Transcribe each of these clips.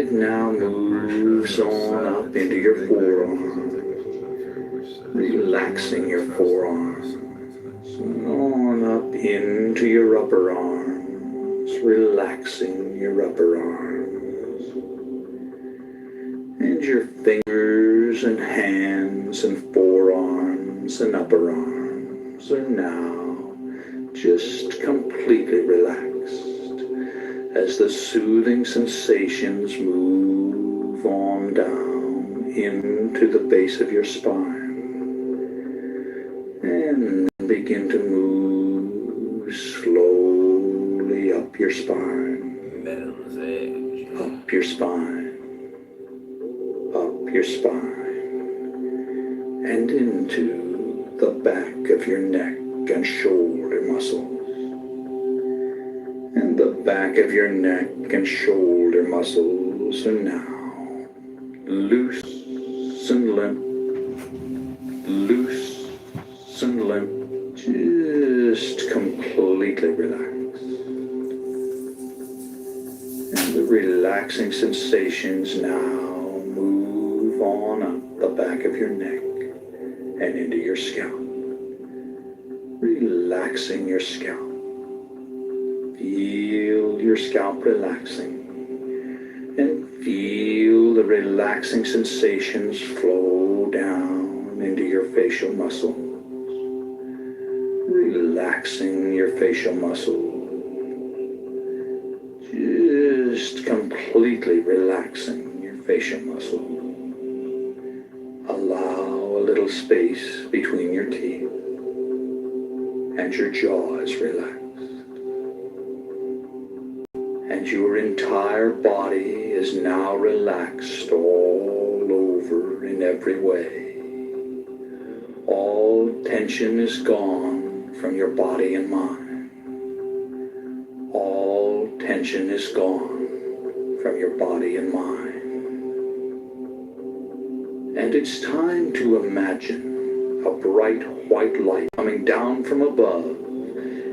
it now moves on up into your forearm, relaxing your forearm, on up into your upper arms, relaxing your upper arms, and your fingers and hands and forearms and upper arms are now just completely relaxed as the soothing sensations move on down into the base of your spine and begin to move slowly up your spine, up your spine, up your spine, and into the back of your neck and shoulder muscles. And the back of your neck and shoulder muscles are now loose and limp, loose and limp, just completely relaxed. And the relaxing sensations now move on up the back of your neck and into your scalp, relaxing your scalp. Feel your scalp relaxing, and feel the relaxing sensations flow down into your facial muscles, relaxing your facial muscles, just completely relaxing your facial muscles. Allow a little space between your teeth, and your jaw is relaxed. And your entire body is now relaxed all over in every way. All tension is gone from your body and mind. All tension is gone from your body and mind. And it's time to imagine a bright white light coming down from above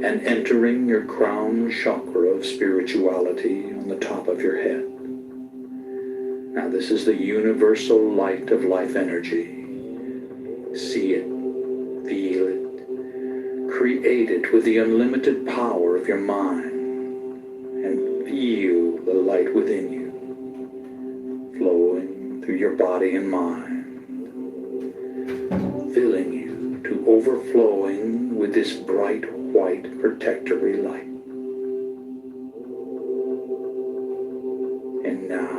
and entering your crown chakra of spirituality on the top of your head. Now this is the universal light of life energy. See it, feel it, create it with the unlimited power of your mind, and feel the light within you, flowing through your body and mind, filling you to overflowing with this bright white protectory light. And now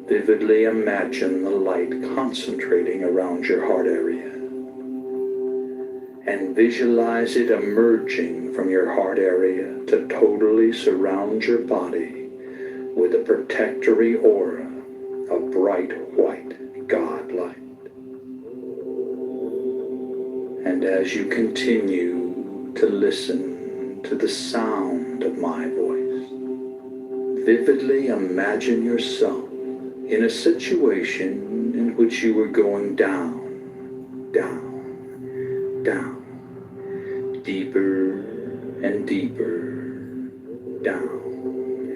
vividly imagine the light concentrating around your heart area, and visualize it emerging from your heart area to totally surround your body with a protectory aura of bright white God light. And as you continue to listen to the sound of my voice, vividly imagine yourself in a situation in which you were going down, down, down, deeper and deeper down,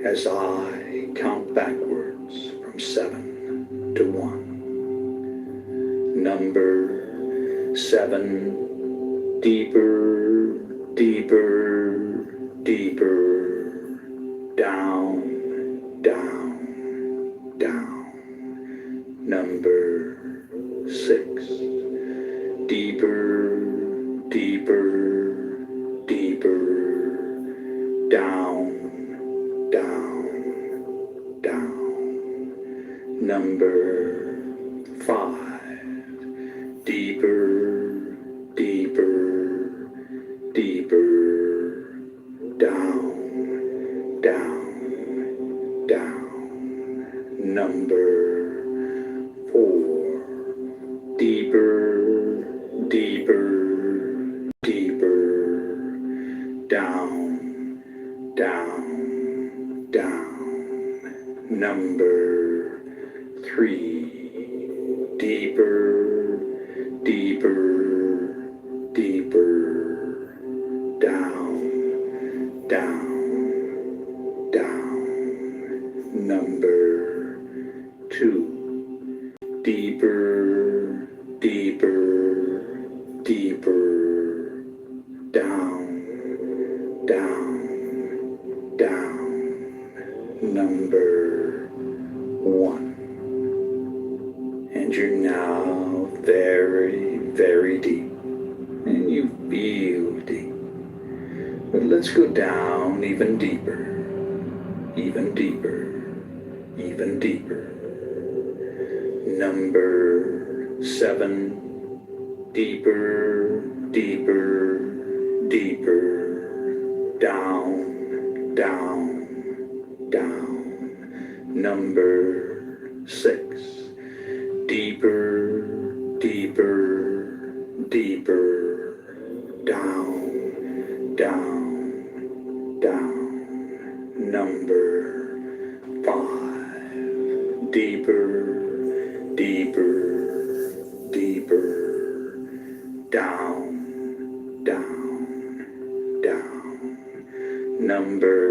as I count backwards from 7 to 1. Number 7, deeper, deeper, deeper, down, down, down. Number 6, deeper, deeper, deeper, down, down, down. Number 5, deeper, deeper, deeper, down, down, down. Number 4, deeper, deeper, deeper, down, down, down. Number 3, deeper, deeper, deeper, down, down, down. Number 1. And you're now very, very deep. And you feel deep. But let's go down even deeper, even deeper, even deeper. Number 7. Deeper, deeper, deeper. Down, down, down. Number 6. Deeper, deeper, deeper. Down, down, down. Number 5. Deeper, deeper, deeper. Down, down, down. Number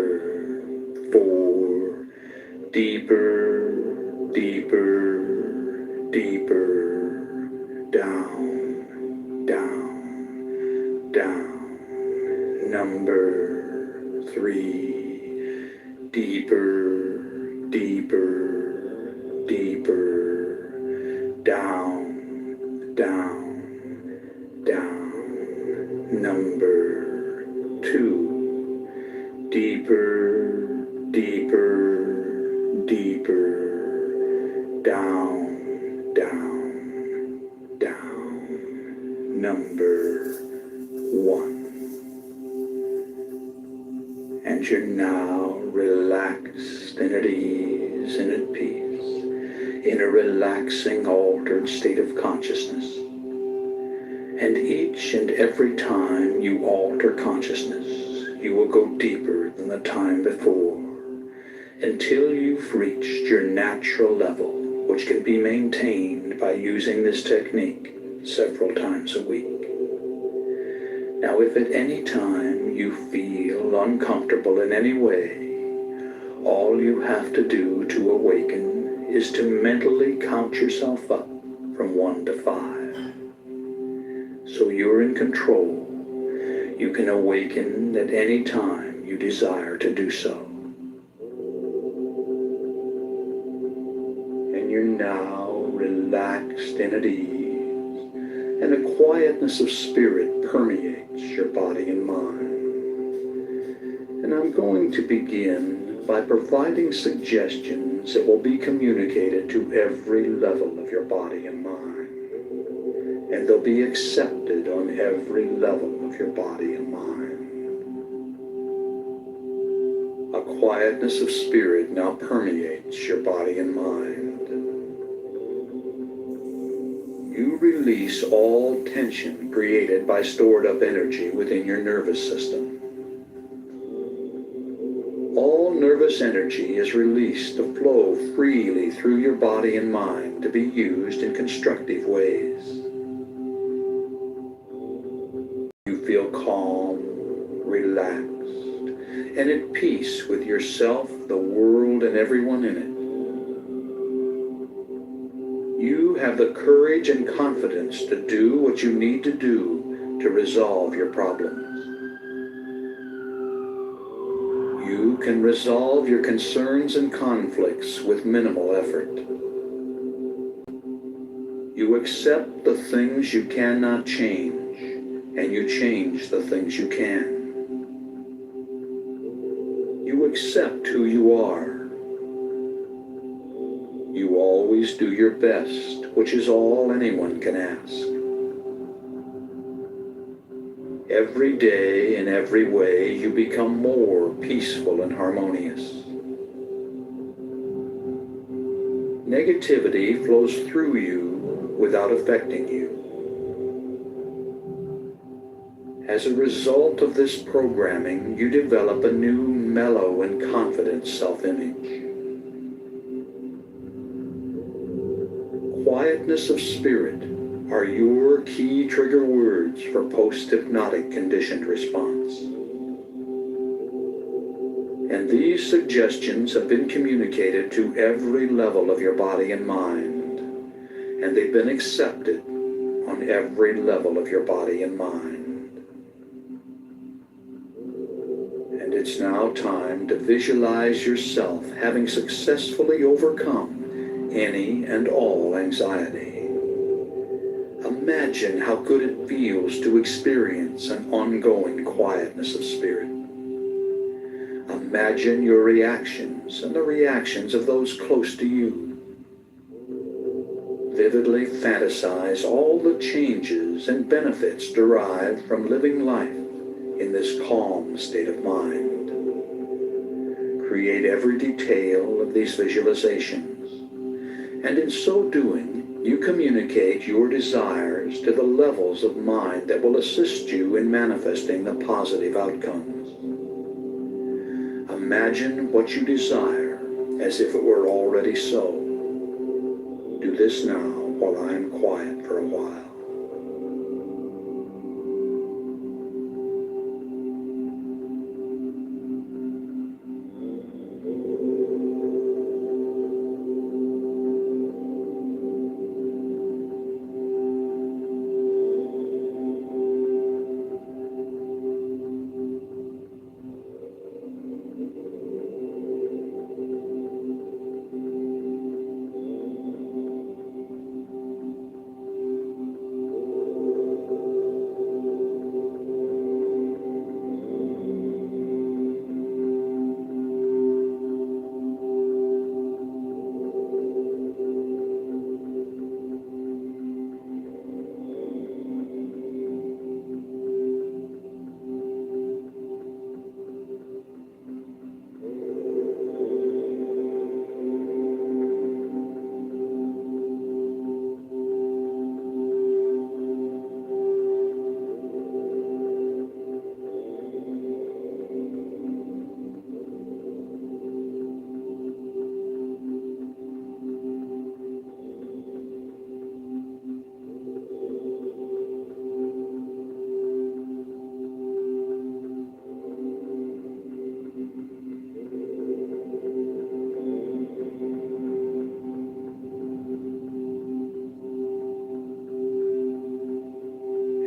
4. Deeper, deeper, deeper. Down, down, down. Number 3. Deeper, deeper, deeper. Down, down, down. Number 2. Deeper, deeper, deeper. Down, down, down. Number 1. And you're now relaxed and at ease and at peace in a relaxing, altered state of consciousness. And each and every time you alter consciousness, you will go deeper than the time before, until you've reached your natural level, which can be maintained by using this technique several times a week. Now, if at any time you feel uncomfortable in any way, all you have to do to awaken is to mentally count yourself up from 1 to 5. So you're in control. You can awaken at any time you desire to do so. And you're now relaxed and at ease, and a quietness of spirit permeates your body and mind. And I'm going to begin by providing suggestions that will be communicated to every level of your body and mind. And they'll be accepted on every level of your body and mind. A quietness of spirit now permeates your body and mind. You release all tension created by stored up energy within your nervous system. All nervous energy is released to flow freely through your body and mind to be used in constructive ways. You feel calm, relaxed, and at peace with yourself, the world, and everyone in it. You have the courage and confidence to do what you need to do to resolve your problems. You can resolve your concerns and conflicts with minimal effort. You accept the things you cannot change, and you change the things you can. You accept who you are. You always do your best, which is all anyone can ask. Every day, in every way, you become more peaceful and harmonious. Negativity flows through you without affecting you. As a result of this programming, you develop a new, mellow, and confident self-image. Quietness of spirit are your key trigger words for post-hypnotic conditioned response. And these suggestions have been communicated to every level of your body and mind, and they've been accepted on every level of your body and mind. And it's now time to visualize yourself having successfully overcome any and all anxiety. Imagine how good it feels to experience an ongoing quietness of spirit. Imagine your reactions and the reactions of those close to you. Vividly fantasize all the changes and benefits derived from living life in this calm state of mind. Create every detail of these visualizations, and in so doing, you communicate your desires to the levels of mind that will assist you in manifesting the positive outcomes. Imagine what you desire as if it were already so. Do this now while I am quiet for a while.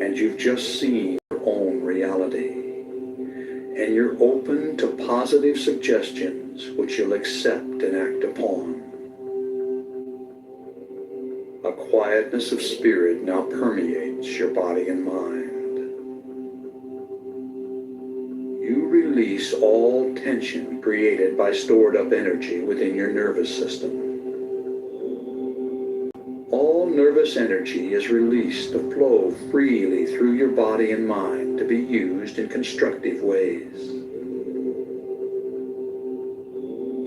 And you've just seen your own reality, and you're open to positive suggestions which you'll accept and act upon. A quietness of spirit now permeates your body and mind. You release all tension created by stored up energy within your nervous system. All nervous energy is released to flow freely through your body and mind to be used in constructive ways.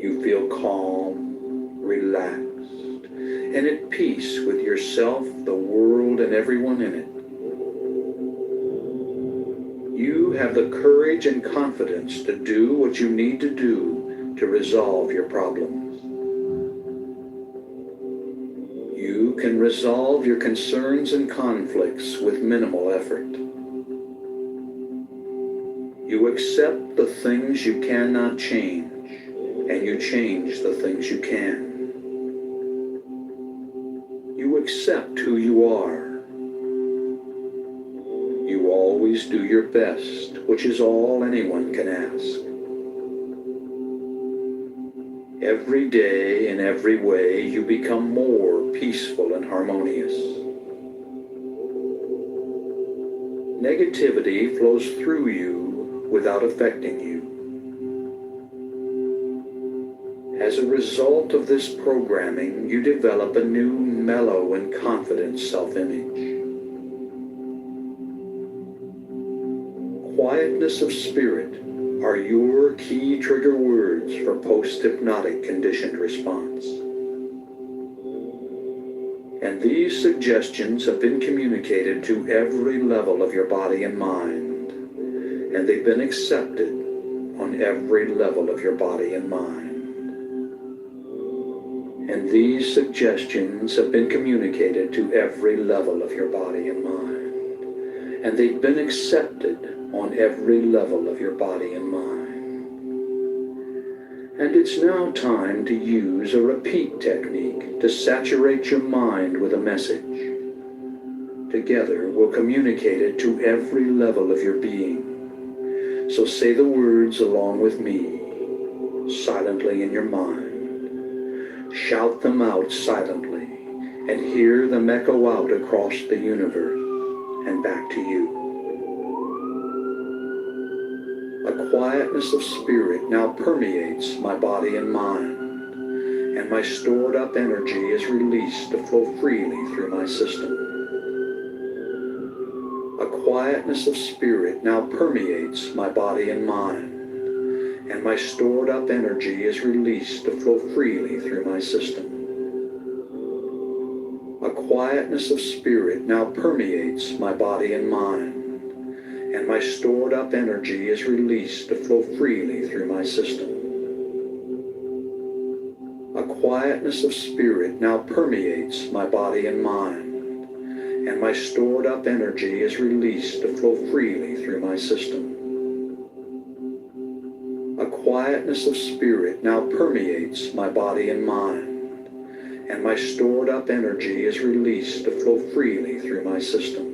You feel calm, relaxed, and at peace with yourself, the world, and everyone in it. You have the courage and confidence to do what you need to do to resolve your problems. You can resolve your concerns and conflicts with minimal effort. You accept the things you cannot change, and you change the things you can. You accept who you are. You always do your best, which is all anyone can ask. Every day, in every way, you become more peaceful and harmonious. Negativity flows through you without affecting you. As a result of this programming, you develop a new, mellow, and confident self-image. Quietness of spirit are your key trigger words for post-hypnotic conditioned response. And these suggestions have been communicated to every level of your body and mind, and they've been accepted on every level of your body and mind. And these suggestions have been communicated to every level of your body and mind, and they've been accepted on every level of your body and mind. And it's now time to use a repeat technique to saturate your mind with a message. Together, we'll communicate it to every level of your being. So say the words along with me, silently in your mind. Shout them out silently and hear them echo out across the universe and back to you. A quietness of spirit now permeates my body and mind, and my stored up energy is released to flow freely through my system. A quietness of spirit now permeates my body and mind, and my stored up energy is released to flow freely through my system. A quietness of spirit now permeates my body and mind, and my stored up energy is released to flow freely through my system. A quietness of spirit now permeates my body and mind, and my stored up energy is released to flow freely through my system. A quietness of spirit now permeates my body and mind, and my stored up energy is released to flow freely through my system.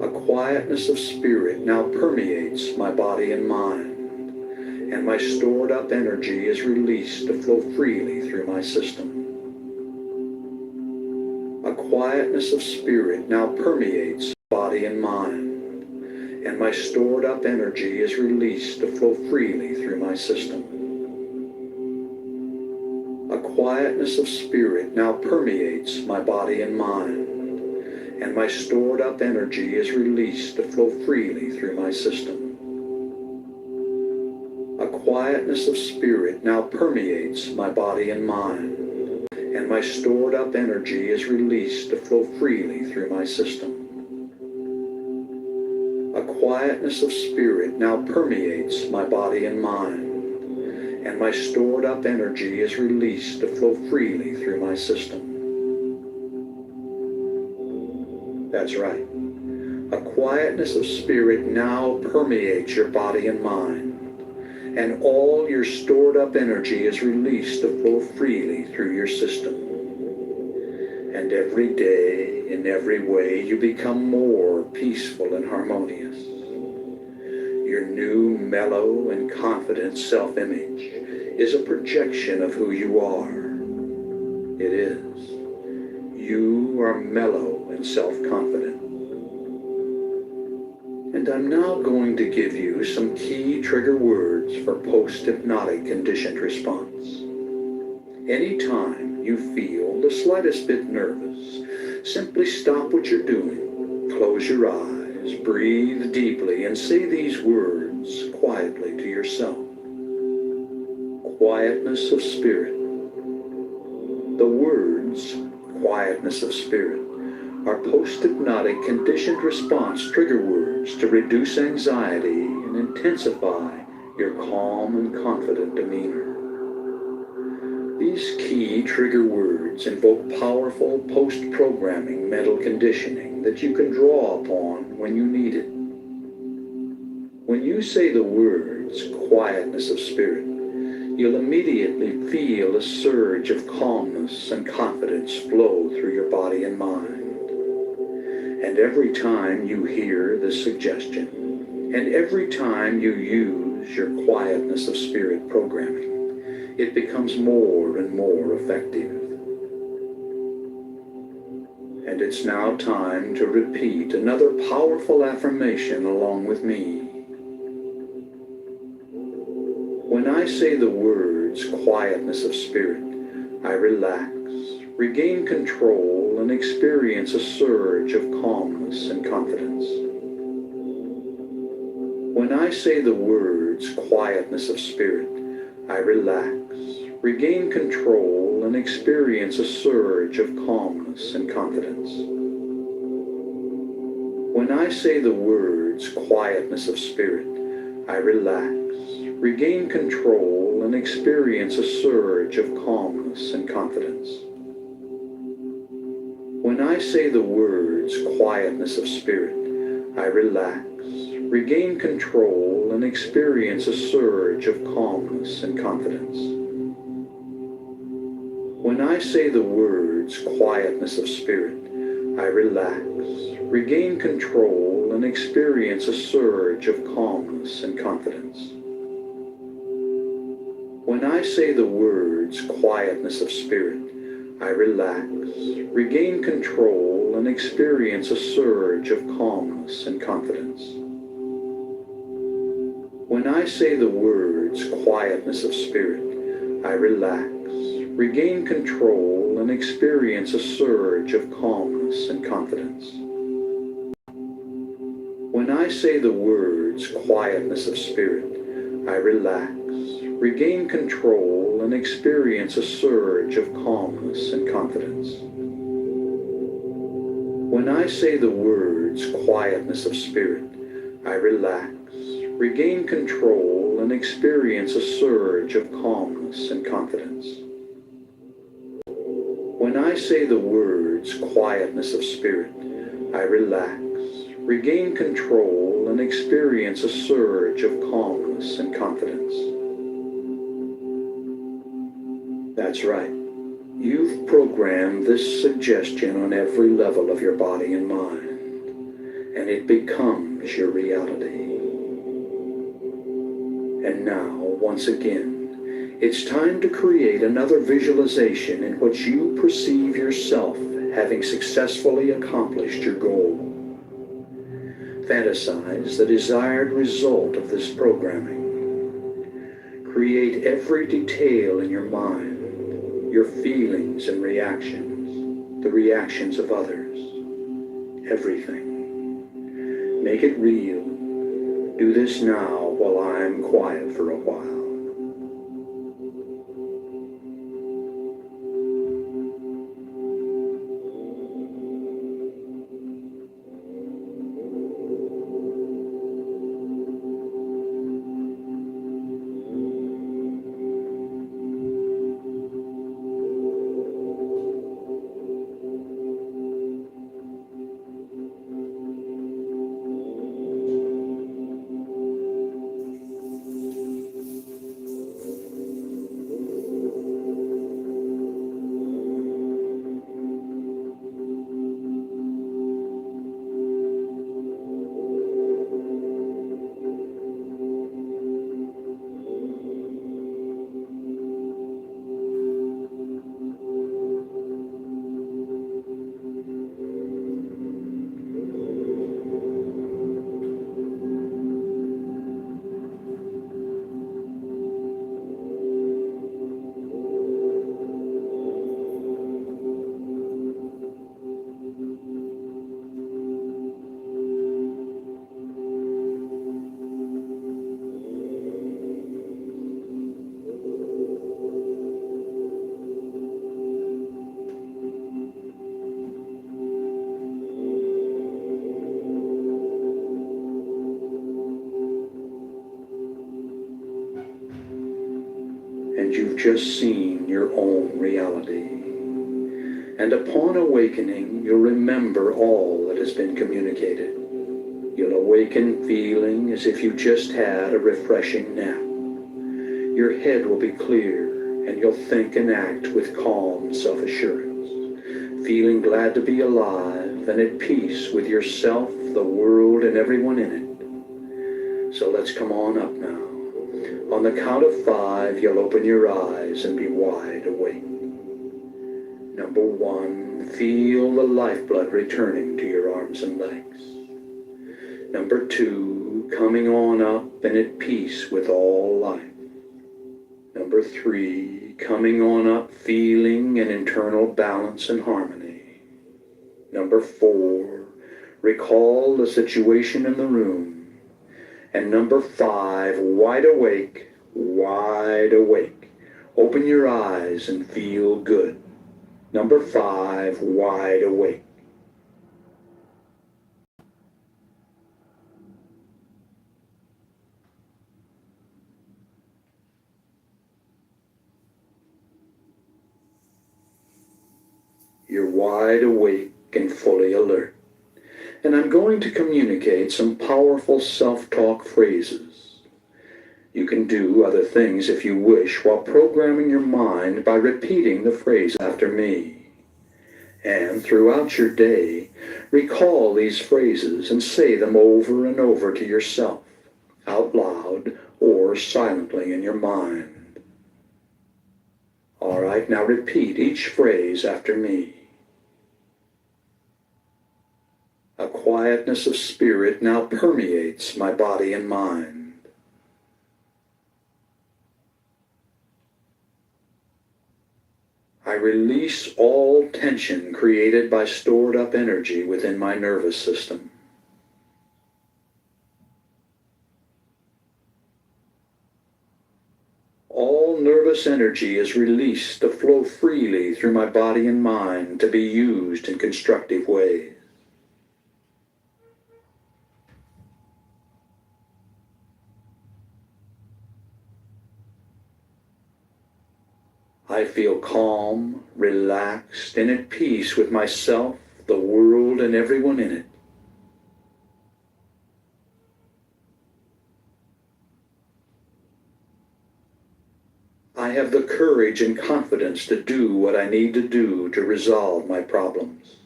A quietness of spirit now permeates my body and mind, and my stored up energy is released to flow freely through my system. A quietness of spirit now permeates body and mind, and my stored up energy is released to flow freely through my system. A quietness of spirit now permeates my body and mind, and my stored up energy is released to flow freely through my system. A quietness of spirit now permeates my body and mind, and my stored up energy is released to flow freely through my system. A quietness of spirit now permeates my body and mind, and my stored up energy is released to flow freely through my system. That's right. A quietness of spirit now permeates your body and mind, and all your stored up energy is released to flow freely through your system. And every day, in every way, you become more peaceful and harmonious. Your new, mellow, and confident self-image is a projection of who you are. It is. You are mellow and self-confident. And I'm now going to give you some key trigger words for post-hypnotic conditioned response. Anytime you feel the slightest bit nervous, simply stop what you're doing, close your eyes, breathe deeply, and say these words quietly to yourself. Quietness of spirit. The words quietness of spirit are post-hypnotic conditioned response trigger words to reduce anxiety and intensify your calm and confident demeanor. These key trigger words invoke powerful post-programming mental conditioning that you can draw upon when you need it. When you say the words quietness of spirit, you'll immediately feel a surge of calmness and confidence flow through your body and mind. And every time you hear this suggestion, and every time you use your quietness of spirit programming, it becomes more and more effective. And it's now time to repeat another powerful affirmation along with me. When I say the words quietness of spirit, I relax, regain control, and experience a surge of calmness and confidence. When I say the words quietness of spirit, I relax, regain control, and experience a surge of calmness and confidence. When I say the words quietness of spirit, I relax, regain control, and experience a surge of calmness and confidence. When I say the words quietness of spirit, I relax, regain control, and experience a surge of calmness and confidence. When I say the words quietness of spirit, I relax, regain control, and experience a surge of calmness and confidence. When I say the words quietness of spirit, I relax, regain control, and experience a surge of calmness and confidence. When I say the words quietness of spirit, I relax, regain control, and experience a surge of calmness and confidence. When I say the words quietness of spirit, I relax, regain control, and experience a surge of calmness and confidence. When I say the words quietness of spirit, I relax, regain control, and experience a surge of calmness and confidence. When I say the words quietness of spirit, I relax, regain control, and experience a surge of calmness and confidence. That's right. You've programmed this suggestion on every level of your body and mind, and it becomes your reality. And now, once again, it's time to create another visualization in which you perceive yourself having successfully accomplished your goal. Fantasize the desired result of this programming. Create every detail in your mind, your feelings and reactions, the reactions of others, everything. Make it real. Do this now while I'm quiet for a while. And you've just seen your own reality. And upon awakening, you'll remember all that has been communicated. You'll awaken feeling as if you just had a refreshing nap. Your head will be clear, and you'll think and act with calm self-assurance, feeling glad to be alive and at peace with yourself, the world, and everyone in it. So let's come on up now. On the count of 5, you'll open your eyes and be wide awake. Number 1, feel the lifeblood returning to your arms and legs. Number 2, coming on up and at peace with all life. Number 3, coming on up feeling an internal balance and harmony. Number 4, recall the situation in the room. And number 5, wide awake, wide awake. Open your eyes and feel good. Number 5, wide awake. You're wide awake and fully alert. And I'm going to communicate some powerful self-talk phrases. You can do other things if you wish while programming your mind by repeating the phrase after me. And throughout your day, recall these phrases and say them over and over to yourself, out loud or silently in your mind. right. Now repeat each phrase after me. A quietness of spirit now permeates my body and mind. I release all tension created by stored up energy within my nervous system. All nervous energy is released to flow freely through my body and mind to be used in constructive ways. I feel calm, relaxed, and at peace with myself, the world, and everyone in it. I have the courage and confidence to do what I need to do to resolve my problems.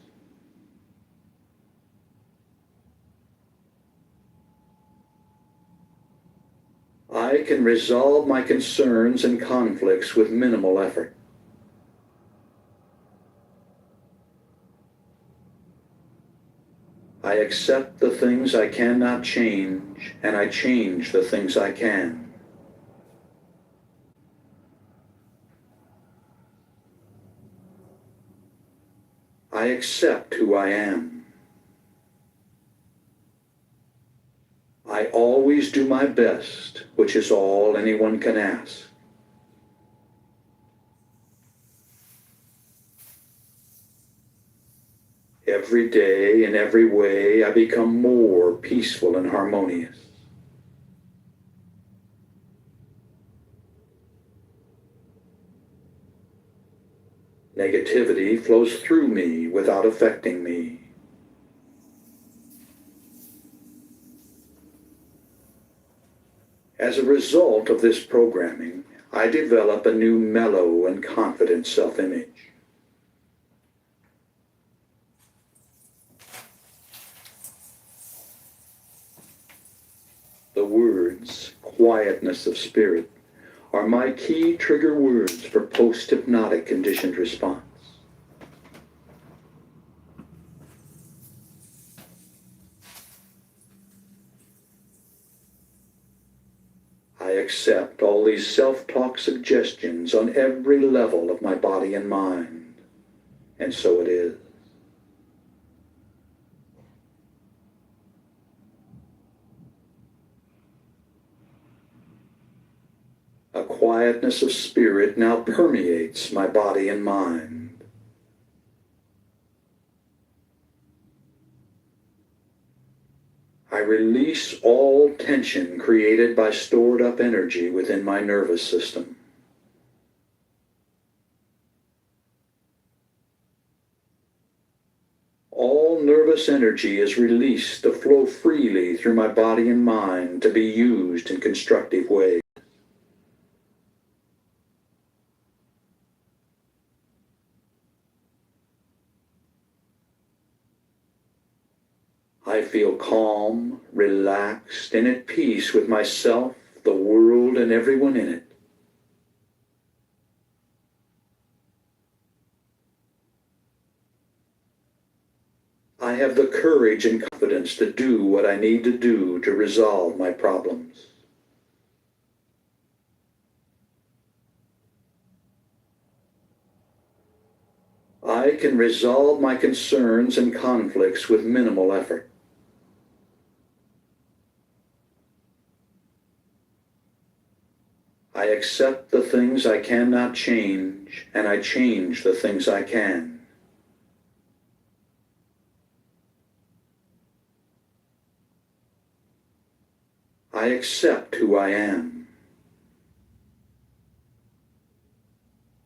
I can resolve my concerns and conflicts with minimal effort. I accept the things I cannot change, and I change the things I can. I accept who I am. I always do my best, which is all anyone can ask. Every day, in every way, I become more peaceful and harmonious. Negativity flows through me without affecting me. As a result of this programming, I develop a new mellow and confident self-image. The words, quietness of spirit, are my key trigger words for post-hypnotic conditioned response. I accept all these self-talk suggestions on every level of my body and mind, and so it is. A quietness of spirit now permeates my body and mind. I release all tension created by stored up energy within my nervous system. All nervous energy is released to flow freely through my body and mind to be used in constructive ways. I feel calm, relaxed, and at peace with myself, the world, and everyone in it. I have the courage and confidence to do what I need to do to resolve my problems. I can resolve my concerns and conflicts with minimal effort. I accept the things I cannot change, and I change the things I can. I accept who I am.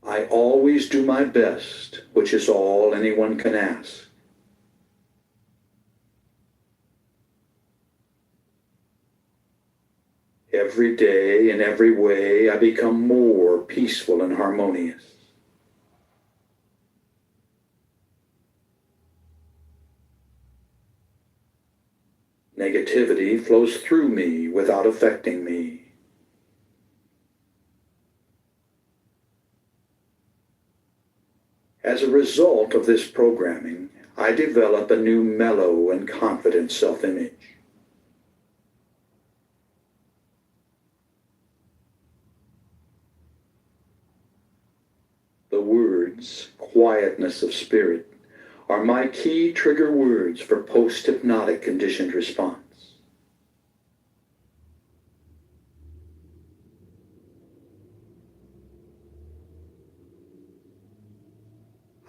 I always do my best, which is all anyone can ask. Every day, in every way, I become more peaceful and harmonious. Negativity flows through me without affecting me. As a result of this programming, I develop a new mellow and confident self-image. The words, quietness of spirit, are my key trigger words for post-hypnotic conditioned response.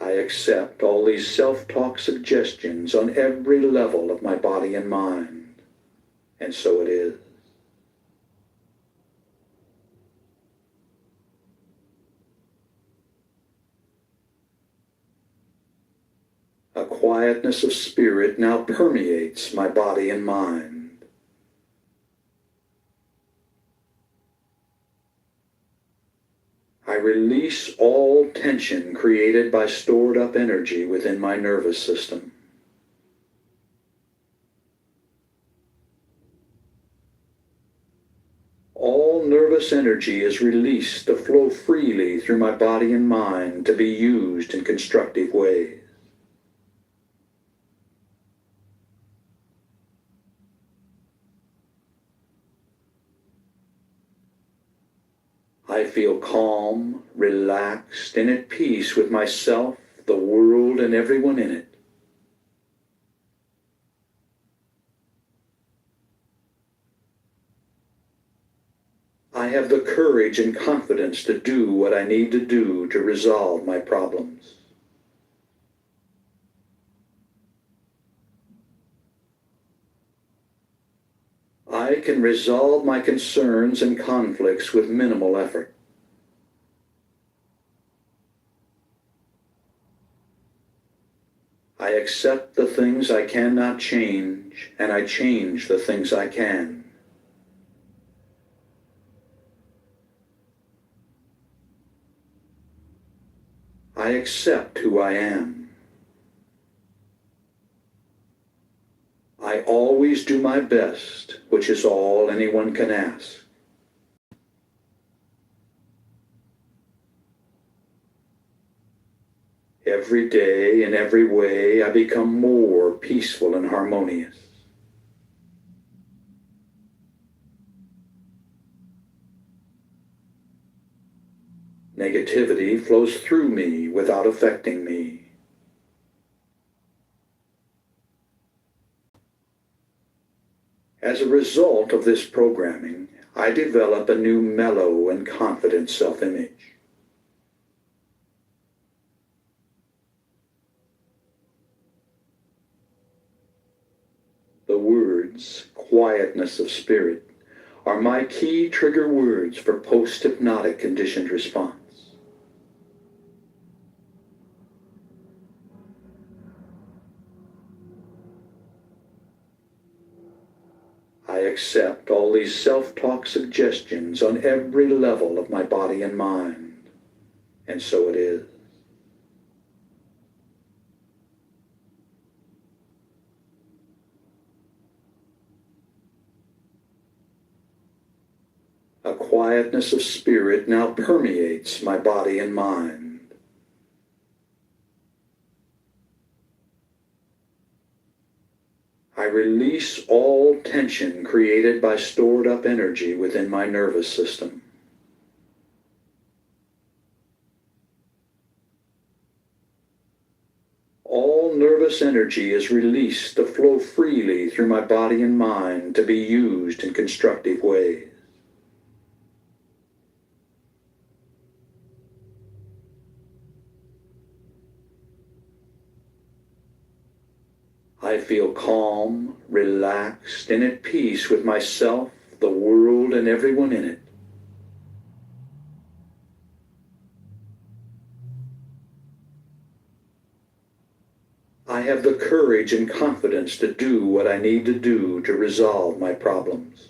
I accept all these self-talk suggestions on every level of my body and mind, and so it is. A quietness of spirit now permeates my body and mind. I release all tension created by stored up energy within my nervous system. All nervous energy is released to flow freely through my body and mind to be used in constructive ways. I feel calm, relaxed, and at peace with myself, the world, and everyone in it. I have the courage and confidence to do what I need to do to resolve my problems. I can resolve my concerns and conflicts with minimal effort. I accept the things I cannot change, and I change the things I can. I accept who I am. I always do my best, which is all anyone can ask. Every day, in every way, I become more peaceful and harmonious. Negativity flows through me without affecting me. As a result of this programming, I develop a new mellow and confident self-image. The words, quietness of spirit, are my key trigger words for post-hypnotic conditioned response. I accept all these self-talk suggestions on every level of my body and mind, and so it is. A quietness of spirit now permeates my body and mind. I release all tension created by stored up energy within my nervous system. All nervous energy is released to flow freely through my body and mind to be used in constructive ways. I feel calm, relaxed, and at peace with myself, the world, and everyone in it. I have the courage and confidence to do what I need to do to resolve my problems.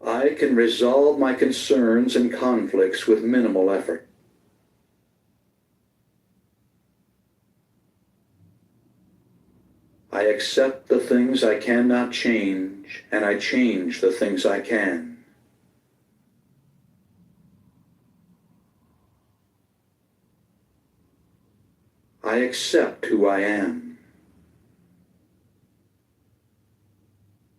I can resolve my concerns and conflicts with minimal effort. I accept the things I cannot change, and I change the things I can. I accept who I am.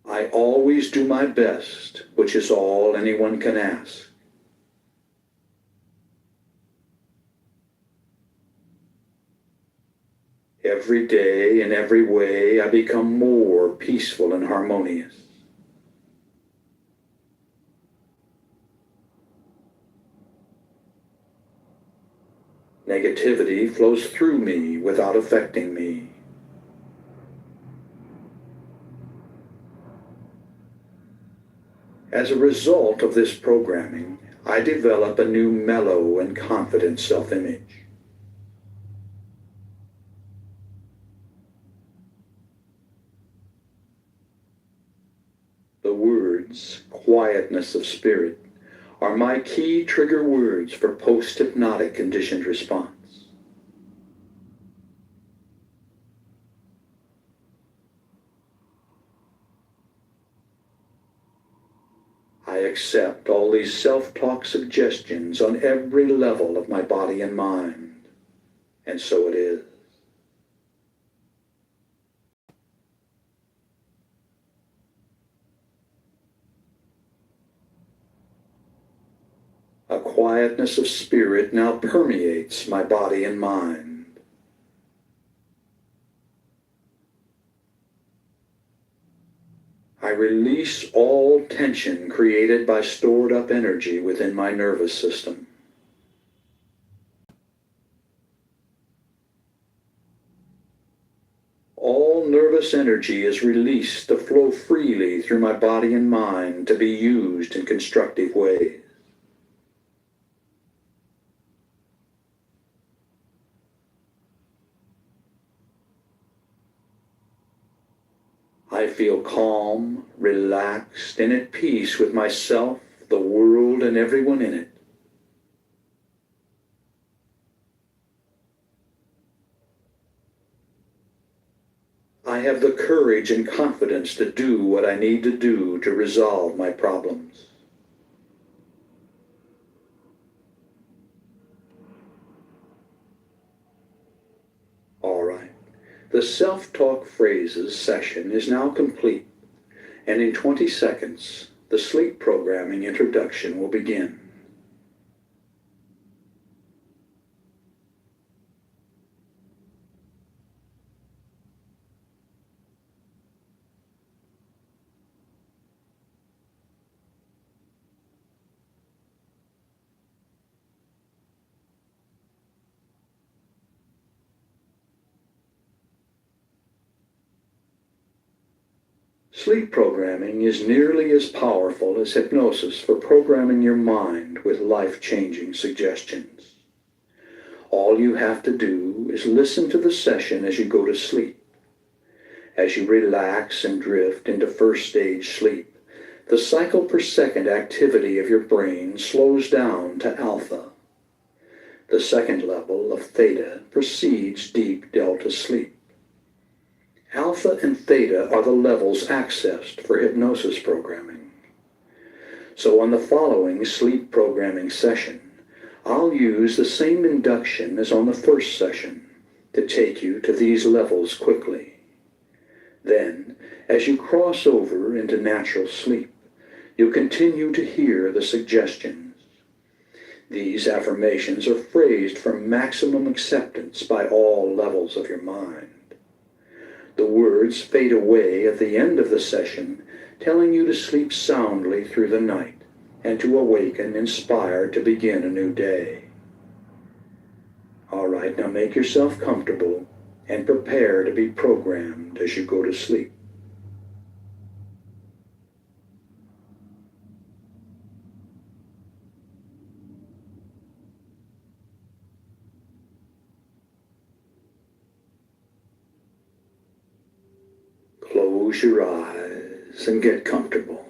I always do my best, which is all anyone can ask. Every day, in every way, I become more peaceful and harmonious. Negativity flows through me without affecting me. As a result of this programming, I develop a new mellow and confident self-image. The words, quietness of spirit, are my key trigger words for post-hypnotic conditioned response. I accept all these self-talk suggestions on every level of my body and mind, and so it is. A quietness of spirit now permeates my body and mind. I release all tension created by stored up energy within my nervous system. All nervous energy is released to flow freely through my body and mind to be used in constructive ways. I feel calm, relaxed, and at peace with myself, the world, and everyone in it. I have the courage and confidence to do what I need to do to resolve my problems. All right. The self-talk phrases session is now complete, and in 20 seconds, the sleep programming introduction will begin. Sleep programming is nearly as powerful as hypnosis for programming your mind with life-changing suggestions. All you have to do is listen to the session as you go to sleep. As you relax and drift into first stage sleep, the cycle per second activity of your brain slows down to alpha. The second level of theta precedes deep delta sleep. Alpha and theta are the levels accessed for hypnosis programming. So on the following sleep programming session, I'll use the same induction as on the first session to take you to these levels quickly. Then, as you cross over into natural sleep, you'll continue to hear the suggestions. These affirmations are phrased for maximum acceptance by all levels of your mind. The words fade away at the end of the session, telling you to sleep soundly through the night and to awaken inspired to begin a new day. All right, now make yourself comfortable and prepare to be programmed as you go to sleep. Close your eyes and get comfortable.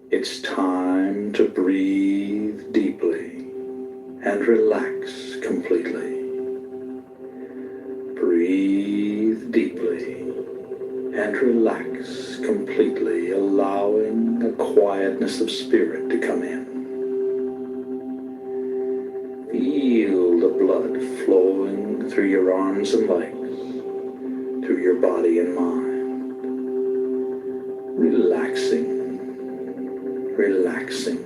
It's time to breathe deeply and relax completely. Breathe deeply and relax completely, allowing a quietness of spirit to come in. Feel the blood flowing through your arms and legs, through your body and mind, relaxing, relaxing,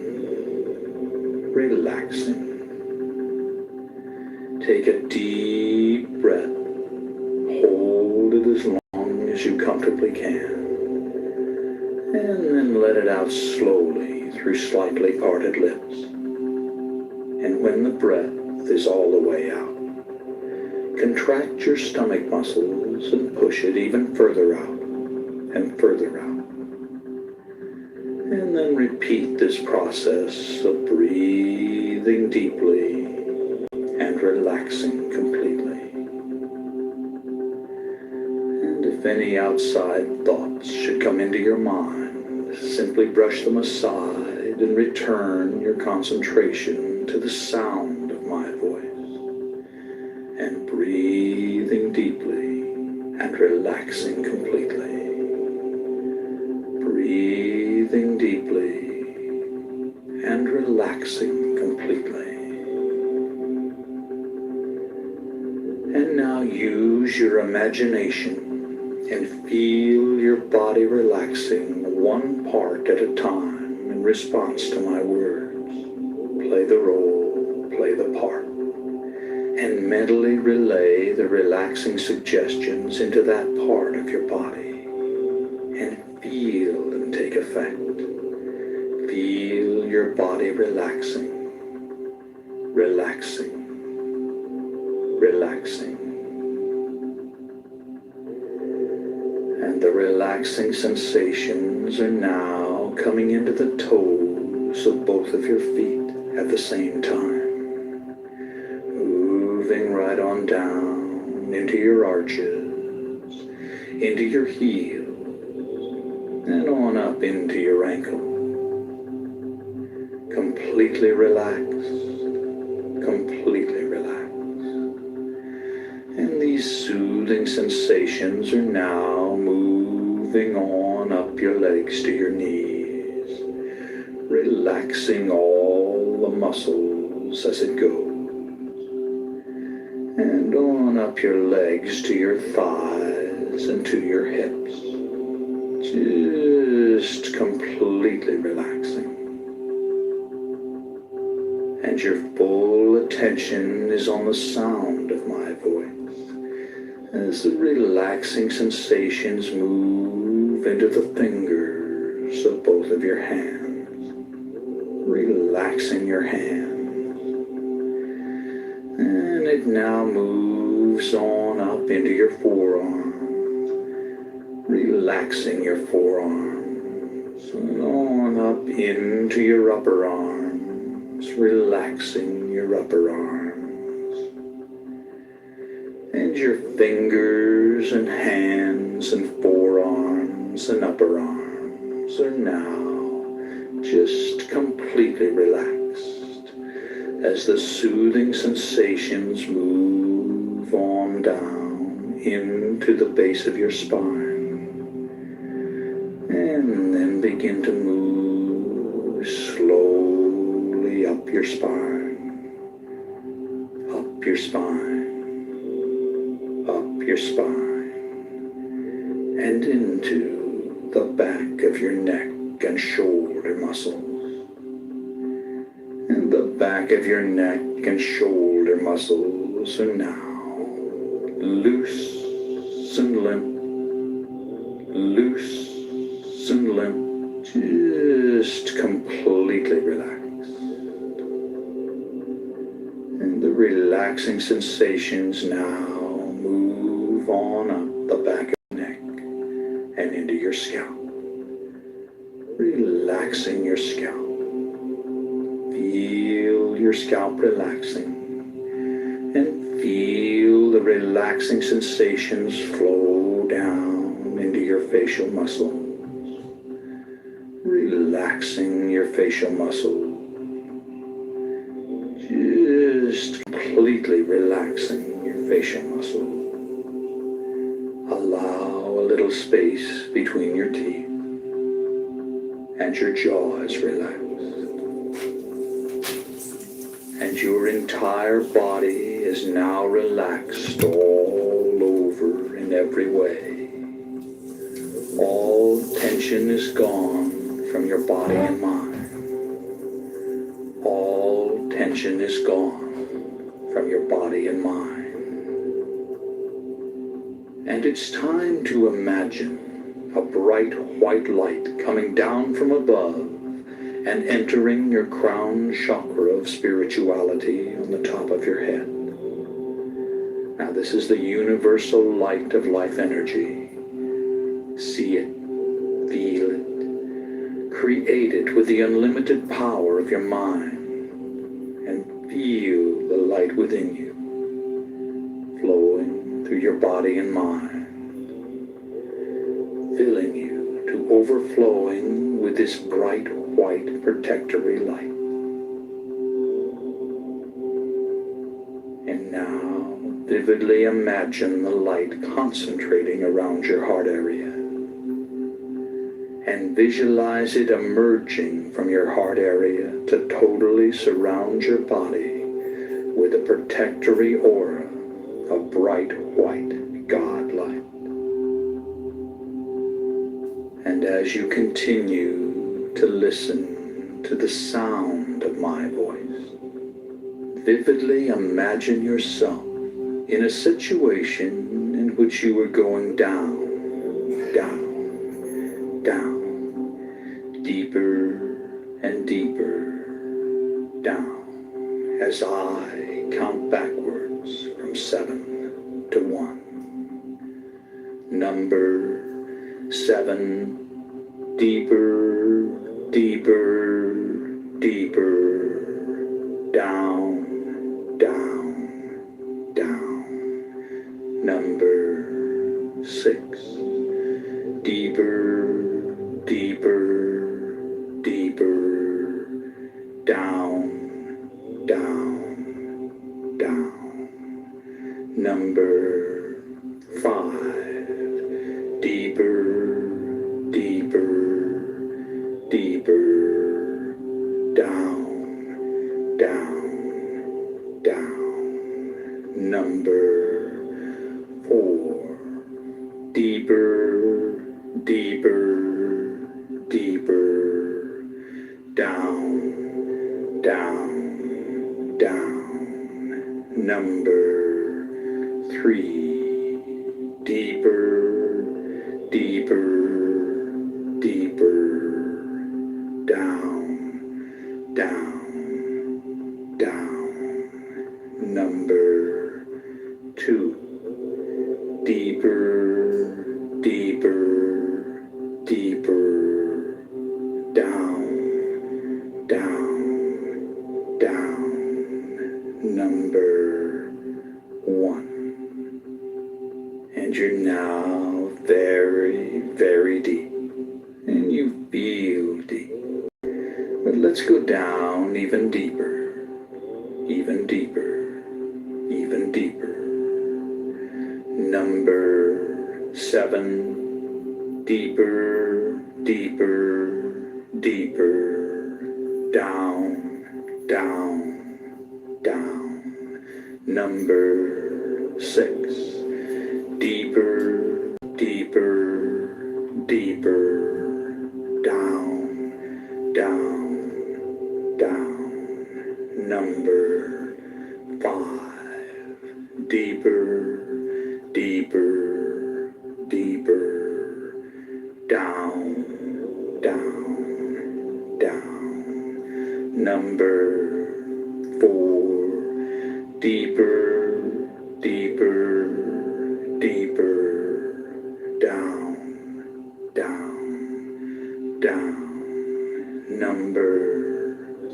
relaxing. Take a deep breath, hold it as long as you comfortably can, and then let it out slowly through slightly parted lips. And when the breath is all the way out, contract your stomach muscles and push it even further out and further out. And then repeat this process of breathing deeply and relaxing completely. And if any outside thoughts should come into your mind, simply brush them aside and return your concentration to the sound of my voice, and breathing deeply and relaxing completely. Breathing deeply and relaxing completely. And now use your imagination and feel your body relaxing one part at a time in response to my words. Play the role, play the part, and mentally relay the relaxing suggestions into that part of your body, and feel them take effect. Feel your body relaxing, relaxing, relaxing. And the relaxing sensations are now coming into the toes of both of your feet at the same time, moving right on down into your arches, into your heels, and on up into your ankle. Completely relaxed, completely relaxed. And these soothing sensations are now moving on up your legs to your knees, relaxing all the muscles as it goes, and on up your legs to your thighs and to your hips, just completely relaxing. And your full attention is on the sound of my voice, as the relaxing sensations move into the fingers of both of your hands, relaxing your hands. And it now moves on up into your forearms, relaxing your forearms, and on up into your upper arms, relaxing your upper arms. And your fingers and hands and forearms and upper arms are now just completely relaxed as the soothing sensations move on down into the base of your spine, and then begin to move slowly up your spine, up your spine, up your spine, and into the back of your neck and shoulder muscles. And the back of your neck and shoulder muscles are now loose and limp, loose and limp, just completely relaxed. And the relaxing sensations now move on up the back of the neck and into your scalp, relaxing your scalp. Feel your scalp relaxing, and feel the relaxing sensations flow down into your facial muscles, relaxing your facial muscles, just completely relaxing your facial muscles. Allow a little space between your teeth, and your jaw is relaxed. And your entire body is now relaxed all over in every way. All tension is gone from your body and mind. All tension is gone from your body and mind. And it's time to imagine a bright white light coming down from above and entering your crown chakra of spirituality on the top of your head. Now this is the universal light of life energy. See it, feel it, create it with the unlimited power of your mind, and feel the light within you, flowing through your body and mind, filling you to overflowing with this bright white protectory light. And now, vividly imagine the light concentrating around your heart area, and visualize it emerging from your heart area to totally surround your body with a protectory aura of bright white God light. And as you continue to listen to the sound of my voice, vividly imagine yourself in a situation in which you are going down, down, down, deeper and deeper down as I count backwards from 7 to 1. Number 7, deeper, deeper, deeper, down, down, down. Number 6, deeper, deeper, deeper, down, down, down. Number 5, deeper, deeper, deeper, down, down, down. Number 4, deeper, deeper, deeper, down, down, down. Number 3, deeper, deeper, deeper, down, down, down. Number 2, deeper, deeper, deeper, down, down, down. Number 1. And you're now very, very deep, and you feel deep. But let's go down even deeper, even deeper, even deeper. Number 7, deeper, deeper, deeper, down, down, down. Number 6, deeper, deeper, deeper, down, down, down. Number 5, deeper, deeper, deeper, down, down, down. Number 4, deeper, deeper, deeper, down, down, down. Number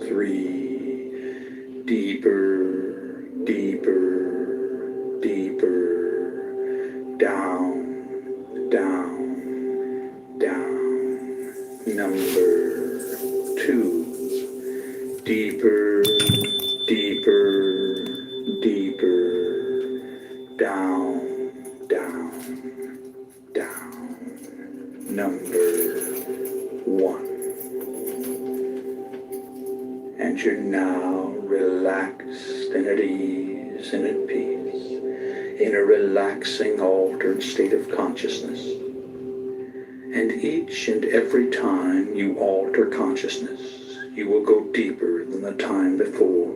3, deeper, deeper, deeper, down, down, down. Number 2, deeper, deeper, deeper, down, down, down. Number 1. And you're now relaxed and at ease ease and at peace, in a relaxing, altered state of consciousness. And each and every time you alter consciousness, you will go deeper than the time before,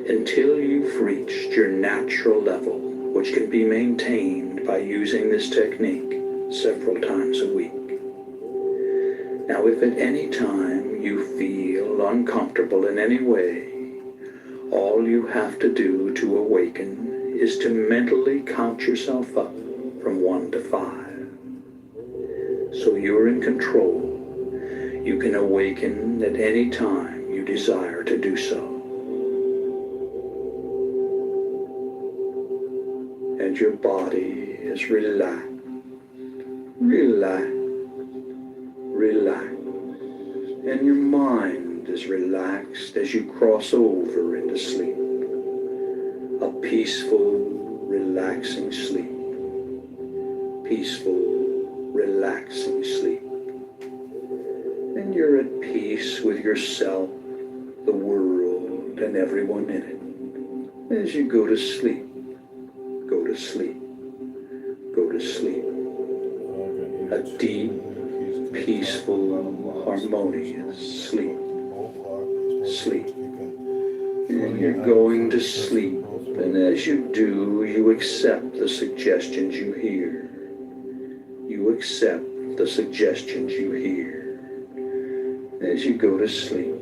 until you've reached your natural level, which can be maintained by using this technique several times a week. Now, if at any time you feel uncomfortable in any way, all you have to do to awaken is to mentally count yourself up from 1 to 5. So you're in control. You can awaken at any time you desire to do so. And your body is relaxed, relaxed, and your mind is relaxed as you cross over into sleep. A peaceful, relaxing sleep. Peaceful, relaxing sleep. And you're at peace with yourself, the world, and everyone in it. As you go to sleep, go to sleep, go to sleep. A deep, peaceful, harmonious sleep. Sleep. And you're going to sleep. And as you do, you accept the suggestions you hear. You accept the suggestions you hear. As you go to sleep,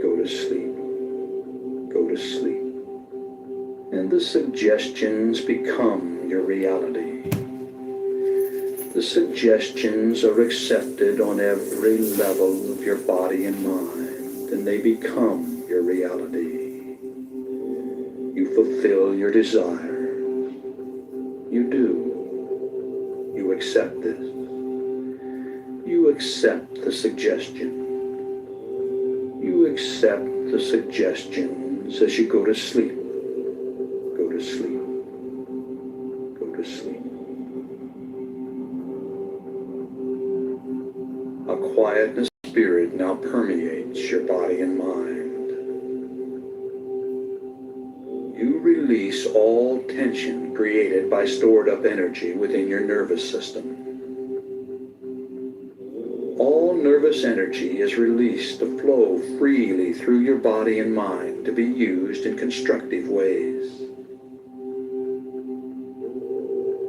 go to sleep, go to sleep. And the suggestions become your reality. The suggestions are accepted on every level of your body and mind, and they become your reality. You fulfill your desire. You do. You accept this. You accept the suggestion. You accept the suggestions as you go to sleep. Go to sleep. Go to sleep. A quietness of spirit now permeates your body and mind. You release all tension created by stored up energy within your nervous system. All nervous energy is released to flow freely through your body and mind to be used in constructive ways.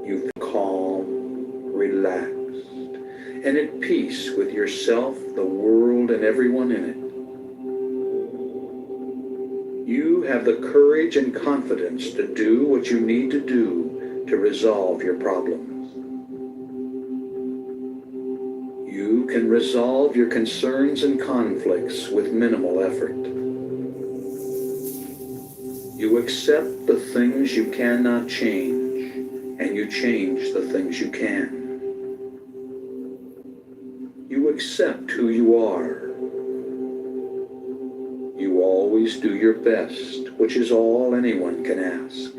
You feel calm, relaxed, and at peace with yourself, the world, and everyone in it. You have the courage and confidence to do what you need to do to resolve your problems. You can resolve your concerns and conflicts with minimal effort. You accept the things you cannot change, and you change the things you can. You accept who you are. You always do your best, which is all anyone can ask.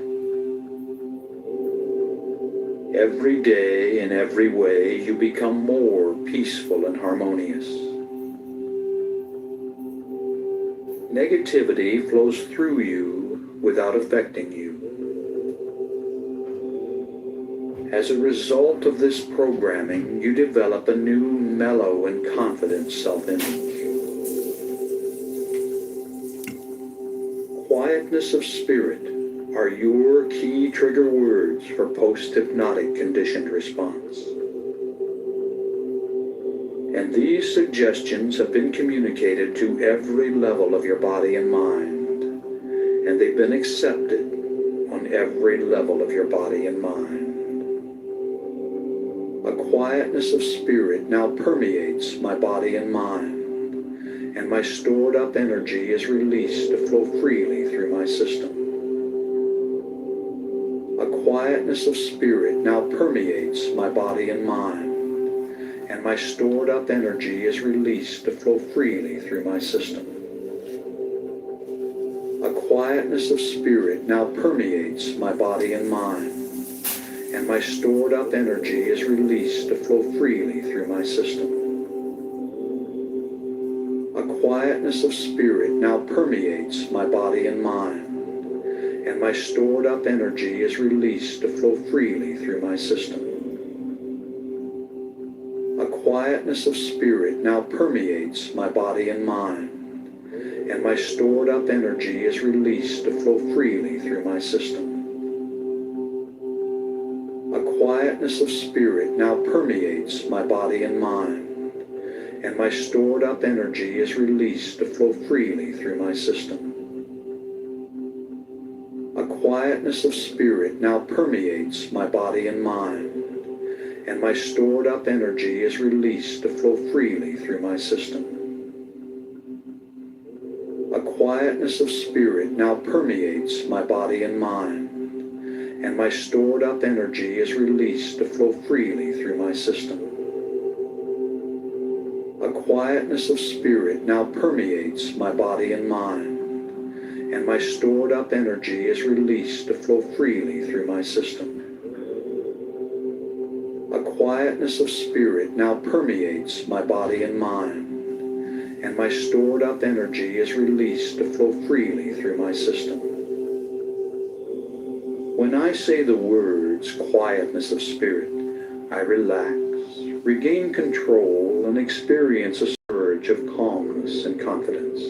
Every day, in every way, you become more peaceful and harmonious. Negativity flows through you without affecting you. As a result of this programming, you develop a new, mellow, and confident self-image. Quietness of spirit are your key trigger words for post-hypnotic conditioned response. And these suggestions have been communicated to every level of your body and mind, and they've been accepted on every level of your body and mind. A quietness of spirit now permeates my body and mind, and my stored up energy is released to flow freely through my system. A quietness of spirit now permeates my body and mind, and my stored up energy is released to flow freely through my system. A quietness of spirit now permeates my body and mind, and my stored up energy is released to flow freely through my system. A quietness of spirit now permeates my body and mind, and my stored up energy is released to flow freely through my system. A quietness of spirit now permeates my body and mind, and my stored up energy is released to flow freely through my system. A quietness of spirit now permeates my body and mind, and my stored up energy is released to flow freely through my system. A quietness of spirit now permeates my body and mind, and my stored up energy is released to flow freely through my system. A quietness of spirit now permeates my body and mind, and my stored up energy is released to flow freely through my system. A quietness of spirit now permeates my body and mind, and my stored up energy is released to flow freely through my system. A quietness of spirit now permeates my body and mind, and my stored up energy is released to flow freely through my system. When I say the words quietness of spirit, I relax, regain control, and experience a surge of calmness and confidence.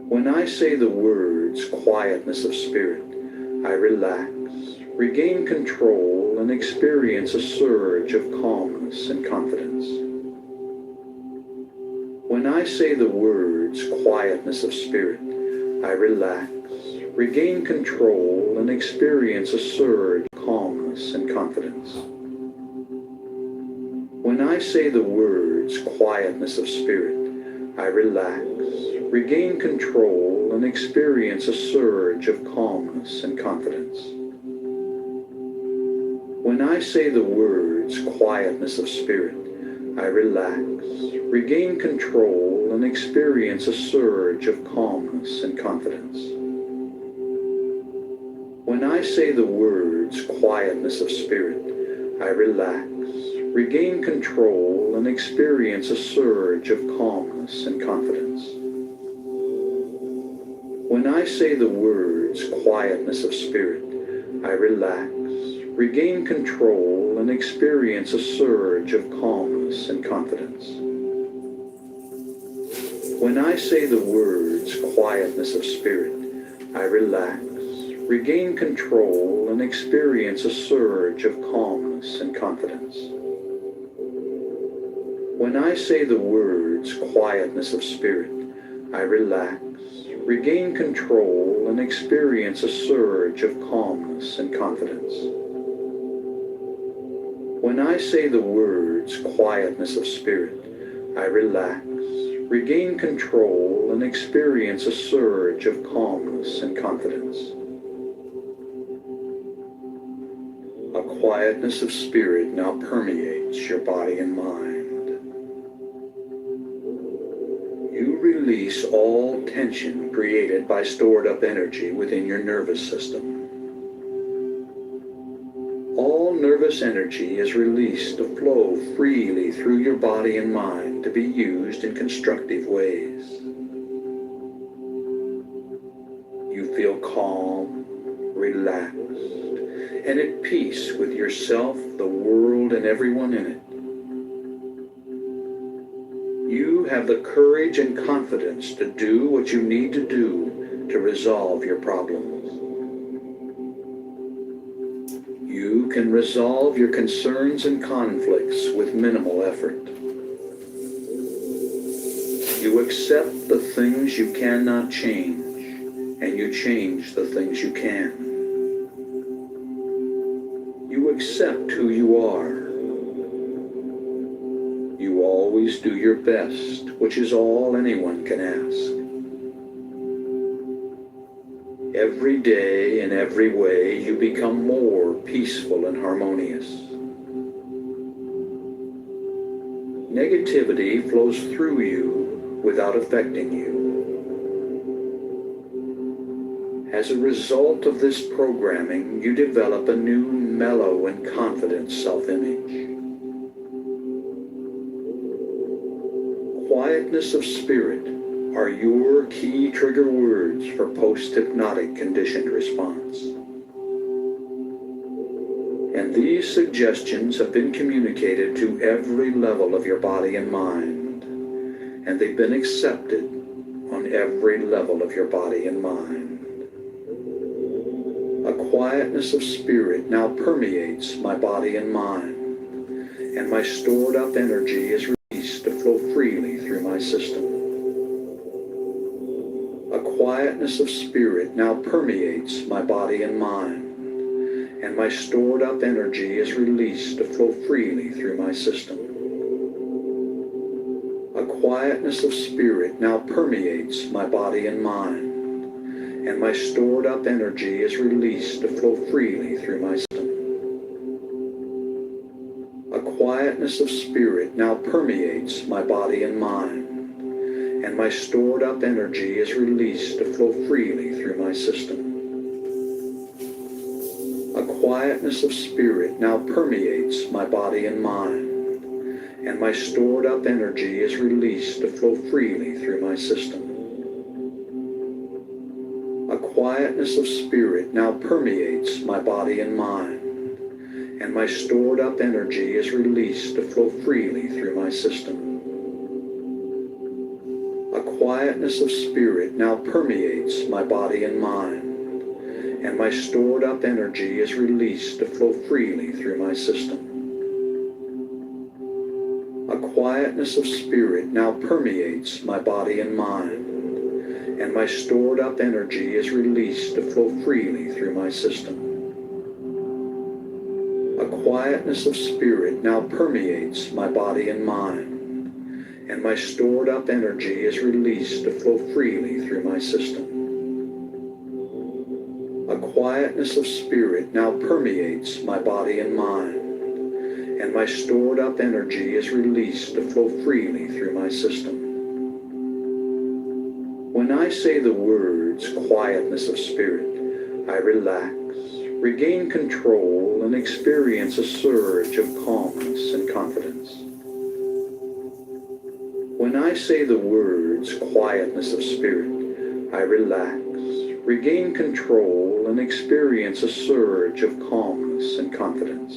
When I say the words quietness of spirit, I relax, regain control, and experience a surge of calmness and confidence. When I say the words quietness of spirit, I relax, regain control, and experience a surge of calmness and confidence. When I say the words quietness of spirit, I relax, regain control, and experience a surge of calmness and confidence. When I say the words quietness of spirit, I relax, regain control, and experience a surge of calmness and confidence. When I say the words quietness of spirit, I relax, regain control, and experience a surge of calmness and confidence. When I say the words quietness of spirit, I relax, regain control, and experience a surge of calmness and confidence. When I say the words quietness of spirit, I relax, regain control, and experience a surge of calmness and confidence. When I say the words quietness of spirit, I relax, regain control, and experience a surge of calmness and confidence. When I say the words quietness of spirit, I relax, regain control, and experience a surge of calmness and confidence. A quietness of spirit now permeates your body and mind. You release all tension created by stored up energy within your nervous system. All nervous energy is released to flow freely through your body and mind to be used in constructive ways. You feel calm, relaxed, and at peace with yourself, the world, and everyone in it. You have the courage and confidence to do what you need to do to resolve your problems. You can resolve your concerns and conflicts with minimal effort. You accept the things you cannot change, and you change the things you can. You accept who you are. You always do your best, which is all anyone can ask. Every day, in every way, you become more peaceful and harmonious. Negativity flows through you without affecting you. As a result of this programming, you develop a new, mellow, and confident self-image. Quietness of spirit are your key trigger words for post-hypnotic conditioned response. And these suggestions have been communicated to every level of your body and mind, and they've been accepted on every level of your body and mind. A quietness of spirit now permeates my body and mind, and my stored up energy is released to flow freely through my system. A quietness of spirit now permeates my body and mind, and my stored up energy is released to flow freely through my system. A quietness of spirit now permeates my body and mind, and my stored up energy is released to flow freely through my system. A quietness of spirit now permeates my body and mind, and my stored up energy is released to flow freely through my system. A quietness of spirit now permeates my body and mind, and my stored up energy is released to flow freely through my system. A quietness of spirit now permeates my body and mind, and my stored up energy is released to flow freely through my system. A quietness of spirit now permeates my body and mind, and my stored up energy is released to flow freely through my system. A quietness of spirit now permeates my body and mind, and my stored up energy is released to flow freely through my system. A quietness of spirit now permeates my body and mind, and my stored up energy is released to flow freely through my system. A quietness of spirit now permeates my body and mind, and my stored up energy is released to flow freely through my system. When I say the words quietness of spirit, I relax, regain control, and experience a surge of calmness and confidence. When I say the words quietness of spirit, I relax, regain control, and experience a surge of calmness and confidence.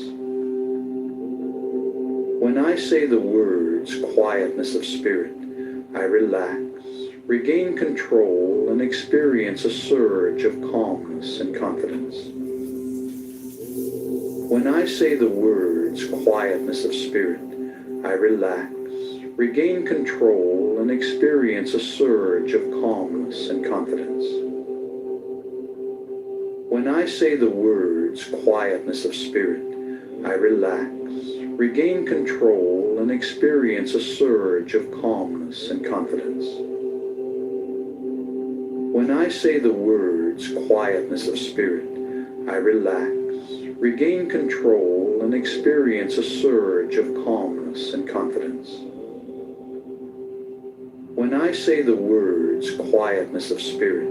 When I say the words quietness of spirit, I relax, regain control, and experience a surge of calmness and confidence. When I say the words quietness of spirit, I relax, regain control, and experience a surge of calmness and confidence. When I say the words quietness of spirit, I relax, regain control, and experience a surge of calmness and confidence. When I say the words quietness of spirit, I relax, regain control, and experience a surge of calmness and confidence. When I say the words quietness of spirit,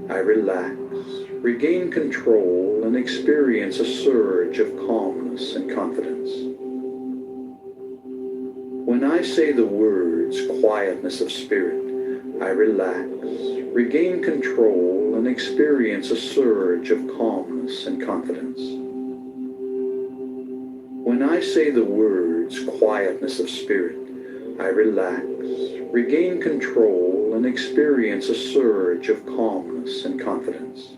I relax, regain control, and experience a surge of calmness and confidence. When I say the words quietness of spirit, I relax, regain control, and experience a surge of calmness and confidence. When I say the words quietness of spirit, I relax, regain control, and experience a surge of calmness and confidence.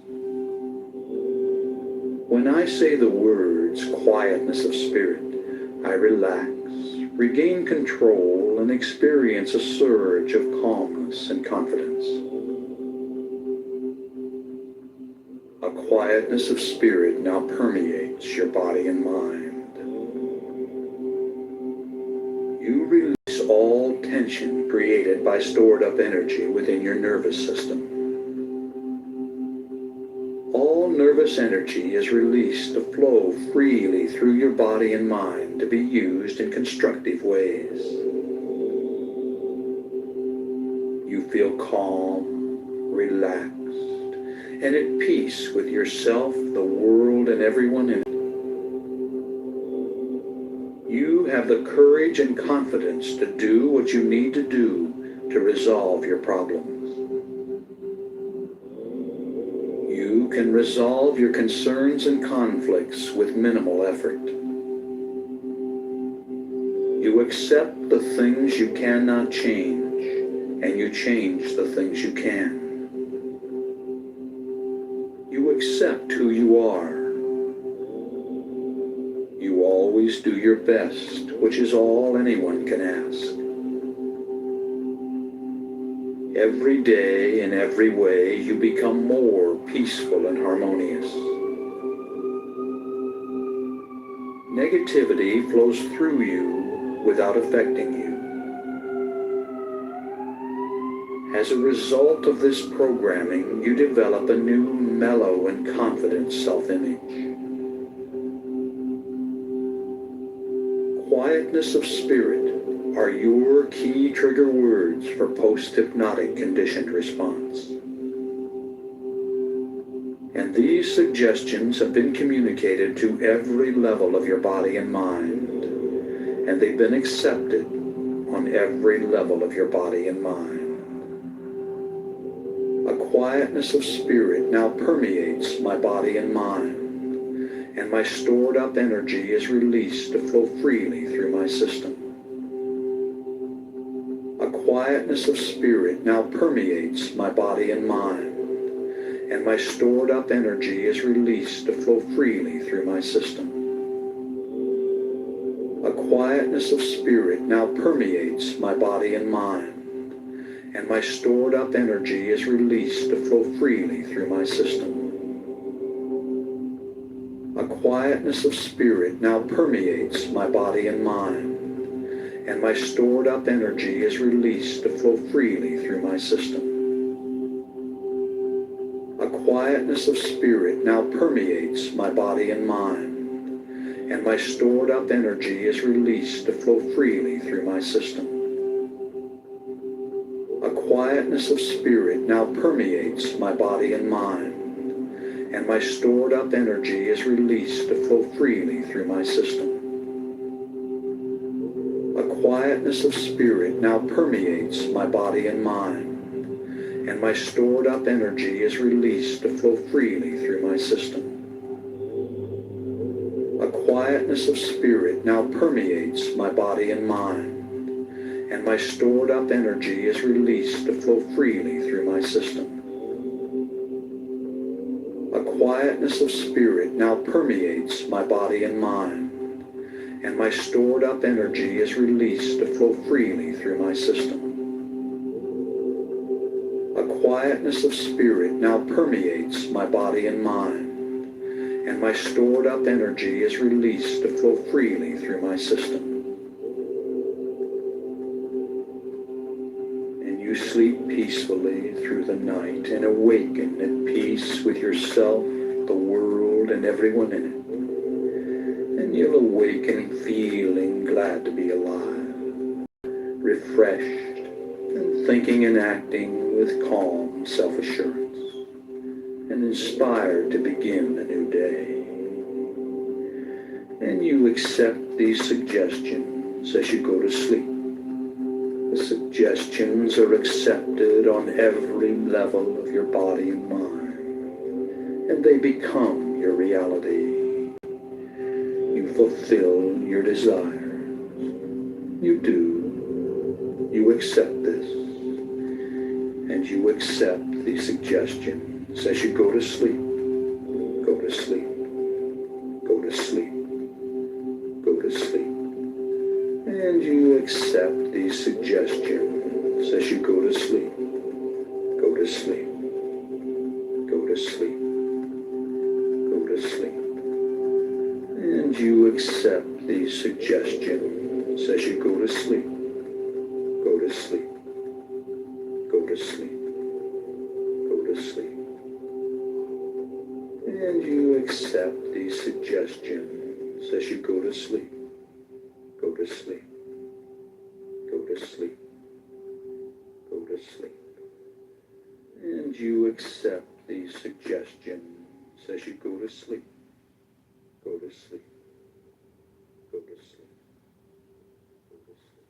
When I say the words quietness of spirit, I relax, regain control, and experience a surge of calmness and confidence. A quietness of spirit now permeates your body and mind. You release all tension created by stored up energy within your nervous system. All nervous energy is released to flow freely through your body and mind to be used in constructive ways. You feel calm, relaxed, and at peace with yourself, the world, and everyone in it. You have the courage and confidence to do what you need to do to resolve your problems. You can resolve your concerns and conflicts with minimal effort. You accept the things you cannot change, and you change the things you can. You accept who you are. You always do your best, which is all anyone can ask. Every day, in every way, you become more peaceful and harmonious. Negativity flows through you without affecting you. As a result of this programming, you develop a new, mellow, and confident self-image. Quietness of spirit are your key trigger words for post-hypnotic conditioned response. And these suggestions have been communicated to every level of your body and mind, and they've been accepted on every level of your body and mind. A quietness of spirit now permeates my body and mind, and my stored up energy is released to flow freely through my system. A quietness of spirit now permeates my body and mind, and my stored up energy is released to flow freely through my system. A quietness of spirit now permeates my body and mind, and my stored up energy is released to flow freely through my system. A quietness of spirit now permeates my body and mind, and my stored up energy is released to flow freely through my system. A quietness of spirit now permeates my body and mind, and my stored up energy is released to flow freely through my system. A quietness of spirit now permeates my body and mind, and my stored up energy is released to flow freely through my system. A quietness of spirit now permeates my body and mind, and my stored up energy is released to flow freely through my system. A quietness of spirit now permeates my body and mind, and my stored up energy is released to flow freely through my system. A quietness of spirit now permeates my body and mind, and my stored up energy is released to flow freely through my system. A quietness of spirit now permeates my body and mind, and my stored up energy is released to flow freely through my system. You sleep peacefully through the night and awaken at peace with yourself, the world, and everyone in it. And you'll awaken feeling glad to be alive, refreshed, and thinking and acting with calm self-assurance, and inspired to begin a new day. And you accept these suggestions as you go to sleep. The suggestions are accepted on every level of your body and mind, and they become your reality. You fulfill your desires. You do. You accept this, and you accept these suggestions as you go to sleep. Go to sleep. Go to sleep. Go to sleep. And you accept these suggestions as you go to sleep. Go to sleep. Go to sleep. Go to sleep. And you accept these suggestions as you go to sleep. Go to sleep. Go to sleep. Go to sleep. And you accept these suggestions as you go to sleep. Go to sleep. Go to sleep. Go to sleep. And you accept these suggestions as you go to sleep. Go to sleep. Go to sleep. Go to sleep.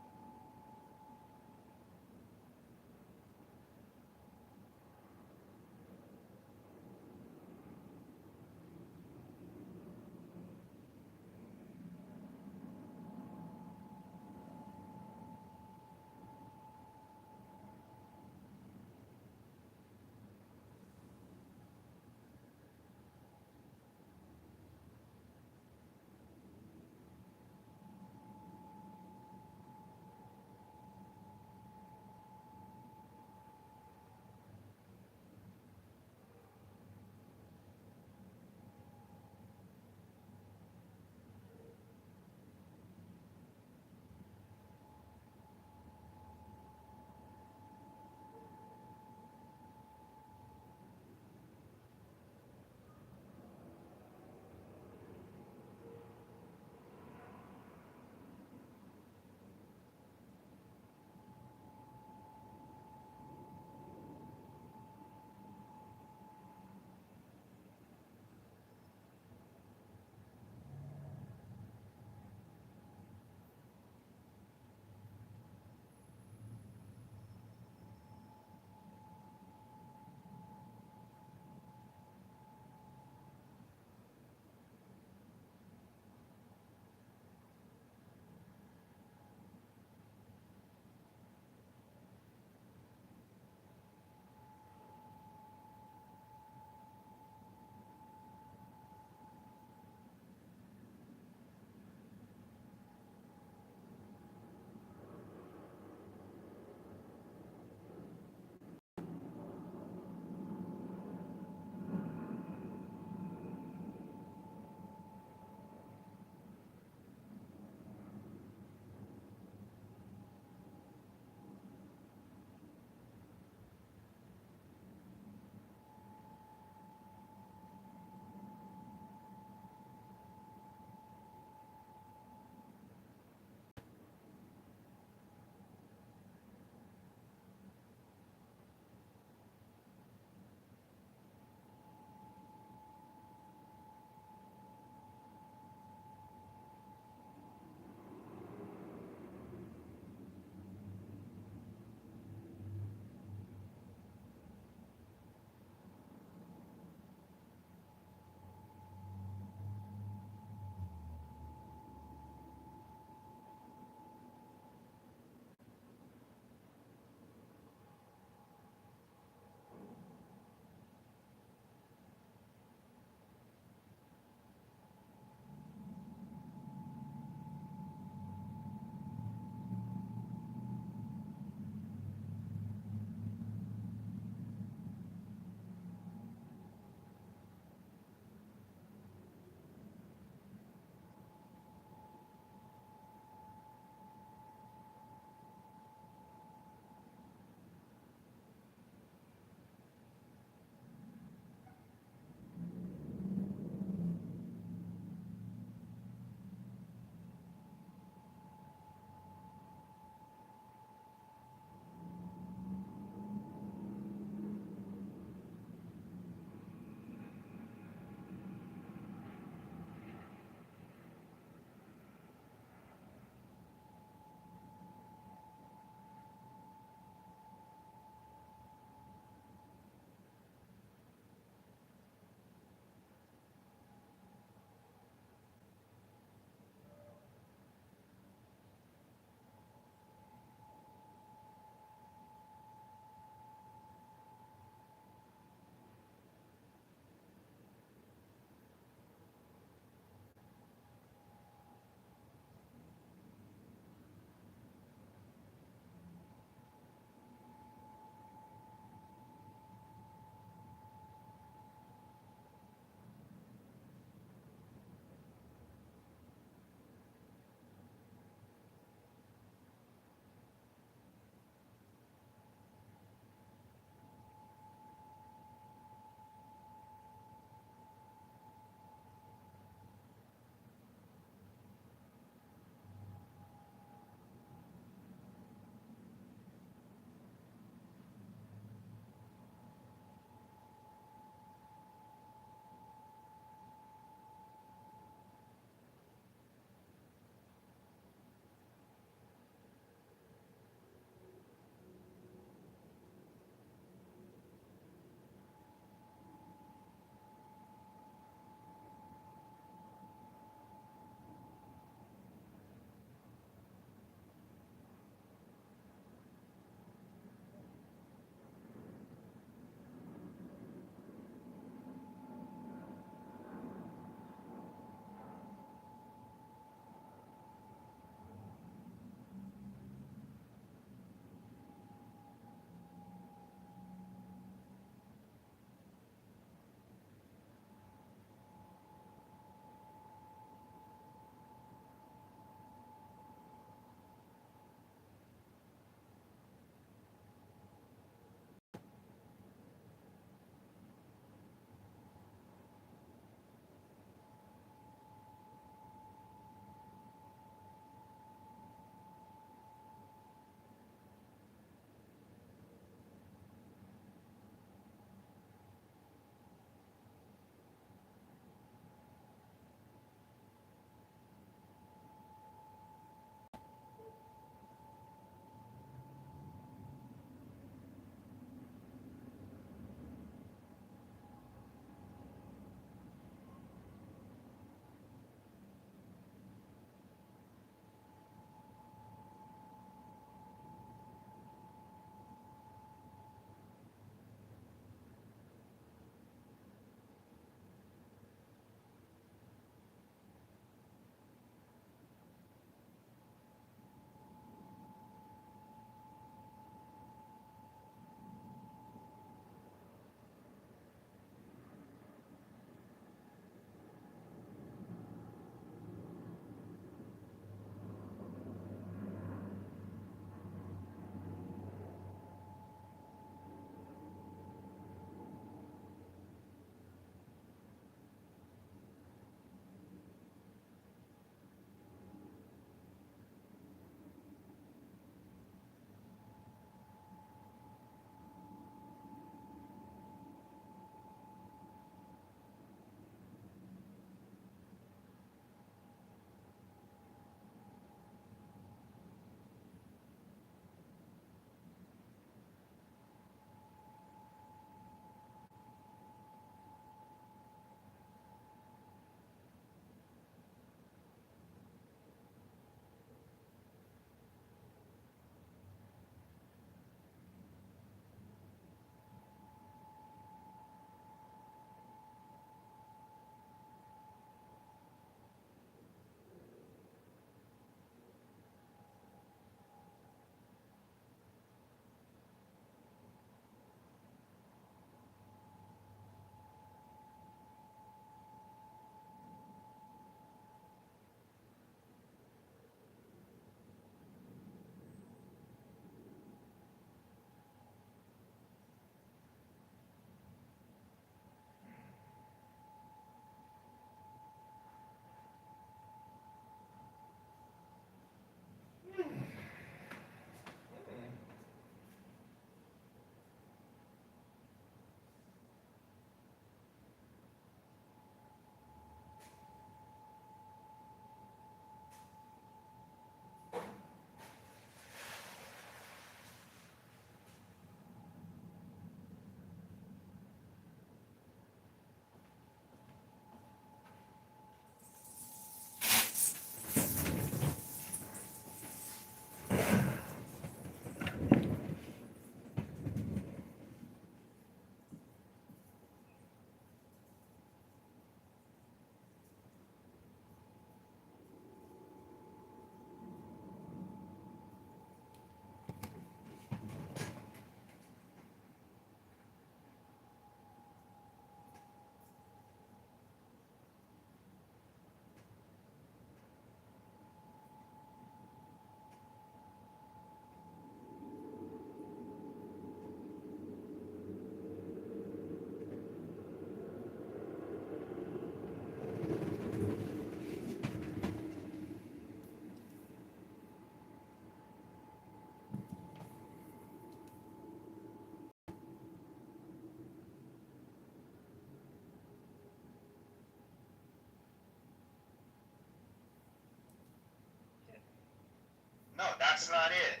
No, that's not it.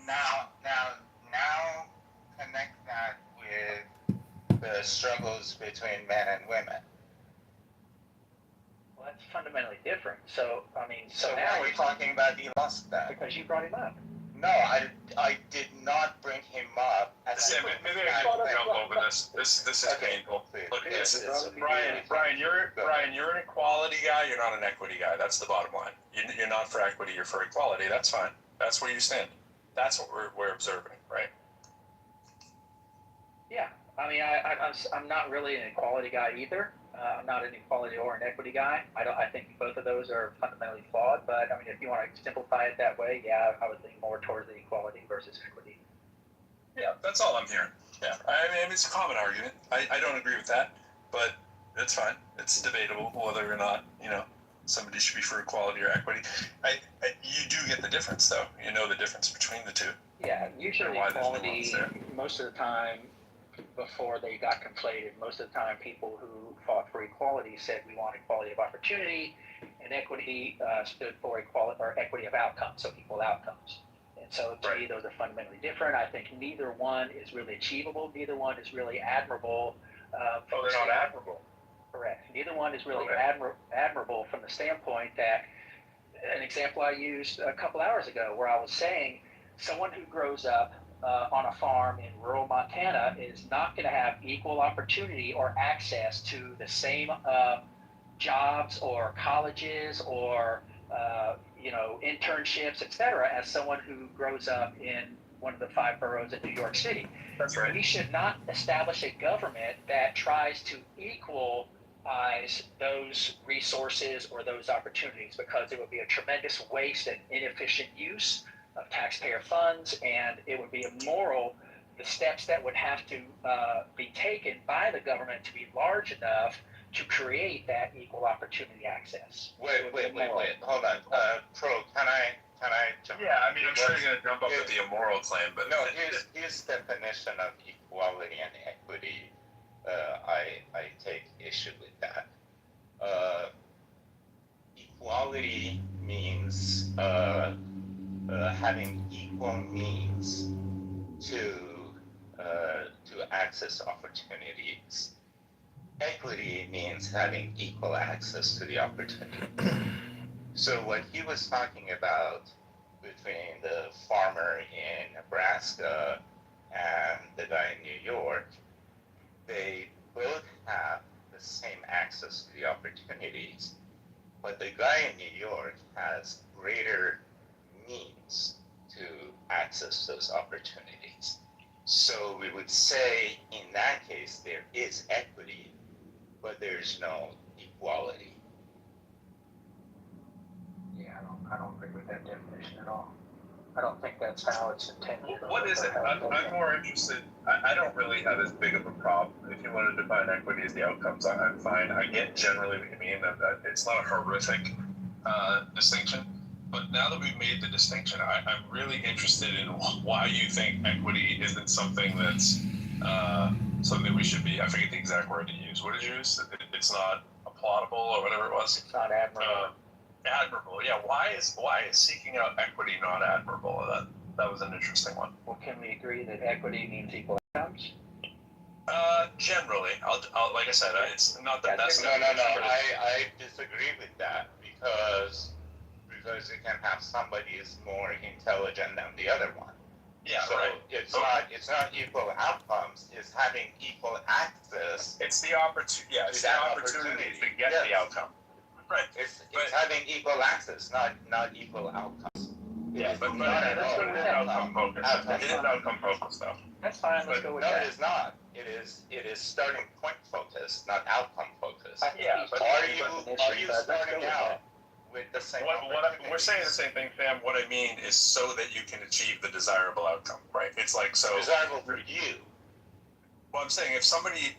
Now, connect that with the struggles between men and women. Well, that's fundamentally different. So, I mean, so now we're talking about the lost that. Because you brought him up. No, I did not bring him up. Maybe I can jump over this. This is painful. Look, Brian, you're an equality guy. You're not an equity guy. That's the bottom line. You're not for equity. You're for equality. That's fine. That's where you stand. That's what we're observing, right? Yeah, I mean, I'm not really an equality guy either. I'm not an equality or an equity guy. I think both of those are fundamentally flawed. But I mean, if you want to simplify it that way, yeah, I would lean more towards the equality versus equity. Yeah, that's all I'm hearing. Yeah, I mean, it's a common argument. I don't agree with that, but it's fine. It's debatable whether or not somebody should be for equality or equity. You do get the difference, though. You know the difference between the two. Yeah, usually equality, most of the time, before they got conflated, most of the time people who fought for equality said we want equality of opportunity, and equity stood for equality or equity of outcomes, so equal outcomes. And so to me, those are fundamentally different. I think neither one is really achievable. Neither one is really admirable. They're not admirable. Correct. Neither one is really admirable from the standpoint that an example I used a couple hours ago where I was saying someone who grows up on a farm in rural Montana is not going to have equal opportunity or access to the same jobs or colleges or internships, etc., as someone who grows up in one of the 5 boroughs in New York City. That's right. We should not establish a government that tries to equalize those resources or those opportunities, because it would be a tremendous waste and inefficient use of taxpayer funds, and it would be immoral. The steps that would have to be taken by the government to be large enough to create that equal opportunity access. Wait, hold on. Pro, can I jump? Yeah, I mean, I'm sure you're going to jump up with the immoral claim, but... No, his definition of equality and equity, I take issue with that. Equality means having equal means to access opportunities. Equity means having equal access to the opportunity. So what he was talking about between the farmer in Nebraska and the guy in New York, they both have the same access to the opportunities, but the guy in New York has greater means to access those opportunities. So we would say in that case there is equity, but there's no equality. Yeah, I don't agree with that definition at all. I don't think that's how it's intended. What is it? I'm more interested. I don't really have as big of a problem. If you want to define equity as the outcomes, I'm fine. I get generally what you mean, that it's not a horrific distinction. But now that we've made the distinction, I'm really interested in why you think equity isn't something that's something we should be. I forget the exact word you use. What did you use? It's not applaudable or whatever it was. It's not admirable. Admirable. Yeah. Why is seeking out equity not admirable? That was an interesting one. Well, can we agree that equity means equal outcomes? Generally, I'll like I said, it's not the best. No. I disagree with that because you can have somebody is more intelligent than the other one. Yeah, so right. It's not equal outcomes. It's having equal access. It's the opportunity. Yeah, it's the opportunity to get the outcome. Right. It's having equal access, not equal outcomes. Yeah, but not at all. It is outcome focused. It is outcome focused, though. That's fine. Let's go with that. No, it is not. It is starting point focused, not outcome focused. Yeah, but are you starting out with the same? We're saying the same thing, Sam. What I mean is so that you can achieve the desirable outcome, right? It's like so desirable for you. Well, I'm saying if somebody,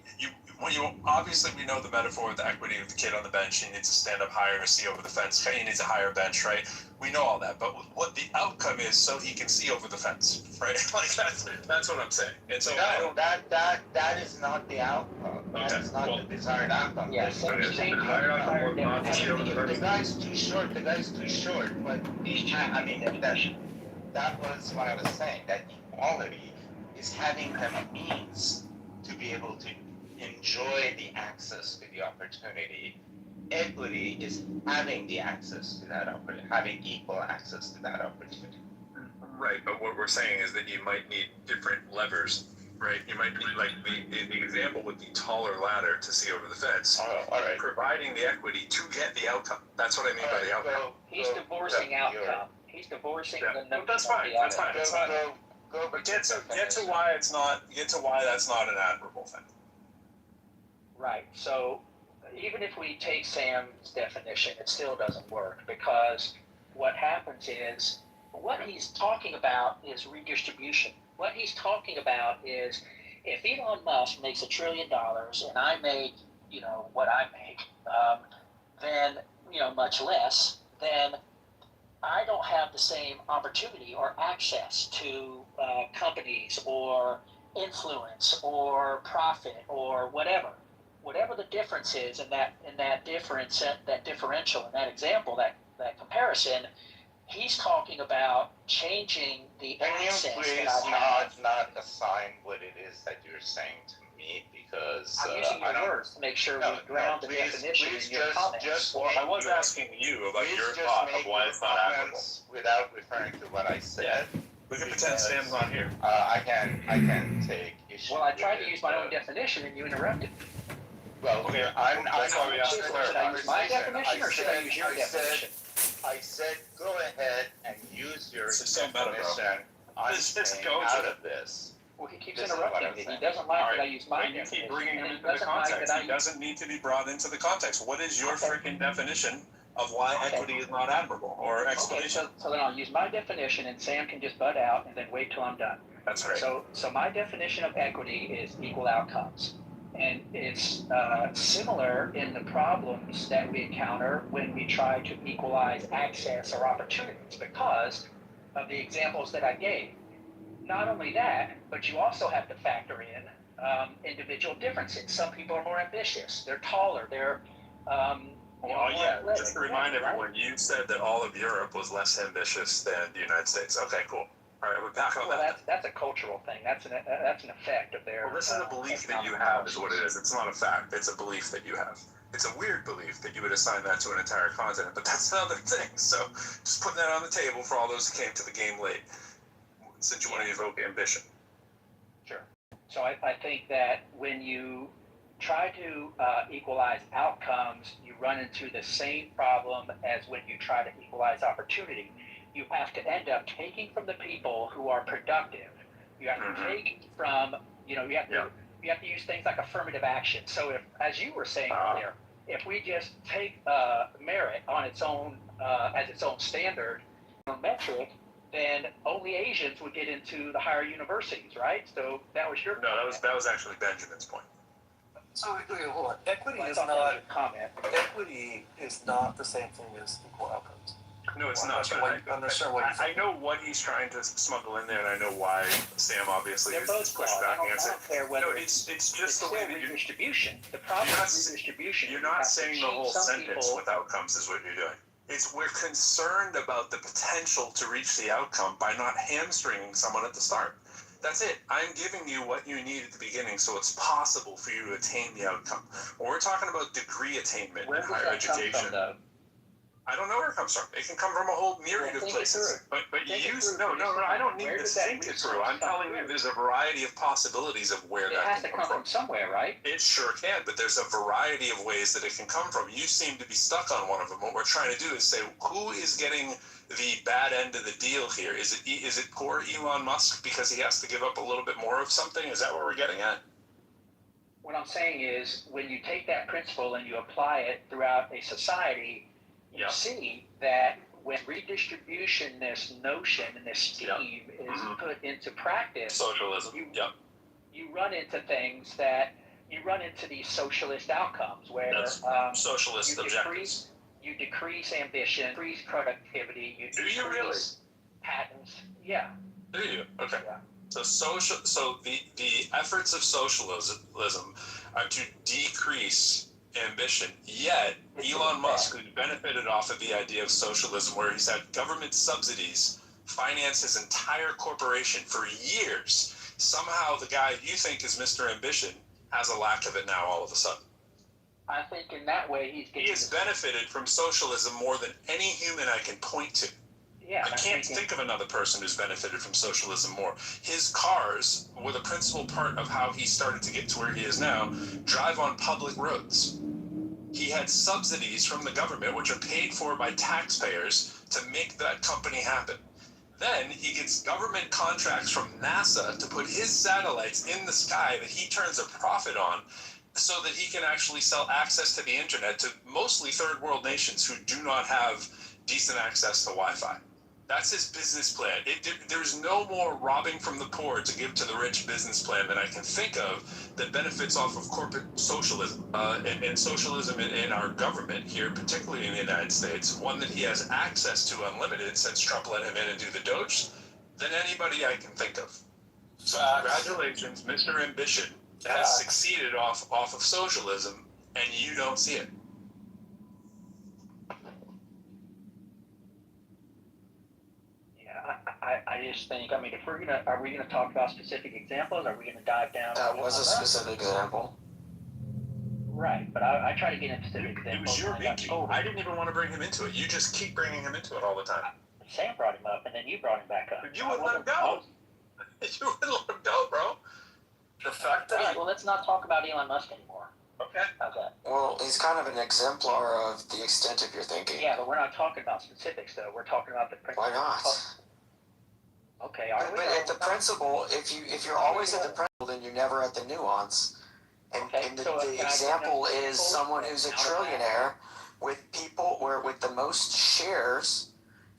obviously we know the metaphor with the equity of the kid on the bench, he needs to stand up higher to see over the fence. He needs a higher bench, right? We know all that, but what the outcome is, so he can see over the fence, right? Like that's what I'm saying. And so No, that is not the outcome. That is not the desired outcome. Yeah, The desired outcome. The guy's too short. The guy's too short. But I mean, that was what I was saying. That equality is having them a means to be able to enjoy the access to the opportunity. Equity is having the access to that opportunity, having equal access to that opportunity. Right, but what we're saying is that you might need different levers, right? You might need, like the example with the taller ladder to see over the fence, All right. providing the equity to get the outcome. That's what I mean by the outcome. He's divorcing outcome. He's divorcing the notion. That's fine. That's fine. It's not. But get to why it's not. Get to why that's not an admirable thing. Right. So even if we take Sam's definition, it still doesn't work, because what happens is, what he's talking about is redistribution. What he's talking about is, if Elon Musk makes $1 trillion and I make, what I make, then, much less, then I don't have the same opportunity or access to companies or influence or profit or whatever the difference is in that differential, in that example, that comparison. He's talking about changing the access. Can you please not assign what it is that you're saying to me, because I'm using your words to make sure we ground the definition in your comments. Well, I was asking you about your thought of why it's not admirable. Without referring to what I said. We can pretend Sam's not here. I can take issue. Well, I tried to use my own definition and you interrupted. Well, okay, that's why we asked Should I use my definition or should I use your definition? I said go ahead and use your definition. I'm Just staying out of this. Well, he keeps interrupting me. He doesn't like that I use my definition. You keep bringing him into the context. He doesn't need to be brought into the context. What is your freaking definition of why equity is not admirable or explanation? So then I'll use my definition and Sam can just butt out and then wait till I'm done. That's right. So my definition of equity is equal outcomes. And it's similar in the problems that we encounter when we try to equalize access or opportunities, because of the examples that I gave. Not only that, but you also have to factor in individual differences. Some people are more ambitious. They're taller. They're just to remind everyone, you said that all of Europe was less ambitious than the United States. Okay, cool. All right, we're back on that. That's a cultural thing. That's an effect of their. Well, this is a belief that you have, is what it is. It's not a fact. It's a belief that you have. It's a weird belief that you would assign that to an entire continent, but that's another thing. So just putting that on the table for all those who came to the game late, since you want to evoke ambition. Sure. So I think that when you try to equalize outcomes, you run into the same problem as when you try to equalize opportunity. You have to end up taking from the people who are productive. You have to take from, you have to use things like affirmative action. So if, as you were saying earlier, if we just take merit on its own, as its own standard, metric, then only Asians would get into the higher universities, right? So that was your No, that was actually Benjamin's point. So wait, hold on. Equity is not the same thing as equal outcomes. No, it's not. I'm not sure what I know what he's trying to smuggle in there, and I know why Sam obviously is pushback against it. No, it's just the way that redistribution. The problem is redistribution. You're not saying the whole sentence with outcomes is what you're doing. We're concerned about the potential to reach the outcome by not hamstringing someone at the start. That's it. I'm giving you what you need at the beginning, so it's possible for you to attain the outcome. When we're talking about degree attainment in higher education, I don't know where it comes from. It can come from a whole myriad of places. But I don't need to think it through. I'm telling you, there's a variety of possibilities of where that can come from. Somewhere, right? It sure can, but there's a variety of ways that it can come from. You seem to be stuck on one of them. What we're trying to do is say, who is getting the bad end of the deal here? Is it poor Elon Musk because he has to give up a little bit more of something? Is that what we're getting at? What I'm saying is, when you take that principle and you apply it throughout a society, you see that when redistribution, this notion and this scheme is put into practice, socialism. you run into things that you run into these socialist outcomes where That's socialist objectives. You decrease ambition, decrease productivity, you Do decrease you really? patents. Yeah. Do you? Okay. Yeah. So the efforts of socialism are to decrease ambition. Yet Elon Musk, who benefited off of the idea of socialism, where he's had government subsidies finance his entire corporation for years, somehow the guy you think is Mr. Ambition has a lack of it now all of a sudden. I think in that way He has benefited from socialism more than any human I can point to. Yeah, I can't think of another person who's benefited from socialism more. His cars were the principal part of how he started to get to where he is now, drive on public roads. He had subsidies from the government, which are paid for by taxpayers, to make that company happen. Then he gets government contracts from NASA to put his satellites in the sky that he turns a profit on, so that he can actually sell access to the internet to mostly third world nations who do not have decent access to Wi-Fi. That's his business plan. There's no more robbing from the poor to give to the rich business plan that I can think of that benefits off of corporate socialism and socialism in our government here, particularly in the United States, one that he has access to unlimited since Trump let him in and do the Doge, than anybody I can think of. So congratulations, Mr. Ambition has succeeded off of socialism, and you don't see it. I just think, I mean, if are we gonna talk about specific examples? Are we gonna dive down? That was a specific example. Right, but I try to get into specific examples. It was your binky. I didn't even want to bring him into it. You just keep bringing him into it all the time. Sam brought him up, and then you brought him back up. You wouldn't let him go. You wouldn't let him go, bro. The fact that Right, well, let's not talk about Elon Musk anymore. Okay. How's that? well, he's kind of an exemplar of the extent of your thinking. Yeah, but we're not talking about specifics, though. We're talking about the principle. Why not? Okay, are we? But at the principle, if you're always at the principle, then you're never at the nuance. And, Okay, and the, so the can I example bring up is people someone who's a out of that? trillionaire with people with the most shares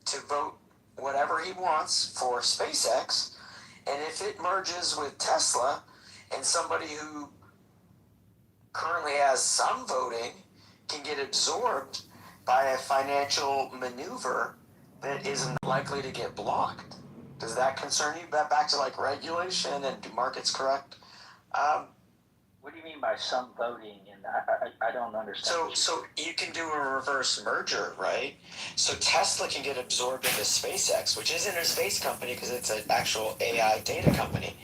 to vote whatever he wants for SpaceX, and if it merges with Tesla and somebody who currently has some voting can get absorbed by a financial maneuver that isn't likely to get blocked. Does that concern you? Back to like regulation and do markets correct? What do you mean by some voting? And I don't understand. So you can do a reverse merger, right? So Tesla can get absorbed into SpaceX, which isn't a space company because it's an actual AI data company.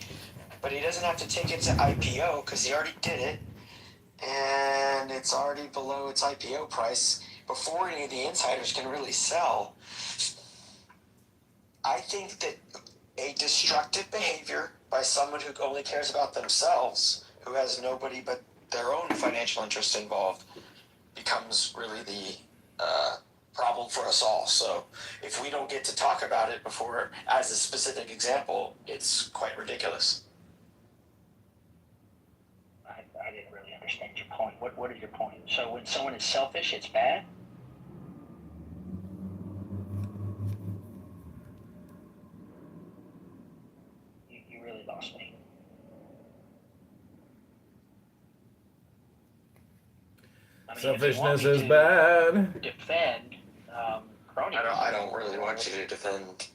But he doesn't have to take it to IPO because he already did it, and it's already below its IPO price before any of the insiders can really sell. I think that a destructive behavior by someone who only cares about themselves, who has nobody but their own financial interest involved, becomes really the problem for us all. So if we don't get to talk about it before, as a specific example, it's quite ridiculous. I didn't really understand your point. What is your point? So when someone is selfish, it's bad? You really lost me. I mean, Selfishness if you want is me bad. to defend crony. I don't really want you to defend.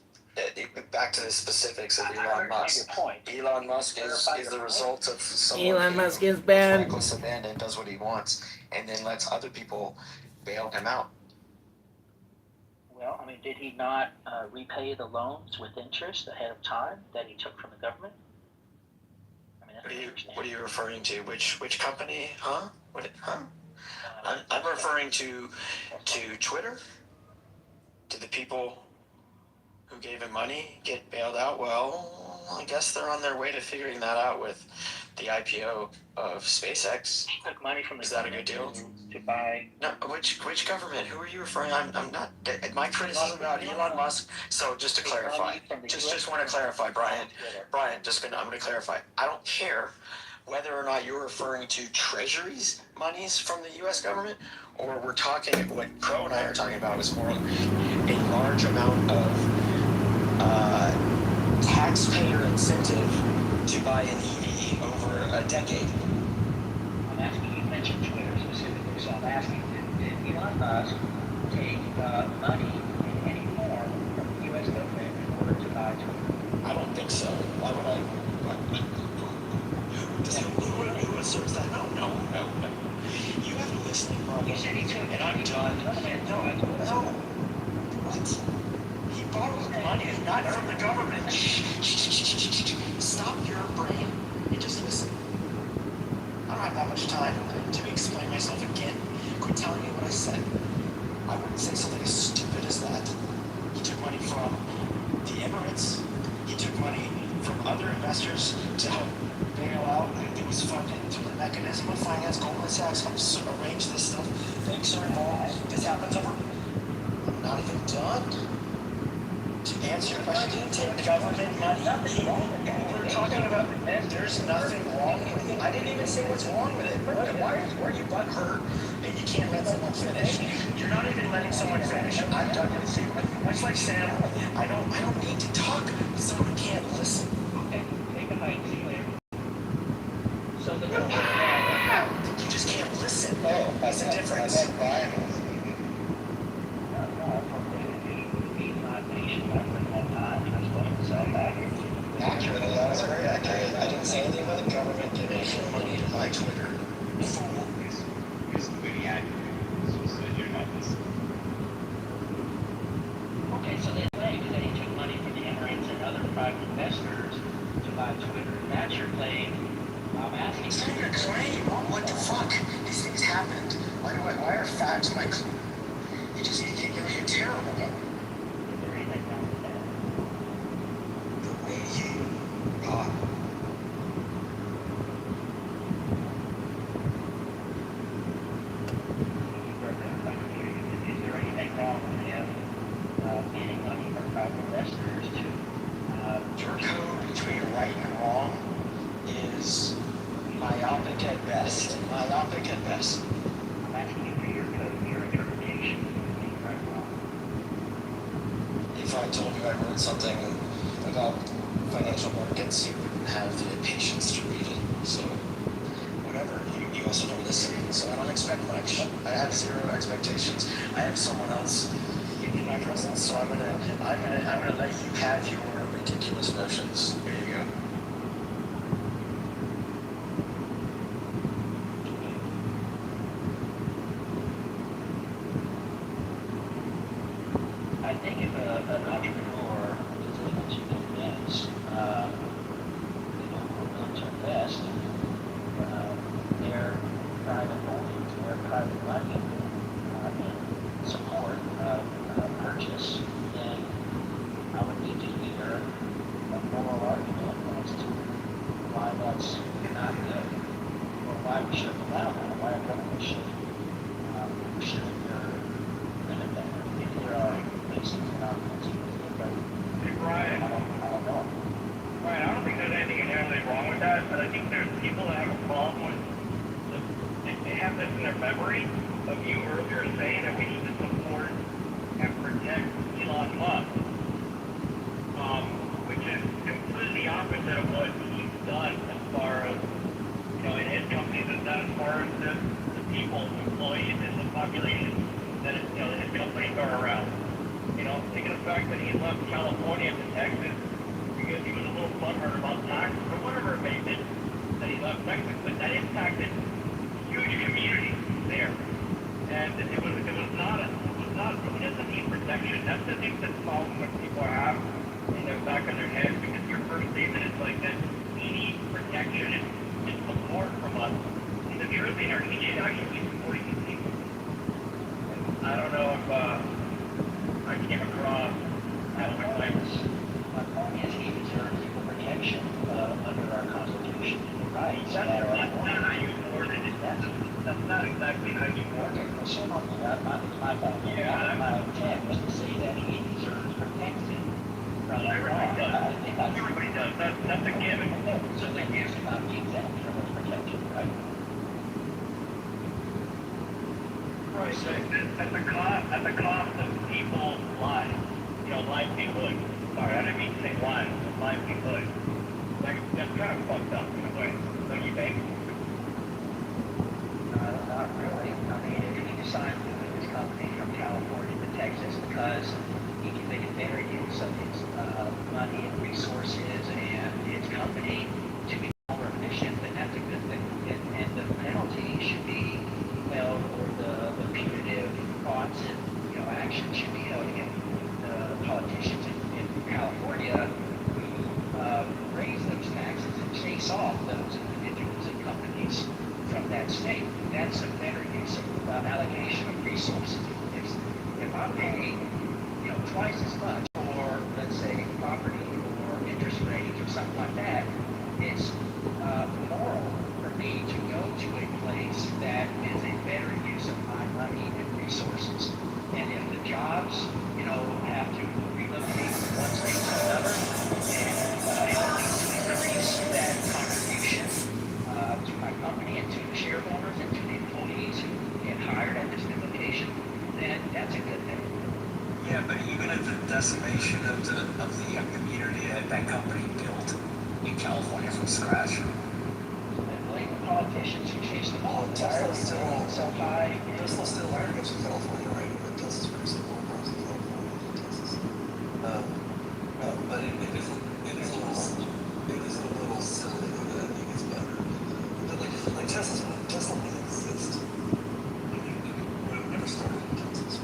Back to the specifics of Elon Musk. Your point. Elon Musk is the result of someone Elon who Musk is bad. reckless abandon, does what he wants, and then lets other people bail him out. Well, I mean, did he not repay the loans with interest ahead of time that he took from the government? I mean, that's What are you referring to? Which company? Huh? I'm referring to Twitter. Did the people who gave him money get bailed out? Well, I guess they're on their way to figuring that out with the IPO of SpaceX. He took money from the Is that a good deal? to buy. No, which government? Who are you referring? I'm not. My criticism about Elon Musk. So just to clarify, just want to clarify, Brian. I'm going to clarify. I don't care whether or not you're referring to treasuries monies from the U.S. government, or we're talking, what Crow and I are talking about is more a large amount of taxpayer incentive to buy an EV feet over a decade. I'm asking, you mentioned Twitter specifically, so I'm asking, did Elon Musk take money in any form from the U.S. government in order to buy Twitter? I don't think so. Why would I? Who asserts that? No. You have a listening problem. You said he took and I'm done. No. What? He borrowed money, not from the government. Stop your brain and just listen. I don't have that much time to explain myself again. Quit telling me what I said. I wouldn't say something as stupid as that. He took money from the Emirates. He took money from other investors to help bail out. It was funded through the mechanism of finance. Goldman Sachs helps arrange this stuff. Banks are involved. This happens over. I'm not even done. To answer your question, didn't take government money. We're talking about there's nothing wrong with it. I didn't even say what's wrong with it. Why are you butthurt and you can't let someone finish? You're not even letting someone finish. I'm done with you. Much like Sam, I don't need to talk with someone who can't listen. Okay, take a bite. See you later. So the You just can't listen. Oh, that's the difference. Accurate, that was very accurate. I didn't say anything about the government giving money to my Twitter. Fool. It's pretty accurate. It's just that you're not listening. Okay, so they claim that he took money from the Emirates and other private investors to buy Twitter. That's your claim. I'm asking. It's not your claim. What the fuck? These things happened. Why are facts my claim? You're terrible. Is there anything wrong with that? The way you Is there anything wrong with him getting money from private investors to your code between right and wrong is myopic at best. Myopic at best. I'm asking you for your code, your interpretation of being right or wrong. If I told you I wrote something about financial markets, you wouldn't have the patience to read it. So, whatever. You also don't listen. So I don't expect much. I have zero expectations. I have someone else in my presence. So I'm gonna let you have your ridiculous notions. There you go. I think if an entrepreneur is able to convince people who are willing to invest their private holdings, their private money in support of purchase, then I would need to hear a moral argument as to why that's not good, or why we should allow that, why a government should limit that. Maybe there are places in our country that Hey, Brian. I don't know. Brian, I don't think there's anything inherently wrong with that, but I think there's people that have a problem with they have this in their memory of you earlier saying that we need to support and protect Elon Musk, which is completely opposite of what he's done as far as, in his companies, and not as far as the people, employees, and the population that his companies are around. Taking the fact that he left California to Texas because he was a little butthurt about taxes or whatever it may be, that he left Texas, but that impacted huge communities there. And it was not, he doesn't need protection. That's the thing that's problem that people have in the back of their head, because your first statement is like that he needs protection and support from us. And the truth is, he should actually be supporting these people. I don't know if I came across as a claimant. My point is he deserves equal protection under our Constitution and the rights. That's not how you worded it. That's not exactly how you worded it. Okay, so my fault. Yeah. My intent was to say that he deserves protection from the law. Everybody does. That's a given. So then here's about the exempt from those protections, right? Right. So at the cost of people's lives. Livelihood. Sorry, I didn't mean to say lives, but livelihood. That's kind of fucked up in a way. state. That's a better use of allocation of resources. If I'm paying, twice as much for, let's say, property or interest rates or something like that, it's moral for me to go to a place that is a better use of my money and resources. And if the jobs, have to relocate from one state to another, and I need to increase that contribution to my company and to the shareholders and to the employees who get hired at this new location, then that's a good thing. Yeah, but even if the decimation of the community that company built in California from scratch. And blame the politicians who chase the ball so high. Tesla's still hiring us in California, right? But Tesla's pretty simple across California, Texas. But it is a little silly that I think it's better. But like Tesla didn't exist. It would have never started in Texas.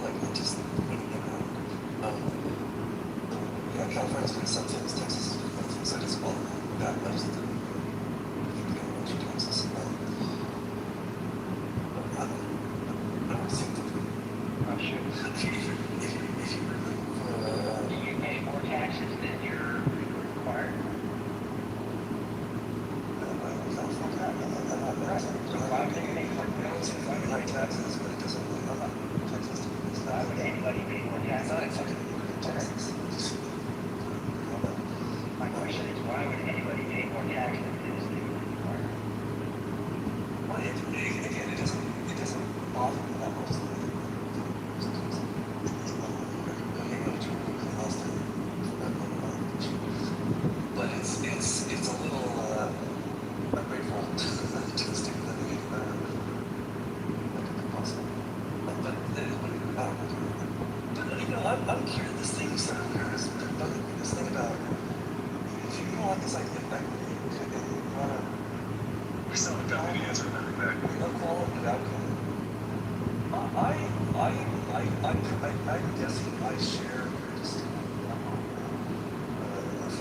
Like just when it never happened. California's been some things, Texas has been other things. I just call it that much that you can go to Texas. I don't think that I'm sure. if you remove Do you pay more taxes than you're required? Why would they pay more taxes, but it doesn't really allow Texas to do this. Why would anybody pay more taxes? My question is, why would anybody pay more taxes than is legally required? Well, again, it doesn't bother me that much. But it's a little ungrateful to stick with it. That could be possible. But it is what it is. I don't know. But I'm curious. This thing bugging me. This thing about if you don't like this idea of equity, you want to. We still haven't got any answer to that exactly. No quality outcome. I'm guessing I share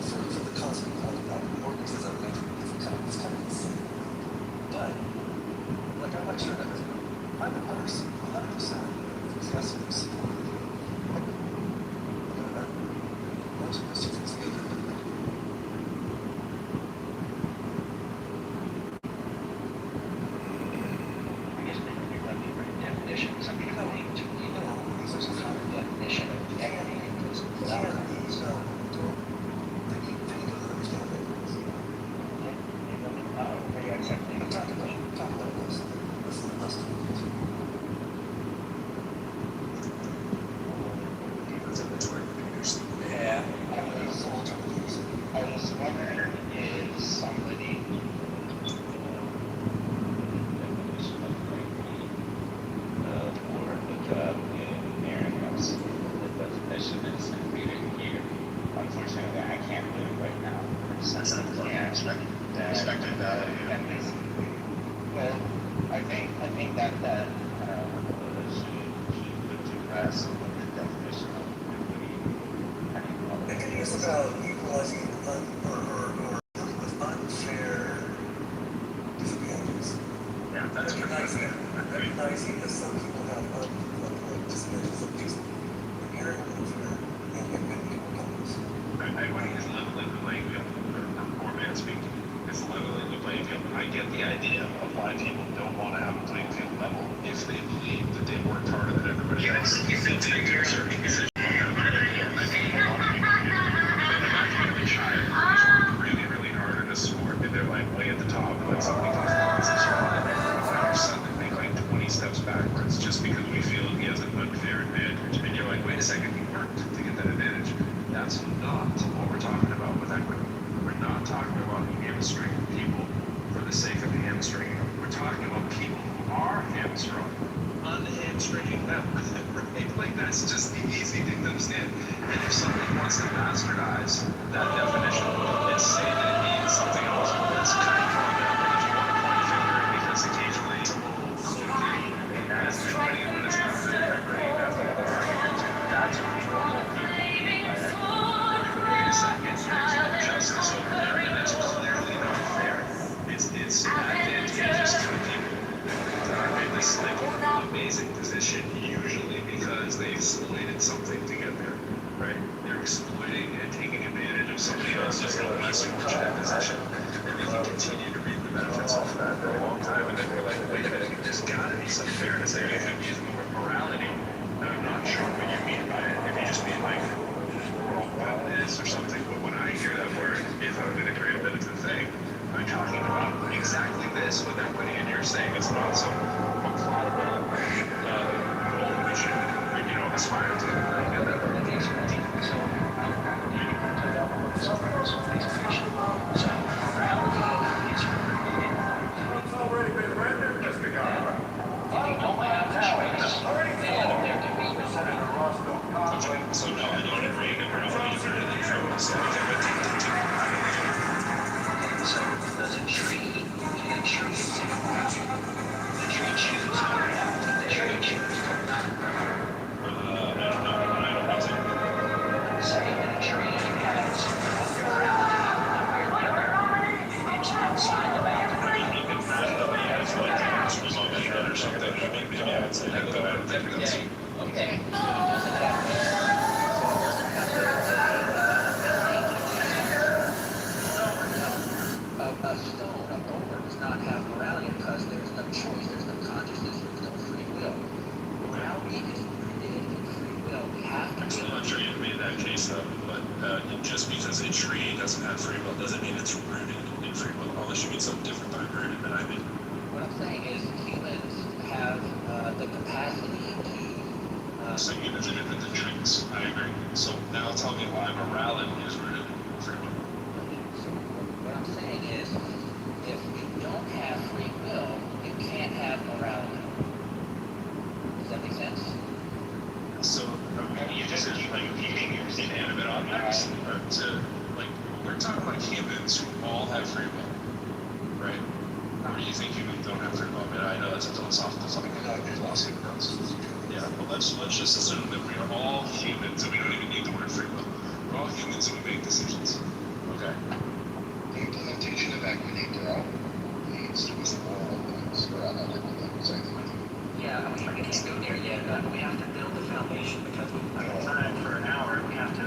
for the concept of quality outcome, more because I'm it's kind of insane. But like I'm not sure that I'm 100% enthusiastic support. Most of this is good. I guess maybe we'd like to bring definitions. I mean, going to there's a common definition of equity. I'm talking about this. Yeah. I was wondering, is somebody or look up in Merriam's the definition is completed here. Unfortunately, I can't do it right now. That's an expected value. Well, I think that should address the definition of equity. Equity is about equalizing or dealing with unfair disadvantages. Yeah, that's Recognizing that some people have disadvantages that just inherently unfair and people don't. Equity is leveling the playing field. Poor man speaking. It's leveling the playing field. I get the idea of why people don't want to have a playing field level if they believe that they've worked harder than everybody else. If they take a certain position. Really, really hard in a sport, and they're like way at the top, but somebody comes along and says, "Our son can make like 20 steps backwards just because we feel he has an unfair advantage." And you're like, wait a second, he worked to get that advantage. That's not what we're talking about with equity. We're not talking about hamstringing people for the sake of hamstringing them. We're talking about people who are hamstrung, unhamstringing them. Right? Like that's just the easy thing to understand. And if somebody wants to bastardize that definition and say that it means something else, that's kind of fun. If you want to point a finger because occasionally it's a little clunky, as anybody who is not good at equity, that's what they're arguing to. That's what trouble people. Wait a second, there's no justice over there, and it's clearly not fair. It's advantageous exploited something to get there, right? They're exploiting and taking advantage of somebody else's less fortunate position, and they can continue to reap the benefits of that for a long time. And then we're like, wait a minute, there's got to be some fairness. I mean, if you use the word morality, and I'm not sure what you mean by it. If you just mean like moral wellness or something, but when I hear that word, if I'm going to create a benefit thing, I'm talking about exactly this with equity, and you're saying it's not some implausible goal we should, aspire to. I get that. Already been rendered, Mr. Governor. If you don't have a choice, then there can be Senator Roscoe Conway. So no, I don't agree that morality is better than truth. So I think So does a tree, can a tree the tree choose the tree choose say that a tree has it's outside the boundary. or something. I mean, maybe I would say that, but I don't think that's. Okay. A stone, a boulder does not have morality because there's no choice, there's no consciousness, there's no free will. Morality is rooted in free will. We have to. I'm not sure you made that case though, but just because a tree doesn't have free will doesn't mean it's rooted in free will, unless you mean something different by rooted than I mean. What I'm saying is humans have the capacity to. So humans are different than trees. I agree. So now tell me why morality is rooted in free will. So what I'm saying is, if you don't have free will, you can't have morality. Does that make sense? So you just keep like feeding your inanimate objects to like we're talking like humans who all have free will, right? Or do you think humans don't have free will? I mean, I know that's a philosophical topic. There's lots of humans. Yeah, but let's just assume that we are all humans and we don't even need the word free will. We're all humans and we make decisions. Okay. The implementation of equity throughout leads to this moral things around other things, I think. Yeah, I mean, we can't go there yet. We have to build the foundation because we've got time for an hour. We have to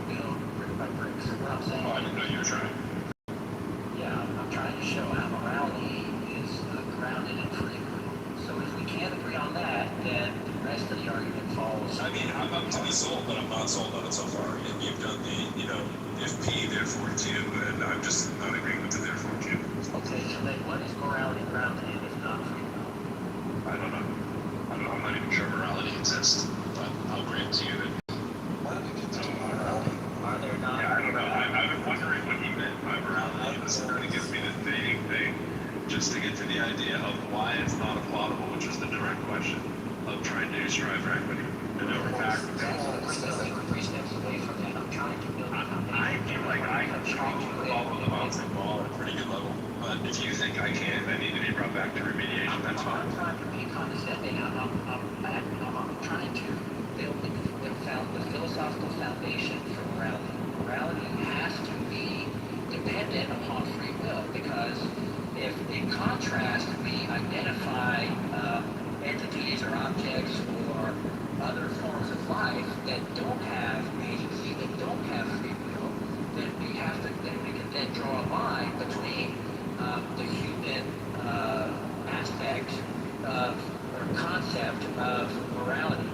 build brick by brick. So what I'm saying. Oh, I didn't know you were trying. Yeah, I'm trying to show how morality is grounded in free will. So if we can't agree on that, then the rest of the argument falls. I mean, I'm up to be sold, but I'm not sold on it so far. And you've done the, if P, therefore Q, and I'm just not agreeing with the therefore Q. Okay, so then what is morality grounded in if not free will? I don't know. I'm not even sure morality exists, but I'll grant to you that. Why do we continue morality? Are there not? Yeah, I don't know. I've been wondering what he meant by morality. This kind of gives me this vague thing, just to get to the idea of why it's not applaudable, which is the direct question of trying to strive for equity. And now we're back. We're 3 steps away from that. I'm trying to build a foundation. I feel like I can struggle with all of the bouncing ball at a pretty good level. But if you think I can't, I need to be brought back to remediation. That's fine. I'm trying to be condescending. I'm trying to build the philosophical foundation for morality. Morality has to be dependent upon free will because if, in contrast, we identify entities or objects or other forms of life that don't have agency, that don't have free will, then we can draw a line between the human aspect of or concept of morality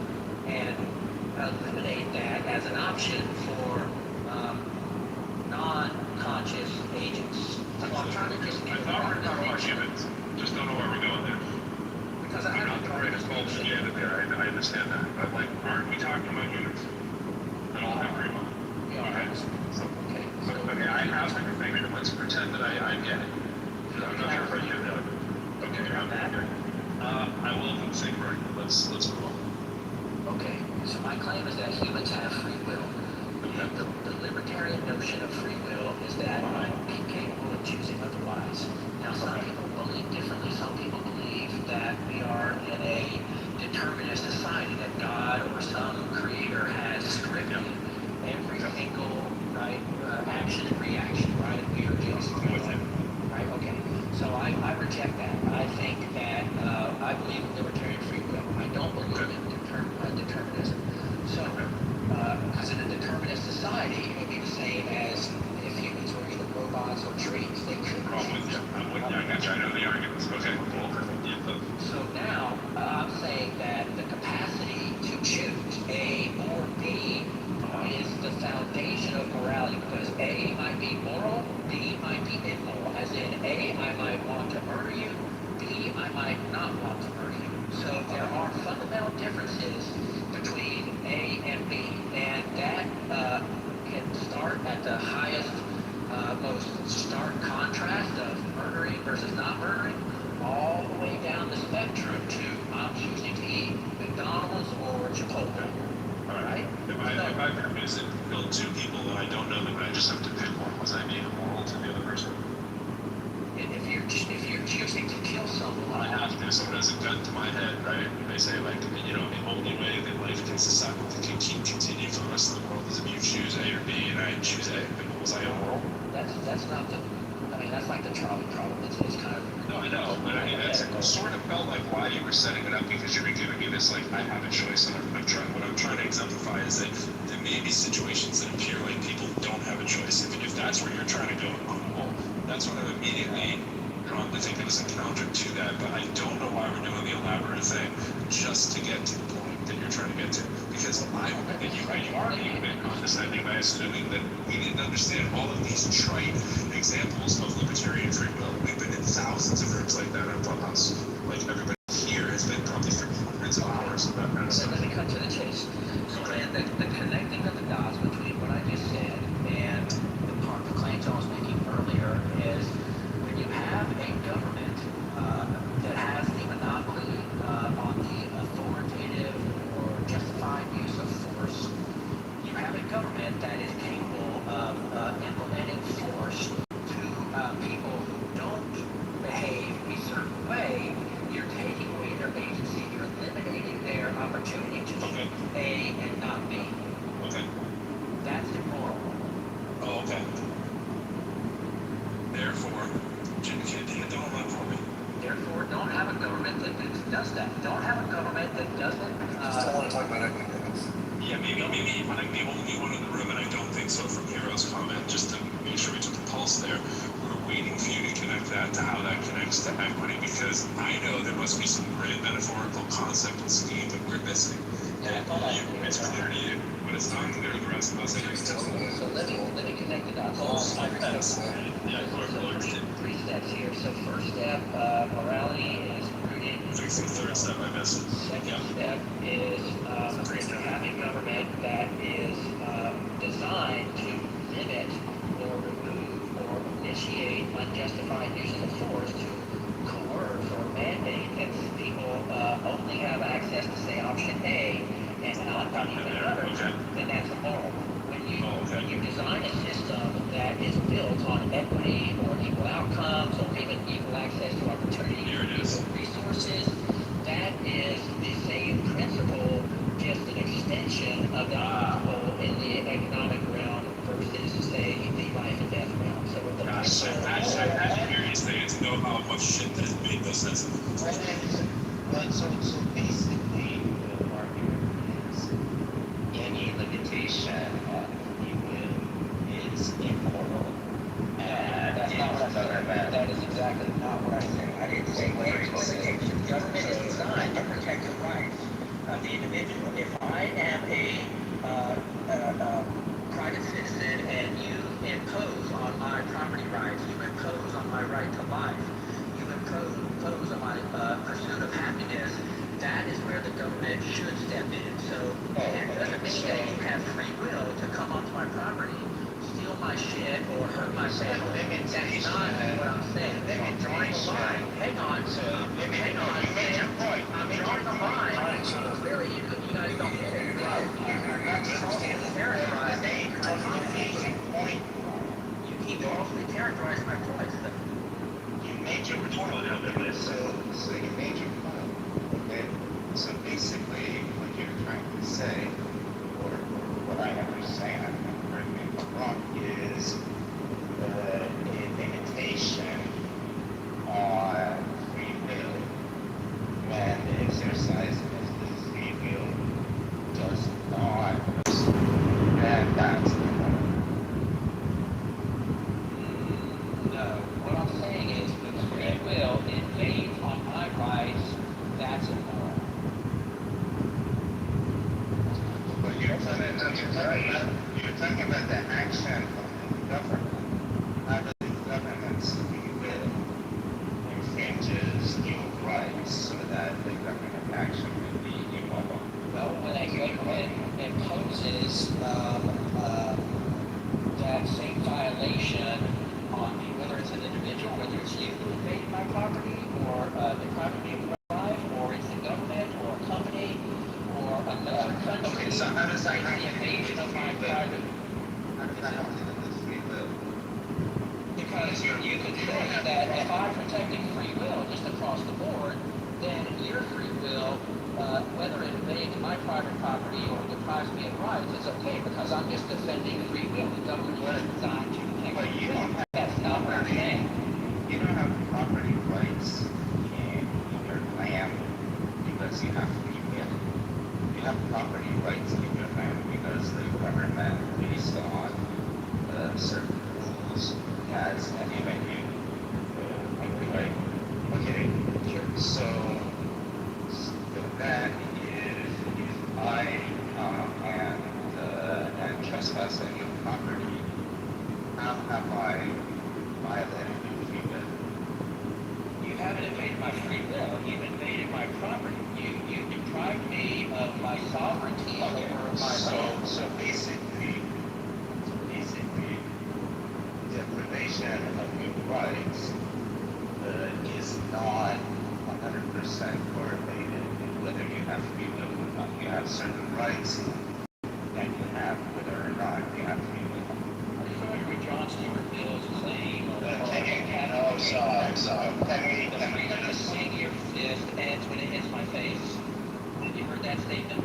and eliminate that as an option for non-conscious agents. So I'm trying to just I thought we were talking about humans. Just don't know where we're going there. because I'm not the greatest culture candidate there. I understand that. But like, aren't we talking about humans that all have free will? Okay. So, okay, I have to think that let's pretend that I get it. I'm not sure if I get that. Okay, I'm okay. I will think right. Let's move on. Okay, so my claim is that humans have free will. The libertarian notion of free will is that I'm incapable of choosing otherwise. Now, some people believe differently. Some people believe that we are in a determinist society, that God or some creator has scripted every single action and reaction, right? And we are just with him, right? Okay, so I reject that. I think that I believe in libertarian free will. I don't believe in determinism. not want to merge. So there are fundamental differences between A and B, and that can start at the highest, most stark contrast of murdering versus not murdering, all the way down the spectrum to I'm choosing to eat McDonald's or Chipotle. All right? If I purpose and kill two people and I don't know them, and I just have to pick one, was I being immoral to the other person? If you're choosing to kill someone, I have to. Someone has a gun to my head, right? And they say, like, you know, the only way that life can continue for the rest of the world is if you choose A or B, and I choose A. And was I immoral? that's not the. I mean, that's like the trolley problem. It's kind of. No, I know, but I mean, that's sort of felt like why you were setting it up, because you were giving me this, like, I have a choice, and what I'm trying to exemplify is that there may be situations that appear like people don't have a choice. If that's where you're trying to go, cool. That's what I'm immediately drawn to think of as a counter to that, but I don't know why we're doing the elaborate thing just to get to the point that you're trying to get to. Because I would think you are being a bit condescending by assuming that we didn't understand all of these trite examples of libertarian free will. We've been in thousands of rooms like that on Clubhouse. Like, everybody here has been probably for hundreds of hours of that kind of stuff. Let me cut to the chase. So, man, the connecting of the dots between what I just said and the claims I was making earlier is when you have a government that has the monopoly on the authoritative or justified use of force, you have a government that is capable of implementing force to people who don't behave a certain way. You're taking away their agency. You're eliminating their opportunity to choose A and not B. Okay. That's immoral. Oh, okay. Therefore, don't allow for me. Therefore, don't have a government that does that. Don't have a government that doesn't. Just don't want to talk about economics. Yeah, maybe when I'm the only one in the room, and I don't think so from Hero's comment, just to make sure we took the pulse there, we're waiting for you to connect that to how that connects to equity, because I know there must be some great metaphorical concept and scheme that we're missing. And it's clear to you, but it's not clear to the rest of us. So let me connect the dots. Three steps here. So first step, morality is rooted. Fix the third step I missed. Second step is having government that is designed to limit or remove or initiate unjustified uses of force to coerce or mandate that people only have access to, say, option A and not even another, then that's immoral. When you design a system that is built on equity or equal outcomes or even equal access to opportunity, equal resources, that is the same principle, just an extension of the principle in the economic realm versus, say, the life and death realm. So with the I'm curious to know how much shit that has made no sense. So basically, the argument is any limitation on free will is immoral. And that's not what I said. That is exactly not what I said. I didn't say limitation. Government is designed to protect the rights of the individual. If I am a private citizen and you impose on my property rights, you impose on my right to life, you impose on my pursuit of happiness, that is where the government should step in. So it doesn't mean that you have free will to come onto my property, steal my shit, or hurt my family. That's not what I'm saying. I'm drawing a line. Hang on. You made your point. I'm drawing a line. Clearly, you guys don't get it. You keep falsely characterizing my points. You made your point. So you made your point. Okay. So basically, what you're trying to say, or what I understand, correct me if I'm wrong, is a limitation on free will when the exercise is by protecting free will just across the board, then your free will, whether it invades my private property or deprives me of rights, is okay because I'm just defending free will. The government is designed to protect. But you don't have, That's not what I'm saying. you don't have property rights in your land because you have free will. You have property rights in your land because the government, based on certain rules, has given you right. Okay. So that is if I and trespass on your property, how have I violated your free will? You haven't invaded my free will. You've invaded my property. You deprived me of my sovereignty over my land. So basically, deprivation of your rights is not 100% correlated with whether you have free will or not. You have certain rights that you have whether or not you have free will. Are you familiar with John Stuart Mill's claim of Can the freedom to swing your fist ends when it hits my face? Have you heard that statement?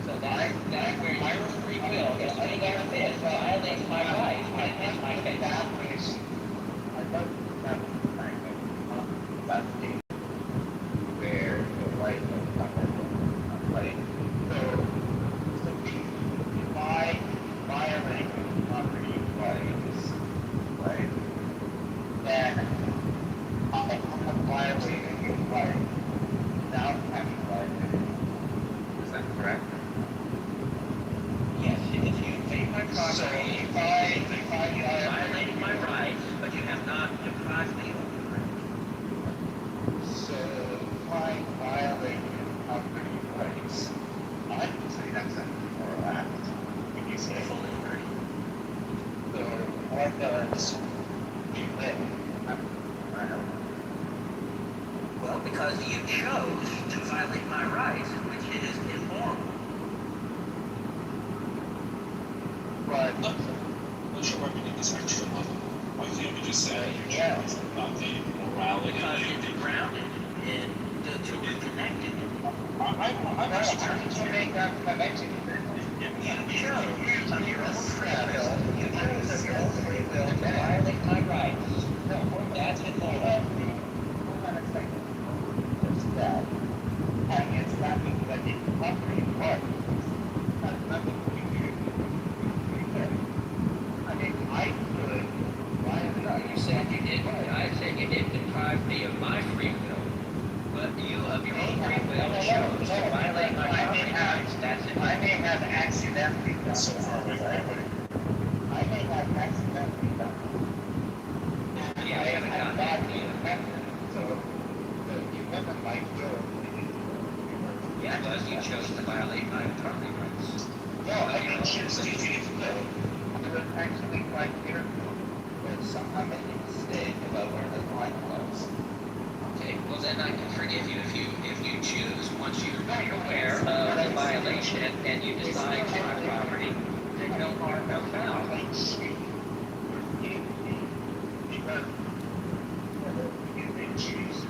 So that's where your free will is swinging your fist violates my rights when it hits my face. Where the right of right. So if I violate property rights, right, then I have violated your right without having violated. Is that correct? Yes, if you invade my property, So if I violated my rights, but you have not deprived me of the right. So if I violate your property rights, I can say that's an immoral act. If you say It's a liberty. so, what does you live? Well, because you chose to violate my rights, which is immoral. But Not sure where we get this extra level. Why can't we just say Yeah. about the morality? Because it's grounded in the two are connected. I'm actually trying to make that connection. You chose of your own free will. You chose of your own free will to violate my rights. That's immoral. That. And it's nothing but it's property rights. That's nothing to do with I mean, I could violate. No, you said you didn't. I said you didn't deprive me of my free will. But you, of your own free will, chose to violate my property rights. That's I immoral. may have accidentally done So far away from equity. I may have accidentally done Yeah, I haven't gotten that yet. So you never might go. Yeah, because you chose to violate my property rights. No, I didn't choose to do it. I was actually quite careful that somehow made a mistake about where the line was. Okay, well then I can forgive you if you choose, once you're aware of the violation and you decide to my property, then no harm, no foul. Because you did choose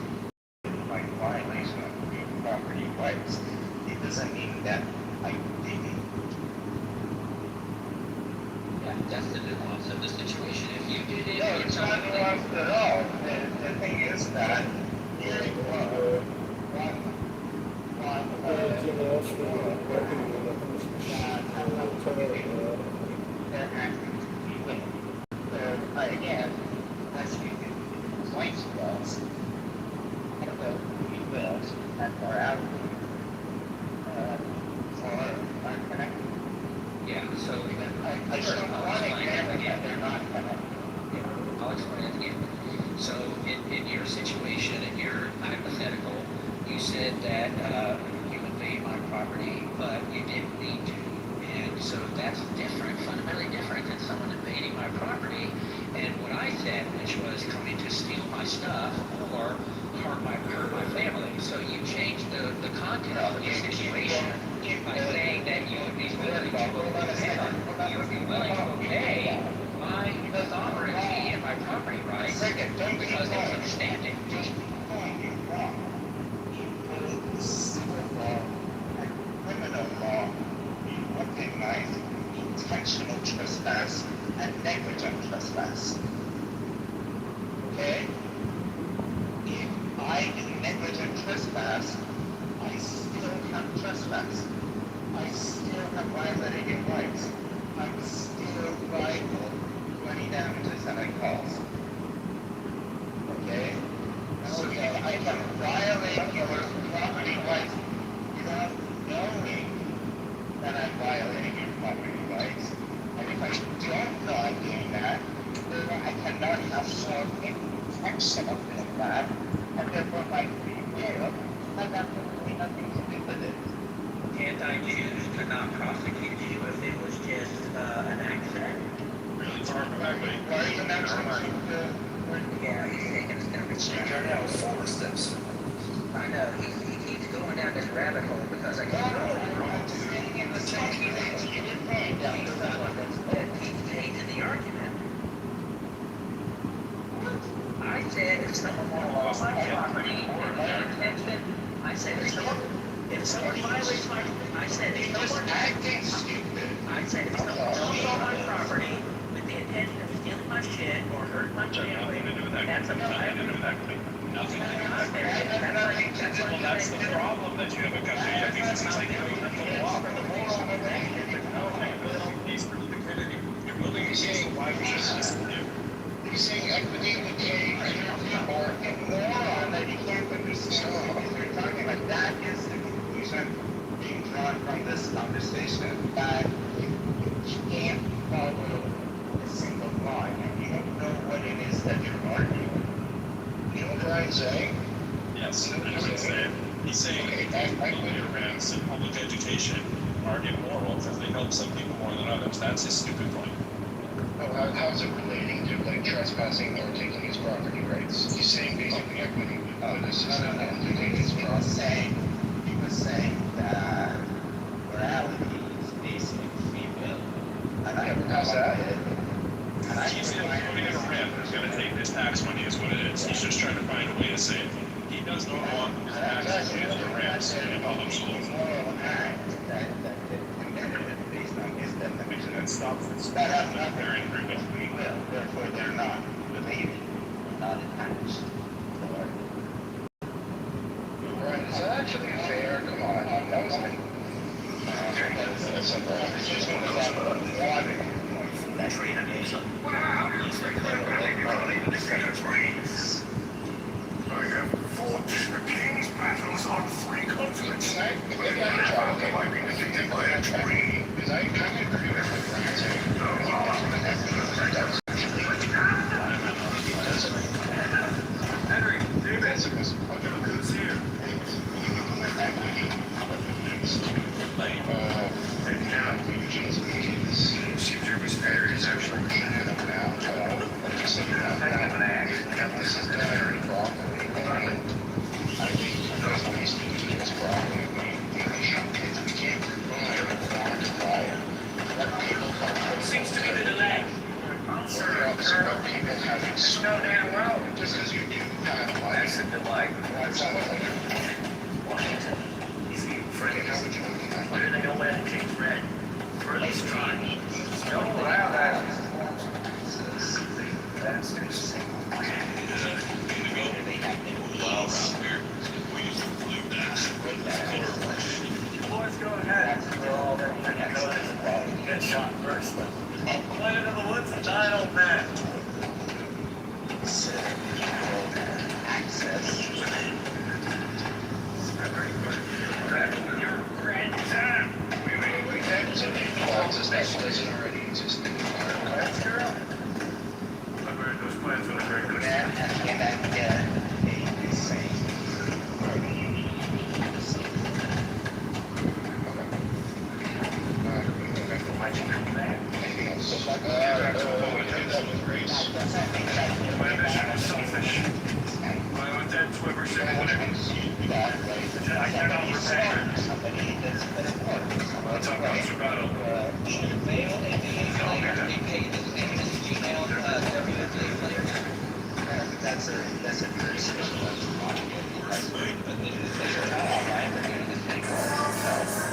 like violation of your property rights. It doesn't mean that I did it. Yeah, that's the nuance of the situation. If you did it, No, it's not nuanced at all. The thing is that here you are, they're acting to be with. So, again, as you can point to us, the free wills that are out for unconnected. Yeah, so I just don't want to get them again, they're not connected. I'll explain it again. So in your situation, in your hypothetical, you said that you invade my property, but you didn't need to. And so that's different, fundamentally different than someone invading my property. And what I said, which was coming to steal my stuff or hurt my family. So you changed the content of the situation by saying that you would be willing to obey my sovereignty and my property rights second, don't be because they don't wrong. understand it. Just point you wrong. In the civil law and criminal law, we recognize intentional trespass and negligent trespass. Okay? If I do negligent trespass, I still have trespass. I still have violated your rights. I'm still liable to any damages that I cause. Okay? So if I can violate your property rights without knowing that I'm violating your property rights, and if I don't know I'm doing that, then I cannot have some intention of doing that, and therefore my free will has absolutely nothing to do with it. Anti-Jews could not prosecute you if it was just an accident. Really far back, Why is an accident? Yeah, he's taking us down this You're rabbit now hole. 4 steps. I know, he keeps going down this rabbit hole because I keep going. I'm saying in the same thing. You didn't know Yeah, he's the one that keeps changing the argument. I said if someone won't lost my property or their intention, I said if someone violates my, I said if someone acting stupid. I said if someone comes on my property with the intention of stealing my shit or hurting my family, that's a violation. Nothing. Well, That's the problem that you have a country. I think it's like the law. You're building a system. Why would you system do? You're saying equity would change or a moron that you can't understand what you're talking about. That is the conclusion being drawn from this conversation. That you can't follow a single law and you don't know what it is that you're arguing. You know what I'm saying? Yes, I know what he's saying. He's saying equity grants and public education are immoral because they help some people more than others. That's his stupid point. Well, how's it relating to like trespassing or taking his property rights? He's saying basically equity. This is not taking his He property. was saying that morality is basic free will. And I How's that? And I He's putting in a ramp that's going to take his tax money is what it is. He's just trying to find a way to save it. He does not want his taxes to the ramps and public schools. moral act that committed based on his definition. That stops this. That has nothing They're to in do with free will, therefore they're not related, not attached. Right, is that actually fair? Come on, that was like. That's a conversation about water. I have fought the king's battles on 3 continents. Maybe I can try to might be defeated by a tree. Because I kind of agree with what Brian's Henry, David, who's here? Seems your misbehavior is actually This is done properly. I think because we speak to this properly, we can't quantify it. Let people come. Seems to be the delay. We're obviously about people having No damn well. just because you do have That's life. the delay. That's not like Washington, DC, freaking how would you look at that? why do they don't let it change red? Or at least try. Don't allow that. That's interesting. Boys, go ahead. Get shot first. Planet of the woods, a giant old man. Your grand time. Wait, that doesn't already exist in the environment. Let's go. I've heard those plans for the very good. My ambition is selfish. My intent to ever say whatever. I cannot repay. Let's talk about your battle. that's a very specialized market. But they're not all right. They're doing the same work.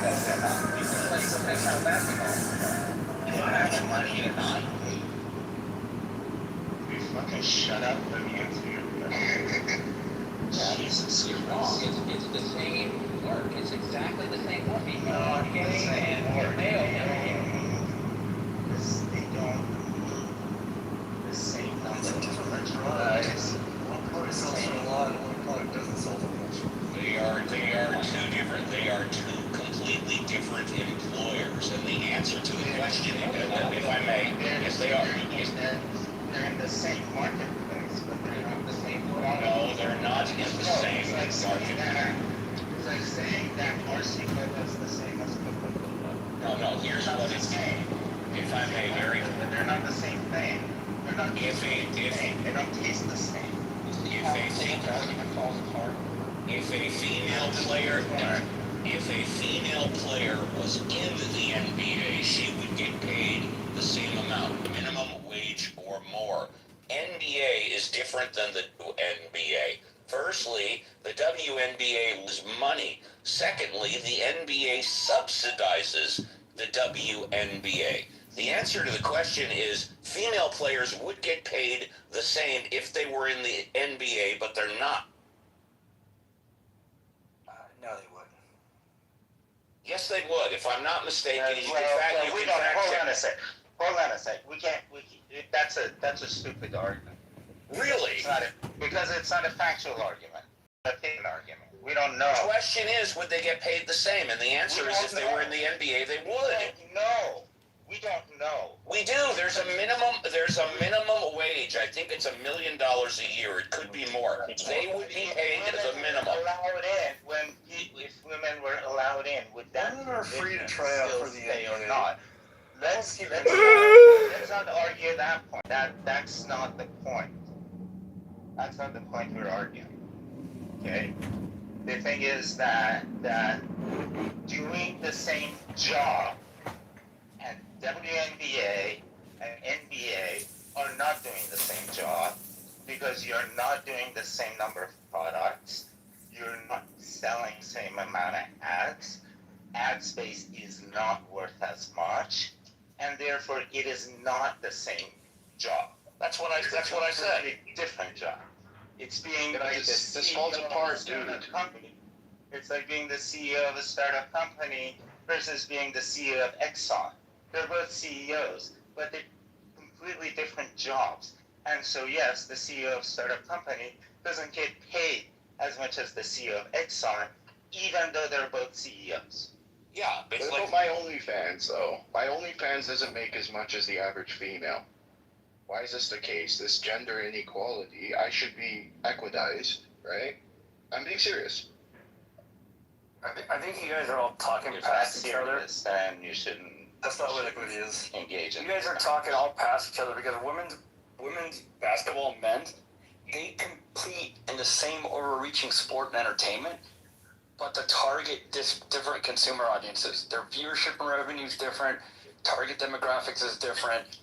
No, they're not. You can play professional basketball. You don't have the money to not. You fucking shut up and answer your question. Jesus, you're wrong. It's the same work. It's exactly the same work. Even though I'm gay and male and they don't the same number of drugs. One product sells for a lot, and one product doesn't sell for much. They are two completely different employers, and the answer to the question, if I may, yes, they are. They're in the same marketplace, but they're not the same product. No, they're not in the same It's market. like saying that RC is the same as Coca-Cola. No, here's what it's. If I may, very. But they're not the same thing. They're not the same thing. They don't taste the same. If a female player was in the NBA, she would get paid the same amount, minimum wage or more. NBA is different than the NBA. Firstly, the WNBA was money. Secondly, the NBA subsidizes the WNBA. The answer to the question is female players would get paid the same if they were in the NBA, but they're not. No, they wouldn't. Yes, they would. If I'm not mistaken, Hold on a sec. That's a stupid argument. Really? Because it's not a factual argument. It's an opinion argument. We don't know. The question is, would they get paid the same? And the answer is, if they were in the NBA, they would. No. We don't know. We do. There's a minimum wage. I think it's $1 million a year. It could be more. They would be paid the minimum. Allowed in if women were allowed in, would that Women are free to try out for the NBA or NBA. not? Let's not argue that point. That's not the point. That's not the point we're arguing. Okay? The thing is that doing the same job and WNBA and NBA are not doing the same job because you're not doing the same number of products. You're not selling the same amount of ads. Ad space is not worth as much, and therefore it is not the same job. That's what I said. It's a different job. It's being like this falls apart, dude. Company. It's like being the CEO of a startup company versus being the CEO of Exxon. They're both CEOs, but they're completely different jobs. And so, yes, the CEO of a startup company doesn't get paid as much as the CEO of Exxon, even though they're both CEOs. Yeah, What it's about my OnlyFans, though? My OnlyFans doesn't make as much as the average female. Why is this the case? This gender inequality, I should be equidized, right? I'm being serious. I think you guys are all talking If past that's each other. serious, then you shouldn't. That's not what equity is. Engage in. You guys are talking all past each other because women's basketball and men's, they compete in the same overreaching sport and entertainment, but the target different consumer audiences. Their viewership and revenue is different, target demographics is different,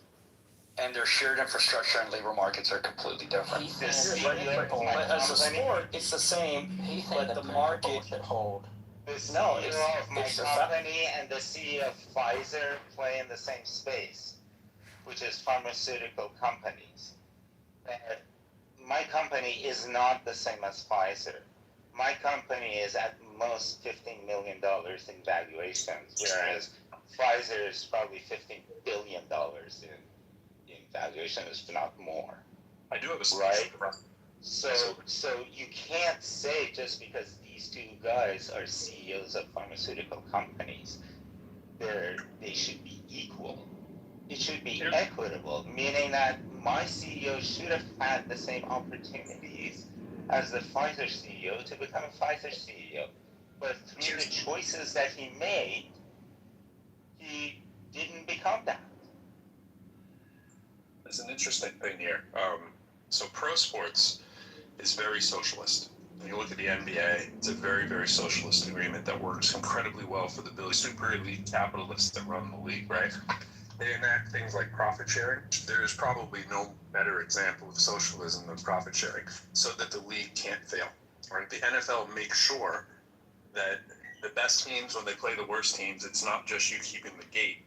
and their shared infrastructure and labor markets are completely different. But as a sport, it's the same, but the market should hold. The No, CEO of my company and the CEO of Pfizer play in the same space, which is pharmaceutical companies. My company is not the same as Pfizer. My company is at most $15 million in valuations, whereas Pfizer is probably $15 billion in valuations, if not more. I do have a Right. So you can't say just because these two guys are CEOs of pharmaceutical companies, they should be equal. It should be equitable, meaning that my CEO should have had the same opportunities as the Pfizer CEO to become a Pfizer CEO. But through the choices that he made, he didn't become that. There's an interesting thing here. So pro sports is very socialist. When you look at the NBA, it's a very, very socialist agreement that works incredibly well for the super elite capitalists that run the league, right? they enact things like profit sharing. There is probably no better example of socialism than profit sharing, so that the league can't fail. Right? The NFL makes sure that the best teams, when they play the worst teams, it's not just you keeping the gate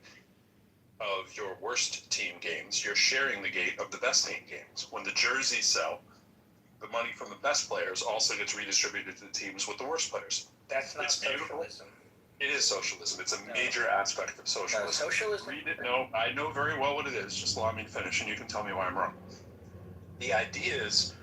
of your worst team games, you're sharing the gate of the best team games. When the jerseys sell, the money from the best players also gets redistributed to the teams with the worst players. That's not It's beautiful. socialism. It is socialism. It's a major aspect of socialism. No, socialism. Read it. No, I know very well what it is. Just allow me to finish, and you can tell me why I'm wrong. The ideas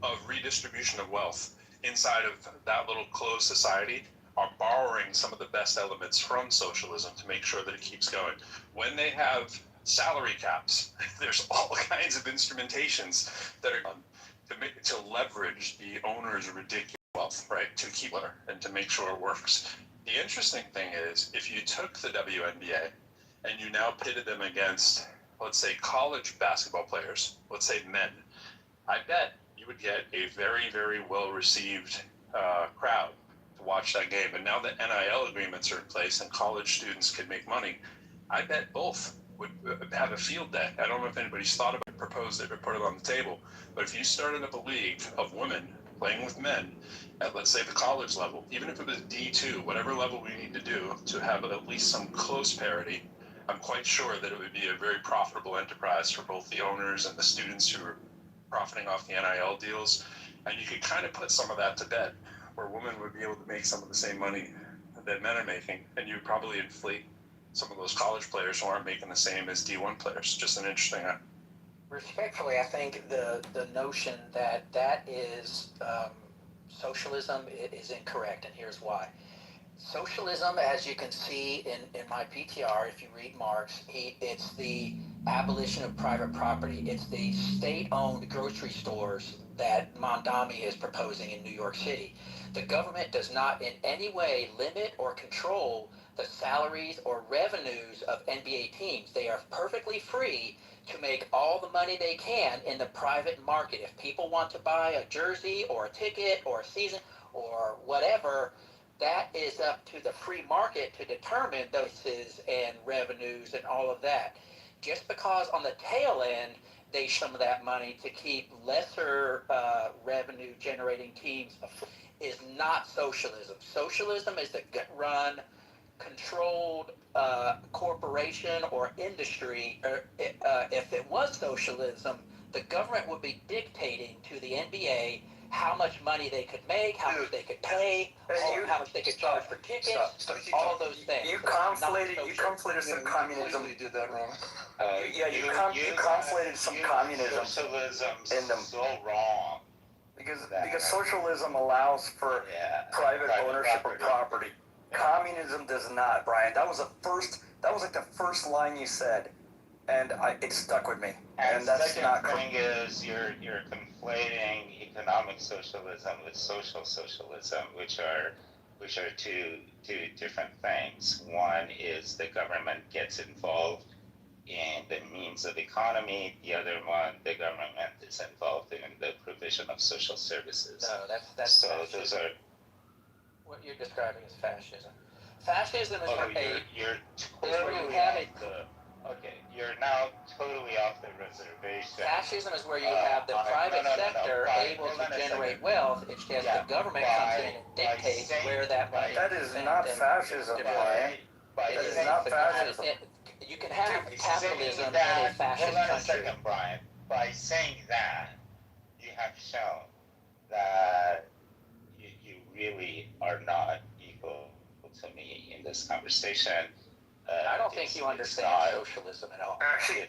of redistribution of wealth inside of that little closed society are borrowing some of the best elements from socialism to make sure that it keeps going. When they have salary caps, there's all kinds of instrumentations that are done to leverage the owner's ridiculous wealth, right, to keep it and to make sure it works. The interesting thing is, if you took the WNBA and you now pitted them against, let's say, college basketball players, let's say men, I bet you would get a very, very well-received crowd to watch that game. And now that NIL agreements are in place and college students can make money, I bet both would have a field day. I don't know if anybody's thought about it, proposed it, or put it on the table, but if you started up a league of women playing with men at, let's say, the college level, even if it was D2, whatever level we need to do to have at least some close parity, I'm quite sure that it would be a very profitable enterprise for both the owners and the students who are profiting off the NIL deals. And you could kind of put some of that to bed, where women would be able to make some of the same money that men are making, and you would probably inflate some of those college players who aren't making the same as D1 players. Just an interesting Respectfully, I think the notion that is socialism is incorrect, and here's why. Socialism, as you can see in my PTR, if you read Marx, it's the abolition of private property. It's the state-owned grocery stores that Mondami is proposing in New York City. The government does not in any way limit or control the salaries or revenues of NBA teams. They are perfectly free to make all the money they can in the private market. If people want to buy a jersey or a ticket or a season or whatever, that is up to the free market to determine doses and revenues and all of that. Just because on the tail end they some of that money to keep lesser revenue generating teams is not socialism. Socialism is the gut-run, controlled corporation or industry. If it was socialism, the government would be dictating to the NBA how much money they could make, how much they could pay, how much they could charge for tickets, all of those things. You conflated some communism. You did that wrong. You conflated some communism Socialism in them. so wrong. Because socialism allows for private ownership of property. Communism does not, Brian. That was like the first line you said, and it stuck with me. And that's not correct. The thing is, you're conflating economic socialism with social socialism, which are two different things. One is the government gets involved in the means of economy. The other one, the government is involved in the provision of social services. No, that's so fascism. those are. What you're describing is fascism. Fascism is you're where you have it. Okay, you're now totally off the reservation. Fascism is where you have the private sector able to generate wealth. It's just the government comes in and dictates where that money That is not fascism, Brian. That is not fascism. You can have capitalism in a fascist hold on country. a second, Brian. By saying that, you have shown that you really are not equal to me in this conversation. I don't think you understand socialism at all. Actually,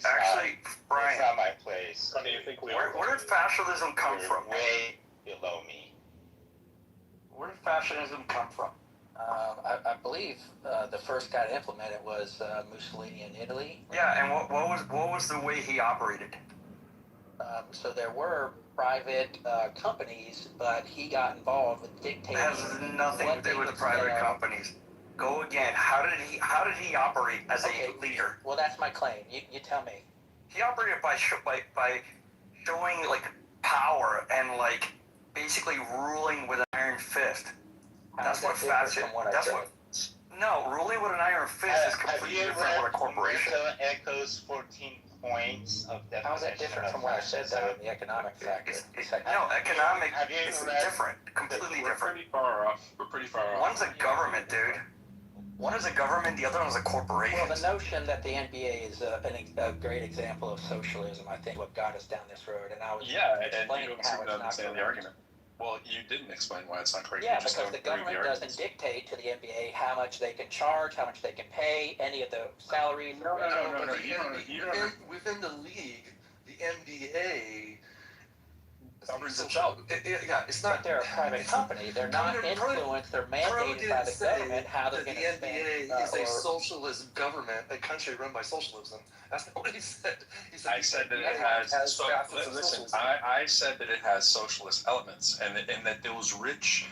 Brian, it's not my place. Where did fascism come from? Way below me. Where did fascism come from? I believe the first guy to implement it was Mussolini in Italy. Yeah, and what was the way he operated? So there were private companies, but he got involved with dictating. It has nothing to do with the private companies. Go again. How did he operate as a leader? Well, that's my claim. You tell me. He operated by showing like power and like basically ruling with an iron fist. That's what fascism. No, ruling with an iron fist is completely different from what a corporation. Umberto Eco's 14 points of definition. How is that different from what I said though in the economic factor? No, economic have you is ever read- different, completely We're different. pretty far off. We're pretty far off. One's a government, dude. One is a government, the other one's a corporation. Well, the notion that the NBA is a great example of socialism, I think, what got us down this road, and I was Yeah, and you explaining don't how seem it's to not understand the correct. argument. Well, you didn't explain why it's not correct. Yeah, You just because the don't agree with government arguments. doesn't dictate to the NBA how much they can charge, how much they can pay, any of the salaries. No. But You don't. within the league, the NBA Governs itself. Yeah, it's But not. they're a private company. They're not influenced. They're mandated by the government how they're that going the to NBA spend. is a socialist government, a country run by socialism. That's not what he said. He said I said that it the has. NBA So facets of listen, socialism. I said that it has socialist elements, and that those rich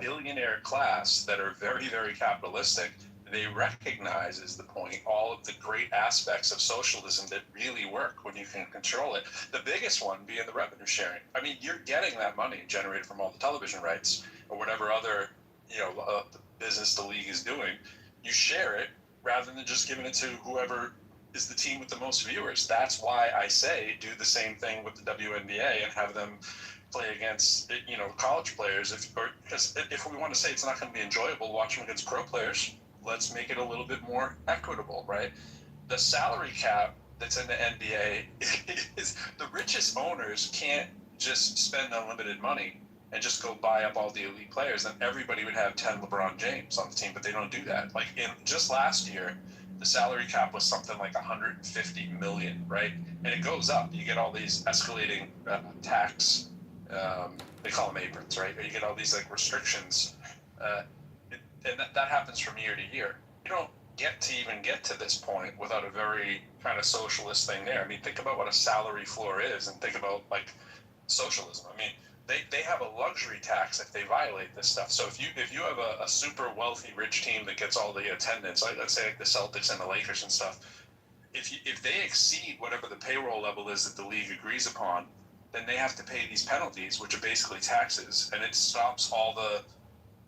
billionaire class that are very, very capitalistic, they recognize, is the point, all of the great aspects of socialism that really work when you can control it. The biggest one being the revenue sharing. I mean, you're getting that money generated from all the television rights or whatever other business the league is doing. You share it rather than just giving it to whoever is the team with the most viewers. That's why I say do the same thing with the WNBA and have them play against college players. Because if we want to say it's not going to be enjoyable to watch them against pro players, let's make it a little bit more equitable, right? The salary cap that's in the NBA is the richest owners can't just spend unlimited money and just go buy up all the elite players. Then everybody would have 10 LeBron James on the team, but they don't do that. Like in just last year, the salary cap was something like 150 million, right? And it goes up. You get all these escalating tax, they call them aprons, right? Or you get all these like restrictions, and that happens from year to year. You don't get to this point without a very kind of socialist thing there. I mean, think about what a salary floor is, and think about like socialism. I mean, they have a luxury tax if they violate this stuff. So if you have a super wealthy rich team that gets all the attendance, like let's say like the Celtics and the Lakers and stuff, if they exceed whatever the payroll level is that the league agrees upon, then they have to pay these penalties, which are basically taxes, and it stops all the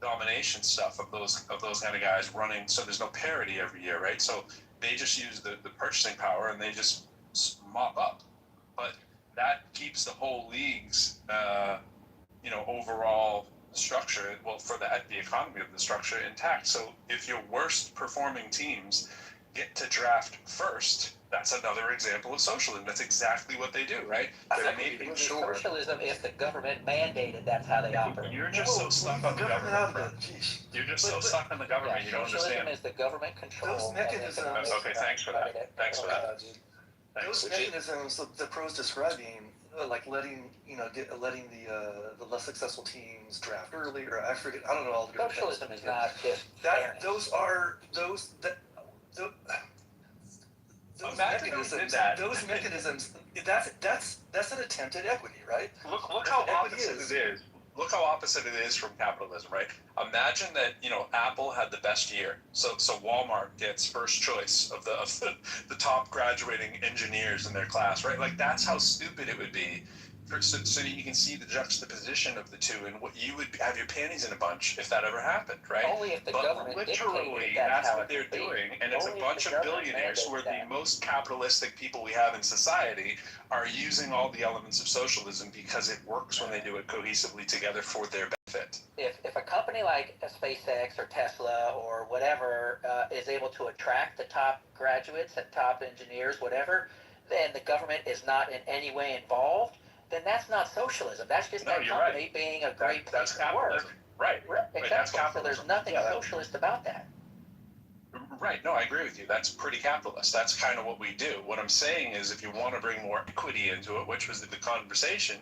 domination stuff of those kind of guys running. So there's no parity every year, right? So they just use the purchasing power and they just mop up. But that keeps the whole league's overall structure, well, for the economy of the structure intact. So if your worst performing teams get to draft first, that's another example of socialism. That's exactly what they do, right? They're making sure. Socialism, if the government mandated, that's how they operate. You're just so stuck on the government. Jeez. You're just so stuck on the government. Yeah, you don't socialism understand. is the government control. Those of mechanisms- economic- Okay, thanks for that. Thanks for that. Dude. Thanks. Those mechanisms that the pros describing, like letting the less successful teams draft early, or I forget, I don't know all the different Socialism things. is not just That fairness. Those Imagine if we did mechanisms. that. Those mechanisms. That's an attempt at equity, right? Look how That's what opposite equity it is. Look how opposite it is from capitalism, right? Imagine that Apple had the best year, so Walmart gets first choice of the top graduating engineers in their class, right? Like that's how stupid it would be. So you can see the juxtaposition of the two, and what you would have your panties in a bunch if that ever happened, right? Only if the But government literally, dictated that's how what it they're would be. doing, and it's Only a if bunch the of government billionaires who are mandated the that. most capitalistic people we have in society are using all the elements of socialism because it works when they do it cohesively together for their benefit. If a company like SpaceX or Tesla or whatever is able to attract the top graduates and top engineers, whatever, then the government is not in any way involved, then that's not socialism. That's just that you're company right. being a great That's place to work. capitalism, right? Exactly. That's So capitalism. there's nothing Yeah, socialist about that. Right. No, I agree with you. That's pretty capitalist. That's kind of what we do. What I'm saying is if you want to bring more equity into it, which was the conversation,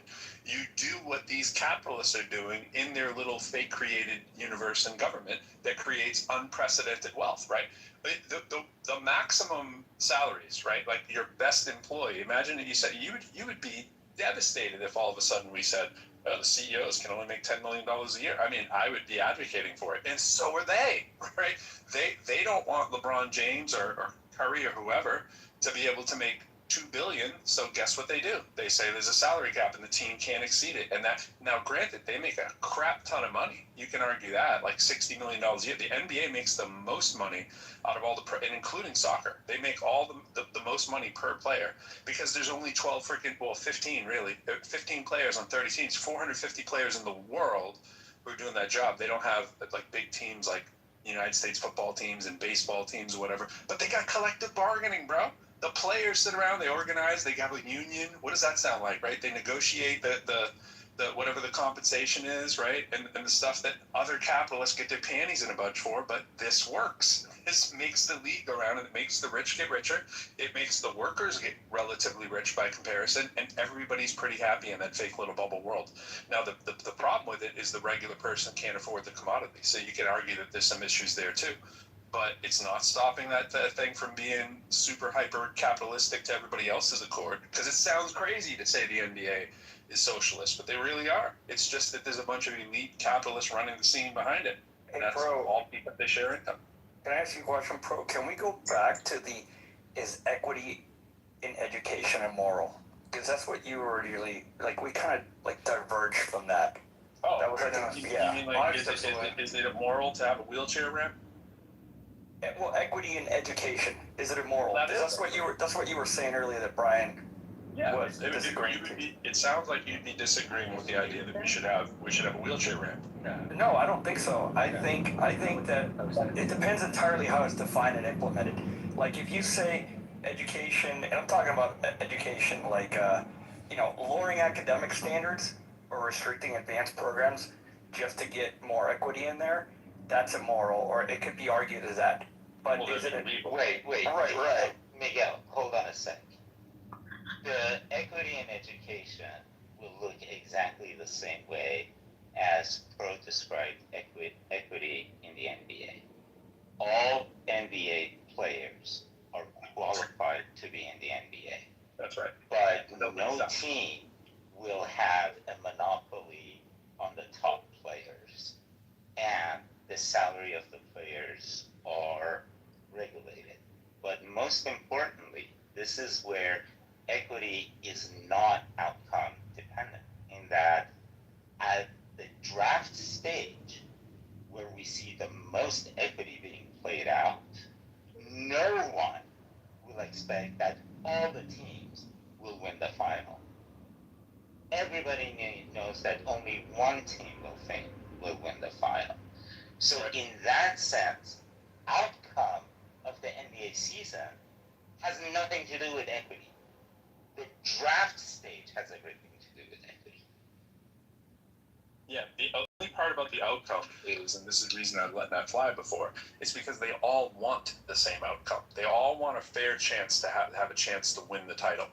you do what these capitalists are doing in their little fake created universe and government that creates unprecedented wealth, right? The maximum salaries, right? Like your best employee, imagine that you said you would be devastated if all of a sudden we said, the CEOs can only make $10 million a year. I mean, I would be advocating for it. And so are they, right? They don't want LeBron James or Curry or whoever to be able to make $2 billion. So guess what they do? They say there's a salary cap and the team can't exceed it. And that, now granted, they make a crap ton of money. You can argue that, like $60 million a year. The NBA makes the most money out of all the, and including soccer. They make all the most money per player because there's only 15 really, 15 players on 30 teams, 450 players in the world who are doing that job. They don't have like big teams like United States football teams and baseball teams or whatever, but they got collective bargaining, bro. The players sit around, they organize, they have a union. What does that sound like, right? They negotiate the whatever the compensation is, right? And the stuff that other capitalists get their panties in a bunch for, but this works. This makes the league go around and it makes the rich get richer. It makes the workers get relatively rich by comparison, and everybody's pretty happy in that fake little bubble world. Now, the problem with it is the regular person can't afford the commodity. So you can argue that there's some issues there too. But it's not stopping that thing from being super hyper capitalistic to everybody else's accord, because it sounds crazy to say the NBA is socialist, but they really are. It's just that there's a bunch of elite capitalists running the scene behind it. And that's all people, they share income. Can I ask you a question, Pro? Can we go back to is equity in education immoral? Because that's what you were really, like, we kind of, like, diverged from that. Oh, that was, you mean, like, is it immoral to have a wheelchair ramp? Well, equity in education, is it immoral? That's what you were saying earlier that Brian was disagreeing. It sounds like you'd be disagreeing with the idea that we should have a wheelchair ramp. No, I don't think so. I think that it depends entirely how it's defined and implemented. Like if you say education, and I'm talking about education like lowering academic standards or restricting advanced programs just to get more equity in there, that's immoral, or it could be argued as that. But is it illegal? Wait. Right. Miguel, hold on a sec. The equity in education will look exactly the same way as Pro described equity in the NBA. All NBA players are qualified to be in the NBA. That's right. But no team will have a monopoly on the top players. And the salary of the players are regulated. But most importantly, this is where equity is not outcome dependent, in that at the draft stage, where we see the most equity being played out, no one will expect that all the teams will win the final. Everybody knows that only one team will win the final. So in that sense, outcome of the NBA season has nothing to do with equity. The draft stage has everything to do with equity. Yeah, the only part about the outcome is, and this is the reason I've let that fly before, is because they all want the same outcome. They all want a fair chance to have a chance to win the title.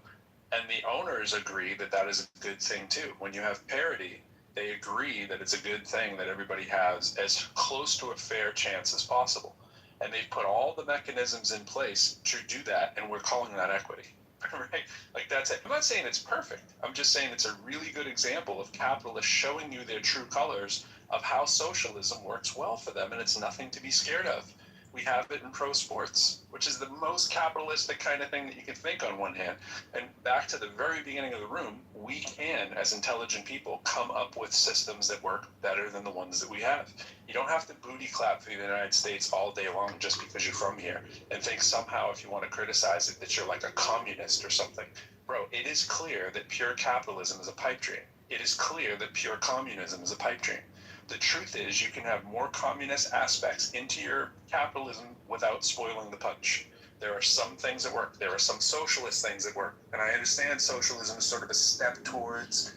And the owners agree that that is a good thing too. When you have parity, they agree that it's a good thing that everybody has as close to a fair chance as possible. And they've put all the mechanisms in place to do that, and we're calling that equity. Right? Like that's it. I'm not saying it's perfect. I'm just saying it's a really good example of capitalists showing you their true colors of how socialism works well for them, and it's nothing to be scared of. We have it in pro sports, which is the most capitalistic kind of thing that you can think on one hand. And back to the very beginning of the room, we can, as intelligent people, come up with systems that work better than the ones that we have. You don't have to booty clap for the United States all day long just because you're from here and think somehow if you want to criticize it that you're like a communist or something. Bro, it is clear that pure capitalism is a pipe dream. It is clear that pure communism is a pipe dream. The truth is you can have more communist aspects into your capitalism without spoiling the punch. There are some things that work. There are some socialist things that work. And I understand socialism is sort of a step towards,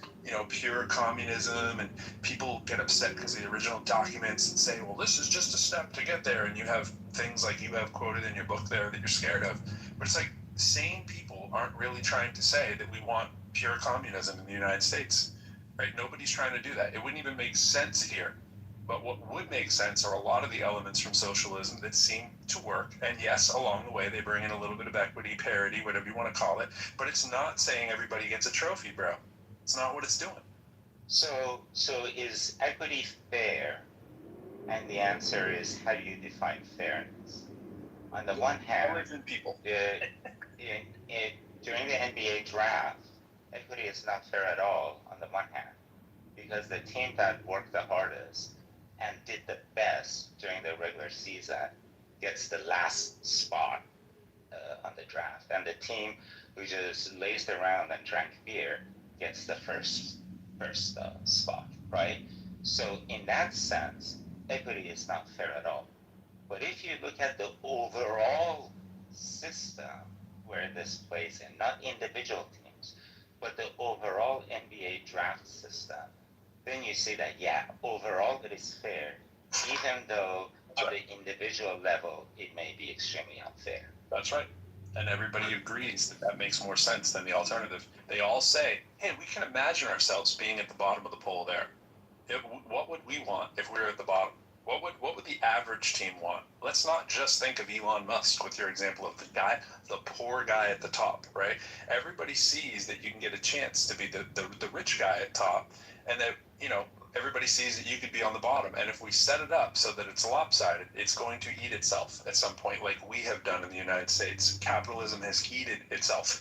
pure communism, and people get upset because the original documents and say, well, this is just a step to get there. And you have things like you have quoted in your book there that you're scared of. But it's like sane people aren't really trying to say that we want pure communism in the United States. Right? Nobody's trying to do that. It wouldn't even make sense here. But what would make sense are a lot of the elements from socialism that seem to work. And yes, along the way, they bring in a little bit of equity, parity, whatever you want to call it. But it's not saying everybody gets a trophy, bro. It's not what it's doing. So is equity fair? And the answer is, how do you define fairness? On the one hand, people. during the NBA draft, equity is not fair at all on the one hand, because the team that worked the hardest and did the best during the regular season gets the last spot on the draft, and the team who just lazed around and drank beer gets the first spot, right? So in that sense, equity is not fair at all. But if you look at the overall system where this plays in, not individual teams, but the overall NBA draft system, then you see that, yeah, overall it is fair, even though on the individual level it may be extremely unfair. That's right. And everybody agrees that that makes more sense than the alternative. They all say, hey, we can imagine ourselves being at the bottom of the poll there. What would we want if we were at the bottom? What would the average team want? Let's not just think of Elon Musk with your example of the poor guy at the top, right? Everybody sees that you can get a chance to be the rich guy at top, and that, everybody sees that you could be on the bottom. And if we set it up so that it's lopsided, it's going to eat itself at some point, like we have done in the United States. Capitalism has eaten itself.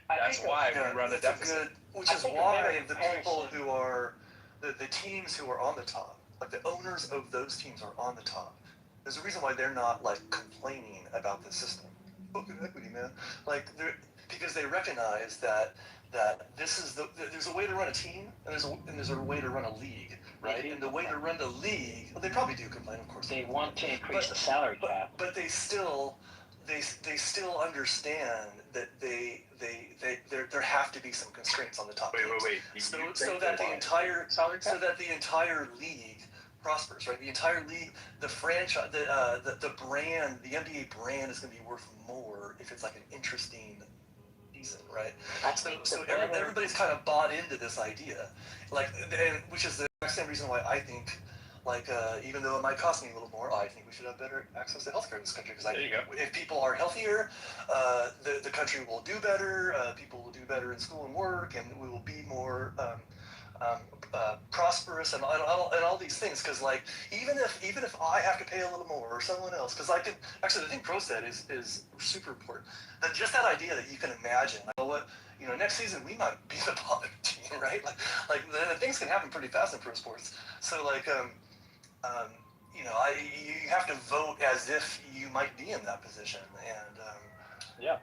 That's why we run a deficit. Which is why the people who are, the teams who are on the top, like the owners of those teams are on the top. There's a reason why they're not like complaining about the system. Look at equity, man. Because they recognize that this is there's a way to run a team and there's a way to run a league, right? And the way to run the league, well, they probably do complain, of course. They want to increase the salary cap, but they still understand that there have to be some constraints on the top teams. Wait. So that the entire league prospers, right? The entire league, the franchise, the brand, the NBA brand is going to be worth more if it's like an interesting season, right? So everybody's kind of bought into this idea, which is the same reason why I think, even though it might cost me a little more, I think we should have better access to healthcare in this country. Because if people are healthier, the country will do better. People will do better in school and work, and we will be more prosperous and all these things. Because even if I have to pay a little more or someone else, because the thing Pro said is super important. That just that idea that you can imagine, next season we might be the bottom team, right? Things can happen pretty fast in pro sports. So you have to vote as if you might be in that position, and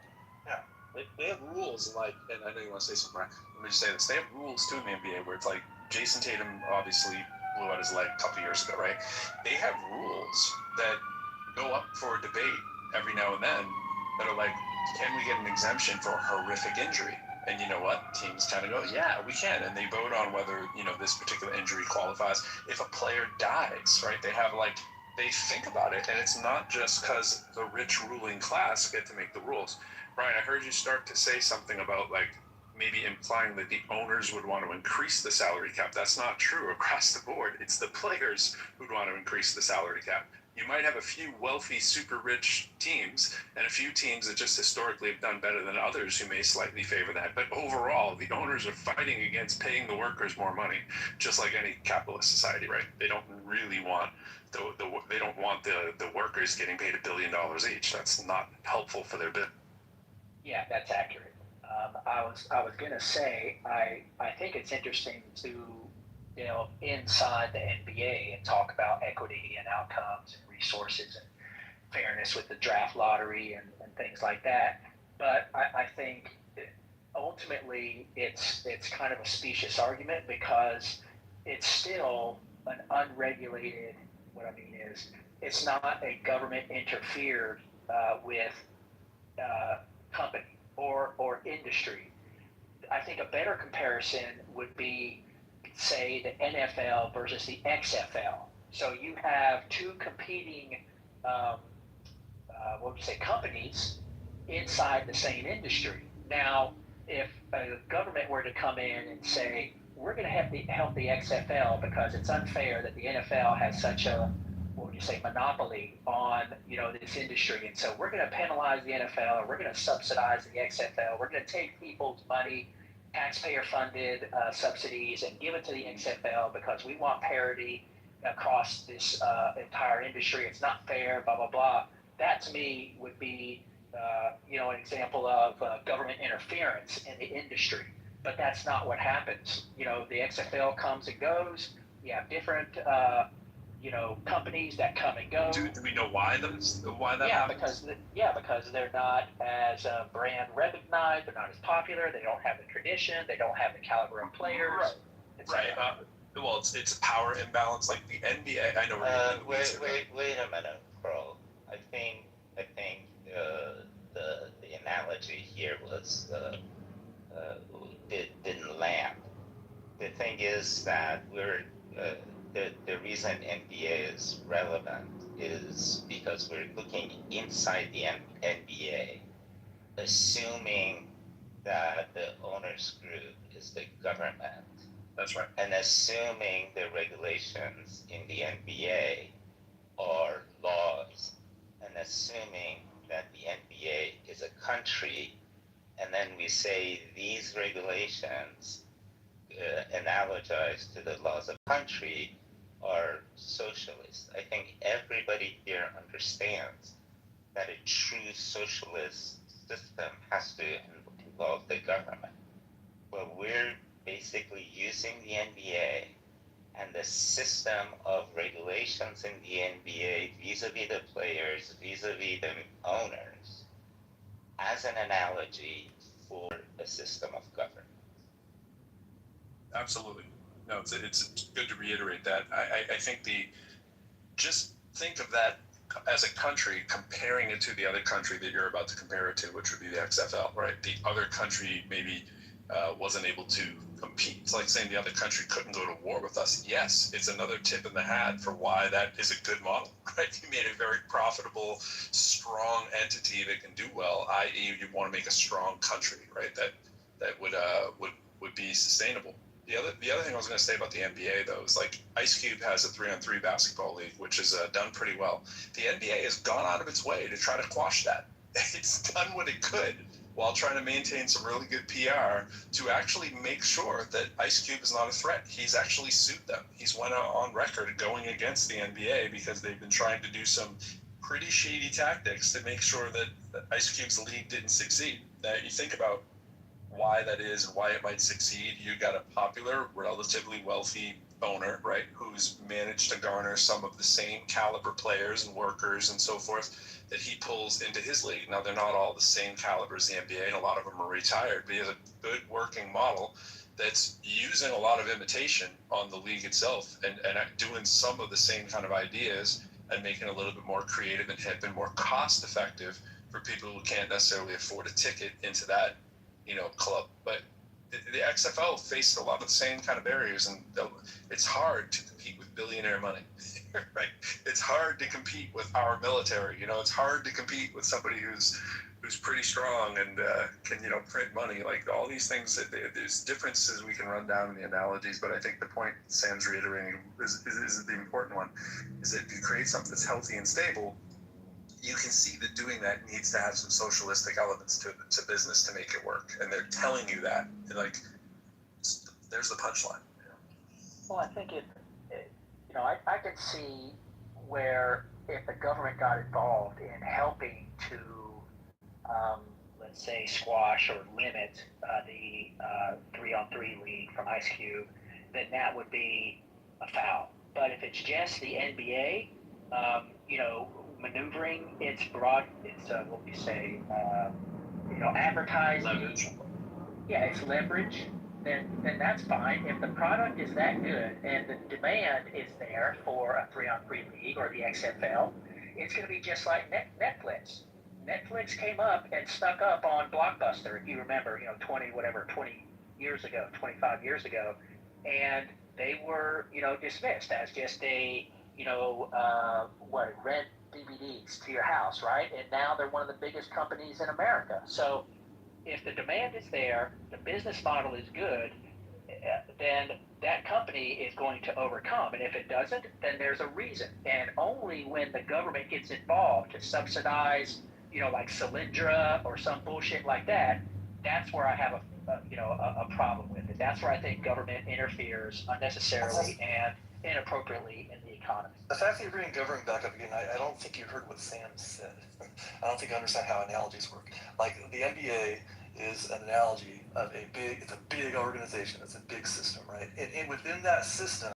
They have rules, and I know you want to say something, Ryan. Let me just say this. They have rules, too, in the NBA, where it's like Jason Tatum obviously blew out his leg a couple years ago, right? They have rules that go up for a debate every now and then that are like, can we get an exemption for a horrific injury? And you know what? Teams kind of go, yeah, we can. And they vote on whether, this particular injury qualifies. If a player dies, right, they have they think about it. And it's not just because the rich ruling class get to make the rules. Brian, I heard you start to say something about maybe implying that the owners would want to increase the salary cap. That's not true across the board. It's the players who'd want to increase the salary cap. You might have a few wealthy, super rich teams and a few teams that just historically have done better than others who may slightly favor that. But overall, the owners are fighting against paying the workers more money, just like any capitalist society, right? They don't really want they don't want the workers getting paid $1 billion each. That's not helpful for their bid. Yeah, that's accurate. I was gonna say I think it's interesting to inside the NBA and talk about equity and outcomes and resources and fairness with the draft lottery and things like that. But I think ultimately it's kind of a specious argument because it's still an unregulated. What I mean is it's not a government interfered with company or industry. I think a better comparison would be, say, the NFL versus the XFL. So you have two competing, companies inside the same industry. Now, if a government were to come in and say, we're going to help the XFL because it's unfair that the NFL has such a monopoly on this industry, and so we're going to penalize the NFL, or we're going to subsidize the XFL. We're going to take people's money, taxpayer-funded subsidies, and give it to the XFL because we want parity across this entire industry. It's not fair, blah blah blah. That to me would be an example of government interference in the industry. But that's not what happens. The XFL comes and goes. You have different, companies that come and go. Do we know why that happens? Because they're not as brand recognized. They're not as popular. They don't have the tradition. They don't have the caliber of players. Right. Well, it's a power imbalance. Like the NBA, I know. Wait a minute, Carl. I think the analogy here was didn't land. The thing is that the reason NBA is relevant is because we're looking inside the NBA, assuming that the owners group is the government. That's right. And assuming the regulations in the NBA are laws, and assuming that the NBA is a country, and then we say these regulations analogize to the laws of country are socialist. I think everybody here understands that a true socialist system has to involve the government. Well, we're basically using the NBA and the system of regulations in the NBA vis-a-vis the players, vis-a-vis the owners, as an analogy for a system of government. Absolutely. No, it's good to reiterate that. I think just think of that as a country, comparing it to the other country that you're about to compare it to, which would be the XFL, right? The other country maybe wasn't able to compete. It's like saying the other country couldn't go to war with us. Yes, it's another tip in the hat for why that is a good model, right? You made a very profitable, strong entity that can do well, i.e. you want to make a strong country, right? That would be sustainable. The other thing I was going to say about the NBA, though, is like Ice Cube has a 3-on-3 basketball league, which has done pretty well. The NBA has gone out of its way to try to quash that. It's done what it could while trying to maintain some really good PR to actually make sure that Ice Cube is not a threat. He's actually sued them. He's went out on record going against the NBA because they've been trying to do some pretty shady tactics to make sure that Ice Cube's league didn't succeed. Now, you think about why that is and why it might succeed. You got a popular, relatively wealthy owner, right, who's managed to garner some of the same caliber players and workers and so forth that he pulls into his league. Now, they're not all the same caliber as the NBA, and a lot of them are retired, but he has a good working model that's using a lot of imitation on the league itself and doing some of the same kind of ideas and making it a little bit more creative and hip and more cost effective for people who can't necessarily afford a ticket into that club. But the XFL faced a lot of the same kind of barriers, and it's hard to compete with billionaire money, right? It's hard to compete with our military. It's hard to compete with somebody who's pretty strong and can print money. Like all these things, there's differences we can run down in the analogies. But I think the point Sam's reiterating is the important one: is that if you create something that's healthy and stable, you can see that doing that needs to have some socialistic elements to business to make it work. And they're telling you that. And there's the punchline. Well, I think I could see where if the government got involved in helping to, let's say, squash or limit the 3-on-3 league from Ice Cube, then that would be a foul. But if it's just the NBA, maneuvering its advertising. Leverage. Yeah, it's leverage. Then that's fine. If the product is that good and the demand is there for a 3-on-3 league or the XFL, it's going to be just like Netflix. Netflix came up and stuck up on Blockbuster, if you remember, 20 years ago, 25 years ago, and they were, dismissed as just a, rent DVDs to your house, right? And now they're one of the biggest companies in America. So if the demand is there, the business model is good, then that company is going to overcome. And if it doesn't, then there's a reason. And only when the government gets involved to subsidize, like Solyndra or some bullshit like that, that's where I have a problem with it. That's where I think government interferes unnecessarily and inappropriately in the economy. The fact that you're bringing government back up again, I don't think you heard what Sam said. I don't think you understand how analogies work. Like, the NBA is an analogy of it's a big organization, it's a big system, right? And within that system,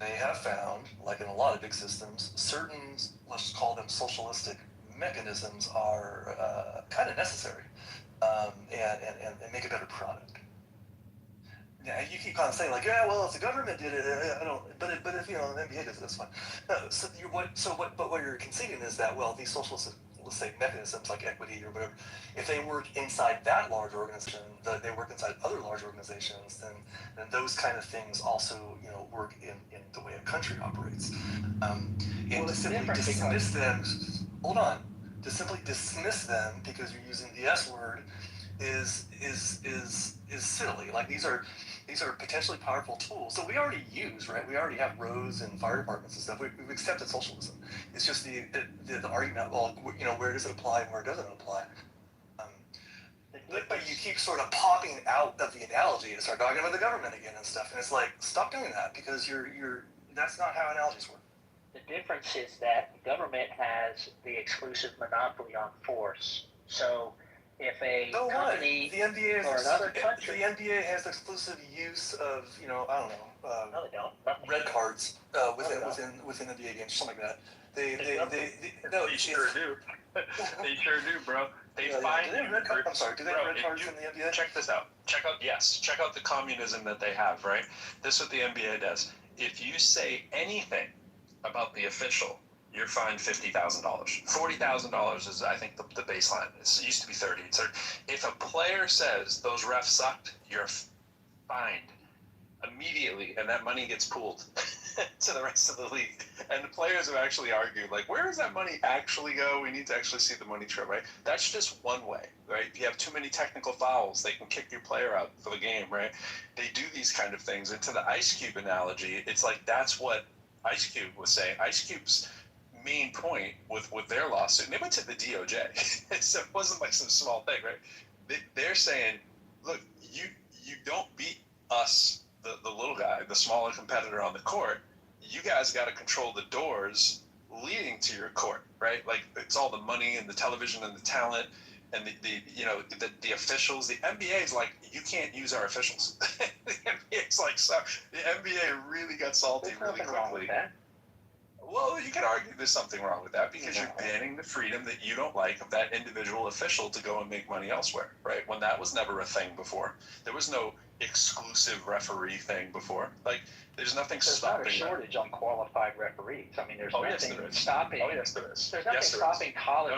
they have found, like in a lot of big systems, certain, let's just call them socialistic mechanisms are kind of necessary and make a better product. Yeah, you keep kind of saying like, yeah, well, if the government did it, I don't. But if the NBA does it, that's fine. No, but what you're conceding is that, well, these socialist, let's say, mechanisms like equity or whatever, if they work inside that large organization, they work inside other large organizations, then those kind of things also work in the way a country operates. And to simply dismiss them, hold on, to simply dismiss them because you're using the S word is silly. Like, these are potentially powerful tools that we already use, right? We already have roads and fire departments and stuff. We've accepted socialism. It's just the argument, well, where does it apply and where doesn't it apply? But you keep sort of popping out of the analogy and start talking about the government again and stuff. And it's like, stop doing that, because that's not how analogies work. The difference is that the government has the exclusive monopoly on force. So if a company the NBA or another country, the NBA has exclusive use of I don't know, no, they don't. red cards within NBA games, something like that. They sure do. They sure do, bro. They find red cards. I'm sorry. Do they have red cards in the NBA? Check this out. Check out the communism that they have. Right. This is what the NBA does. If you say anything about the official, you're fined $50,000. $40,000 is, I think, the baseline. It used to be 30. If a player says those refs sucked, you're fined immediately, and that money gets pooled to the rest of the league. And the players have actually argued, like, where does that money actually go? We need to actually see the money trail, right? That's just one way, right? If you have too many technical fouls, they can kick your player out for the game, right? They do these kind of things. And to the Ice Cube analogy, it's like that's what Ice Cube was saying. Ice Cube's main point with their lawsuit, and they went to the DOJ. It wasn't like some small thing, right? They're saying, look, you don't beat us, the little guy, the smaller competitor on the court. You guys got to control the doors leading to your court, right? Like, it's all the money and the television and the talent and the officials. The NBA is like, you can't use our officials. The NBA is like, so the NBA really got salty really quickly. Well, you could argue there's something wrong with that, because you're banning the freedom that you don't like of that individual official to go and make money elsewhere, right? When that was never a thing before. There was no exclusive referee thing before. Like, there's nothing stopping. There's not a shortage on qualified referees. I mean, there's nothing stopping. Oh, yes, there is. There's nothing stopping college.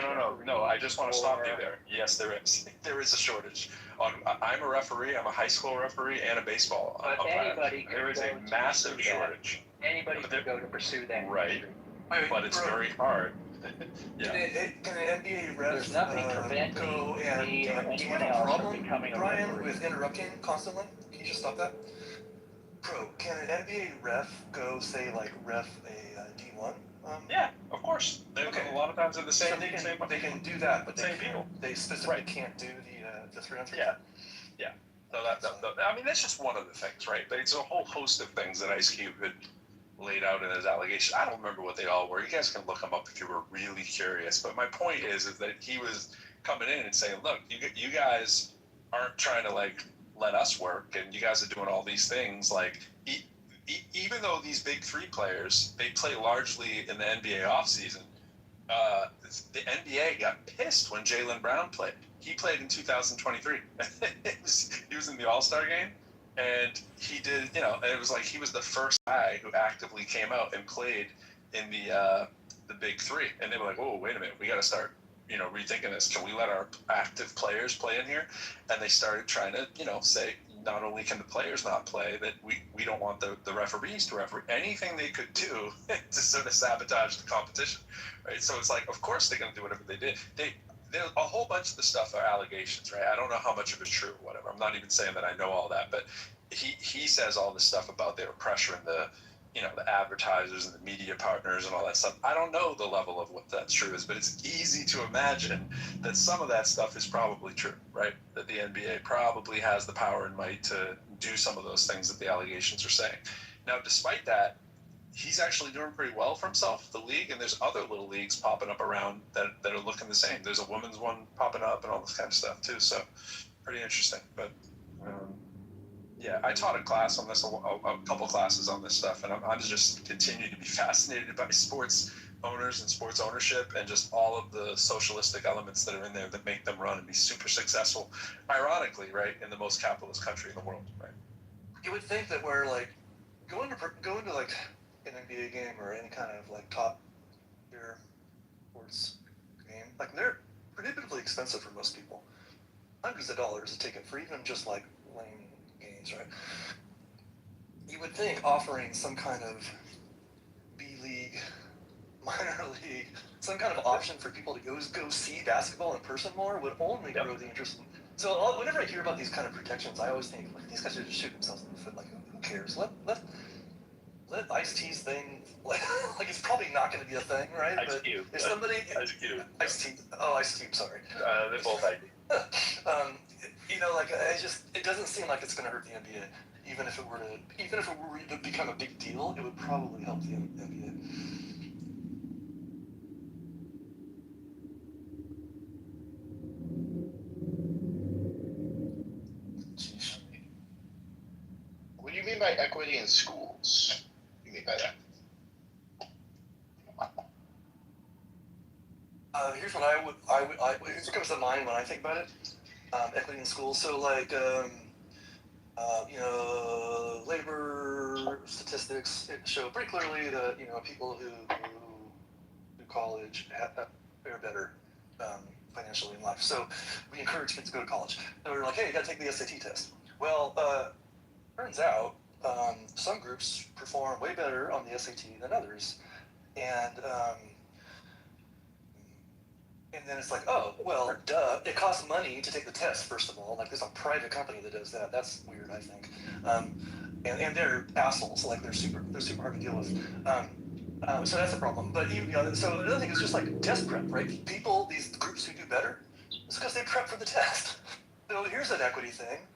No. I just want to stop you there. Yes, there is. There is a shortage. I'm a referee. I'm a high school referee and a baseball umpire. There is a massive shortage. Anybody can go to pursue that. Right. But it's very hard. Yeah. Can an NBA ref There's nothing preventing go and me or do you anyone have a else from problem, becoming a Brian, referee. with interrupting constantly? Can you just stop that? Bro, can an NBA ref go, say, like, ref a D1? Yeah, of course. A lot of times they're the same. So they can do that, but they specifically Right. can't do the 3-on-3. Yeah. So I mean, that's just one of the things, right? But it's a whole host of things that Ice Cube had laid out in his allegation. I don't remember what they all were. You guys can look them up if you were really curious. But my point is that he was coming in and saying, look, you guys aren't trying to, like, let us work, and you guys are doing all these things. Like, even though these big three players, they play largely in the NBA offseason, the NBA got pissed when Jaylen Brown played. He played in 2023. He was in the All-Star game. And he did, and it was like he was the first guy who actively came out and played in the big three. And they were like, "Oh, wait a minute, we got to start, rethinking this. Can we let our active players play in here?" And they started trying to, say, not only can the players not play, that we don't want the referees to referee. Anything they could do to sort of sabotage the competition, right? So it's like, of course they're going to do whatever they did. A whole bunch of the stuff are allegations, right? I don't know how much of it's true or whatever. I'm not even saying that I know all that, but he says all this stuff about they were pressuring the advertisers and the media partners and all that stuff. I don't know the level of what that true is, but it's easy to imagine that some of that stuff is probably true, right? That the NBA probably has the power and might to do some of those things that the allegations are saying. Now, despite that, he's actually doing pretty well for himself, the league, and there's other little leagues popping up around that are looking the same. There's a women's one popping up and all this kind of stuff too, so pretty interesting. But yeah, I taught a class on this, a couple classes on this stuff, and I'm just continue to be fascinated by sports owners and sports ownership and just all of the socialistic elements that are in there that make them run and be super successful, ironically, right, in the most capitalist country in the world, right? You would think that we're like going to like an NBA game or any kind of like top tier sports game, like they're prohibitively expensive for most people. Hundreds of dollars a ticket for even just like lame games, right? You would think offering some kind of B league, minor league, some kind of option for people to go see basketball in person more would only grow the interest. So whenever I hear about these kind of protections, I always think, like, these guys are just shooting themselves in the foot. Like, who cares? Let Ice-T's thing, like it's probably not going to be a thing, right? Ice Cube. If somebody, Ice-T, Ice Cube, sorry. They're both ID. You know, like it doesn't seem like it's going to hurt the NBA. Even if it were to become a big deal, it would probably help the NBA. What do you mean by equity in schools? What do you mean by that? Here's what here's what comes to mind when I think about it. Equity in schools. So like, you know, labor statistics show pretty clearly that, you know, people who do college fare better financially in life. So we encourage kids to go to college. So we're like, hey, you got to take the SAT test. Well, turns out some groups perform way better on the SAT than others, and then it's like, oh, well, duh, it costs money to take the test, first of all. Like, there's a private company that does that. That's weird, I think. And they're assholes. Like, they're super hard to deal with. So that's a problem. But, you know, so another thing is just like test prep, right? People, these groups who do better, it's because they prep for the test. So here's an equity thing.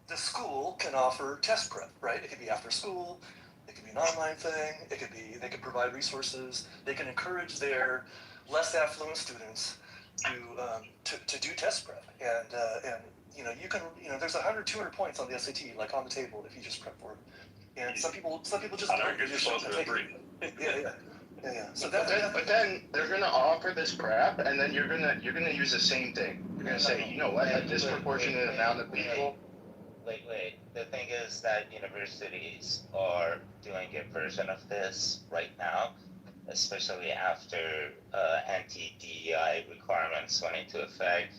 The school can offer test prep, right? It could be after school. It could be an online thing. It could be, they can provide resources. They can encourage their less affluent students to do test prep, and you know, you can, you know, there's 100, 200 points on the SAT, like on the table if you just prep for it. And some people just don't. You're supposed to agree. Yeah. So But then they're gonna offer this prep, and then you're gonna use the same thing. You're gonna say, you know what, a disproportionate amount of people. Wait. The thing is that universities are doing a version of this right now, especially after anti-DEI requirements went into effect,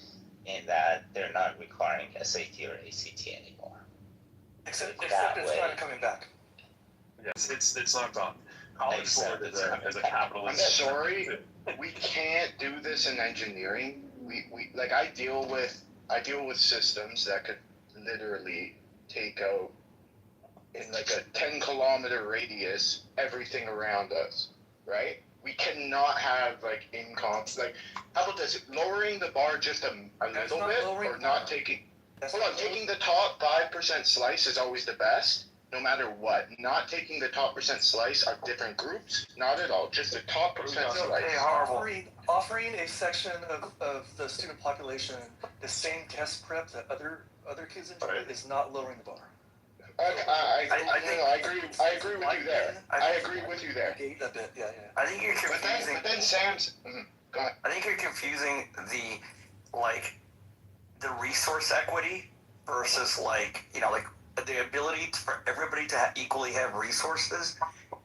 in that they're not requiring SAT or ACT anymore. Except it's kind of coming back. Yes, it's not gone. College board is a capitalist. I'm sorry, we can't do this in engineering. We like I deal with systems that could literally take out in like a 10-kilometer radius everything around us, right? We cannot have like incomes. Like, how about this? Lowering the bar just a little bit, or not taking. Taking the top 5% slice is always the best, no matter what. Not taking the top % slice of different groups, not at all. Just the top % slice. Offering a section of the student population the same test prep that other kids enjoy is not lowering the bar. I agree with you there. I agree with you there. A bit, yeah. I think you're confusing. But then Sam's. Go ahead. I think you're confusing the resource equity versus the ability for everybody to equally have resources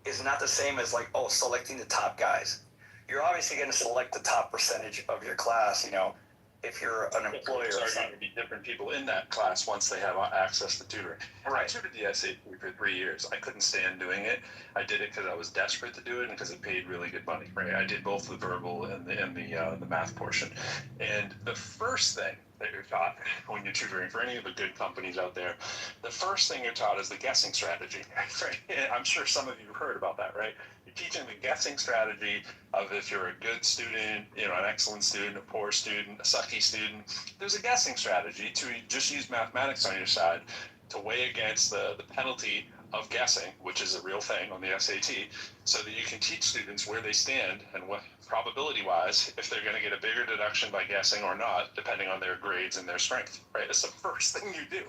is not the same as selecting the top guys. You're obviously going to select the top percentage of your class, you know, if you're an employer. There are going to be different people in that class once they have access to tutoring. Right. I tutored the SAT for 3 years. I couldn't stand doing it. I did it because I was desperate to do it and because it paid really good money. Right. I did both the verbal and the math portion. And the first thing that you're taught when you're tutoring for any of the good companies out there, the first thing you're taught is the guessing strategy. Right? I'm sure some of you have heard about that, right? You're teaching the guessing strategy of if you're a good student, you know, an excellent student, a poor student, a sucky student. There's a guessing strategy to just use mathematics on your side to weigh against the penalty of guessing, which is a real thing on the SAT, so that you can teach students where they stand and what probability-wise, if they're going to get a bigger deduction by guessing or not, depending on their grades and their strength, right? It's the first thing you do.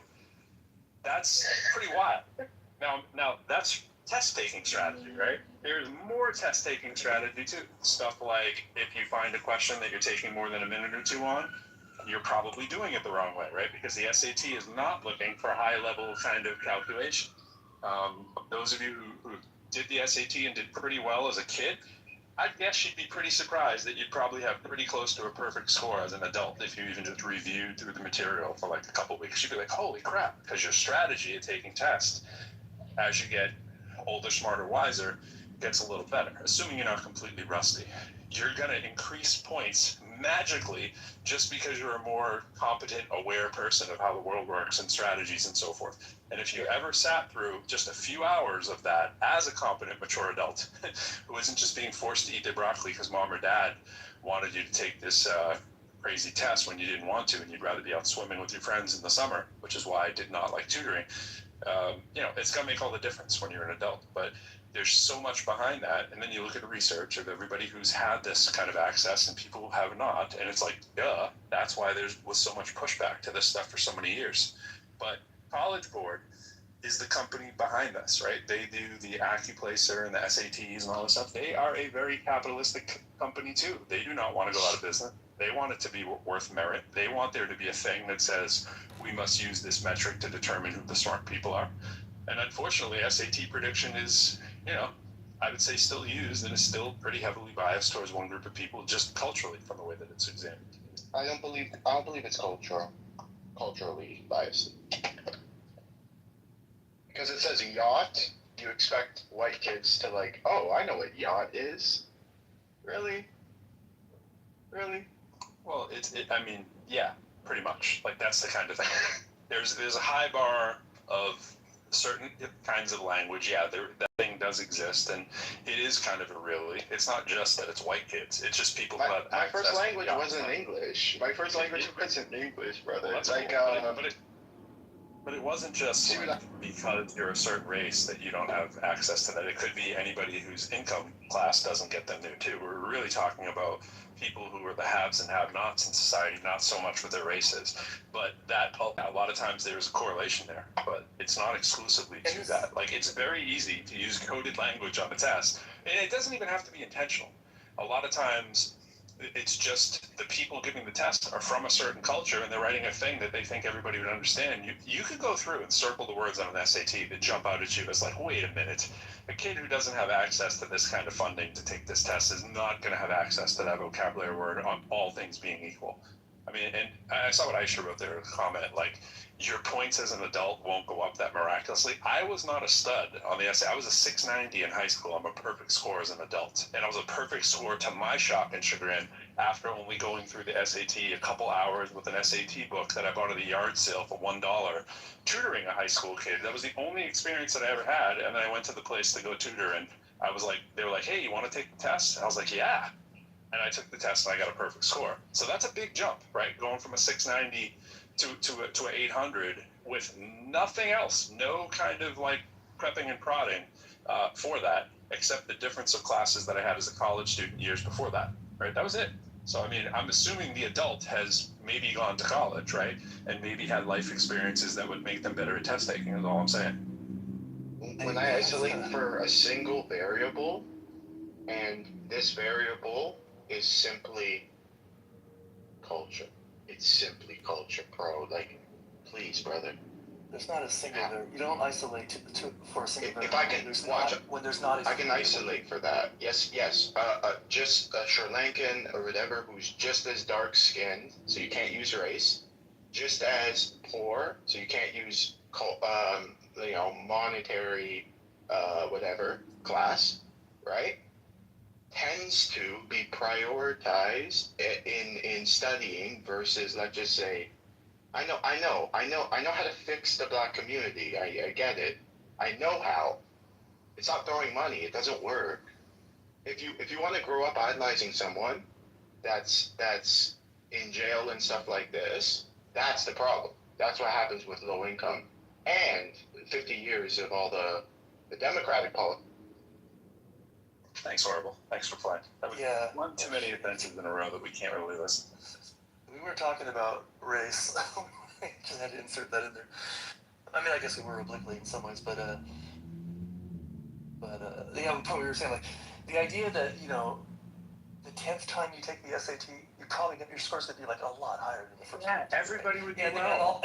That's pretty wild. Now that's test-taking strategy, right? There's more test-taking strategy too. Stuff like if you find a question that you're taking more than a minute or two on, you're probably doing it the wrong way, right? Because the SAT is not looking for high-level kind of calculation. Those of you who did the SAT and did pretty well as a kid, I guess you'd be pretty surprised that you'd probably have pretty close to a perfect score as an adult if you even just reviewed through the material for like a couple weeks. You'd be like, holy crap, because your strategy of taking tests as you get older, smarter, wiser gets a little better, assuming you're not completely rusty. You're going to increase points magically just because you're a more competent, aware person of how the world works and strategies and so forth. And if you ever sat through just a few hours of that as a competent, mature adult who isn't just being forced to eat their broccoli because mom or dad wanted you to take this crazy test when you didn't want to and you'd rather be out swimming with your friends in the summer, which is why I did not like tutoring, it's going to make all the difference when you're an adult. But there's so much behind that. And then you look at the research of everybody who's had this kind of access and people who have not. And it's like, duh, that's why there was so much pushback to this stuff for so many years. But College Board is the company behind this, right? They do the AccuPlacer and the SATs and all this stuff. They are a very capitalistic company too. They do not want to go out of business. They want it to be worth merit. They want there to be a thing that says we must use this metric to determine who the smart people are. And unfortunately, SAT prediction is, I would say still used and is still pretty heavily biased towards one group of people, just culturally from the way that it's examined. I don't believe it's culturally biased. Because it says yacht, you expect white kids to like, oh, I know what yacht is. Really? Well, yeah, pretty much. Like that's the kind of thing. There's a high bar of certain kinds of language. Yeah, that thing does exist, and it is kind of it's not just that it's white kids. It's just people who have access. My first language wasn't English. My first language wasn't English, brother. Well, it's like, but it wasn't just because you're a certain race that you don't have access to that. It could be anybody whose income class doesn't get them there too. We're really talking about people who are the haves and have-nots in society, not so much with their races. But that a lot of times there's a correlation there, but it's not exclusively to that. Like it's very easy to use coded language on a test, and it doesn't even have to be intentional. A lot of times it's just the people giving the test are from a certain culture and they're writing a thing that they think everybody would understand. You could go through and circle the words on an SAT that jump out at you as like, wait a minute, a kid who doesn't have access to this kind of funding to take this test is not going to have access to that vocabulary word on all things being equal. I mean, and I saw what Aisha wrote there in a comment, like, your points as an adult won't go up that miraculously. I was not a stud on the essay. I was a 690 in high school. I'm a perfect score as an adult. And I was a perfect score to my shock and chagrin after only going through the SAT a couple hours with an SAT book that I bought at a yard sale for $1, tutoring a high school kid. That was the only experience that I ever had. And then I went to the place to go tutor, and I was like, they were like, hey, you want to take the test? And I was like, yeah. And I took the test and I got a perfect score. So that's a big jump, right? Going from a 690 to an 800 with nothing else, no kind of like prepping and prodding for that, except the difference of classes that I had as a college student years before that, right? That was it. So, I mean, I'm assuming the adult has maybe gone to college, right? And maybe had life experiences that would make them better at test taking, is all I'm saying. When I isolate for a single variable, and this variable is simply culture. It's simply culture, bro. Like, please, brother. There's not a single variable. You don't isolate for a single variable. If I can watch, when there's not a I can isolate for that. Yes. Just a Sri Lankan or whatever who's just as dark skinned, so you can't use race. Just as poor, so you can't use monetary whatever class, right? Tends to be prioritized in studying versus, let's just say, I know how to fix the black community. I get it. I know how. It's not throwing money. It doesn't work. If you want to grow up idolizing someone that's in jail and stuff like this, that's the problem. That's what happens with low income. and 50 years of all the Democratic politics. Thanks, Horrible. Thanks for playing. That was Yeah. one too many offenses in a row that we can't really listen. We were talking about race. Just had to insert that in there. I mean, I guess we were obliquely in some ways, but yeah, we were saying, like, the idea that, you know, the 10th time you take the SAT, you probably get your scores going to be like a lot higher than the first time. Everybody would do And well.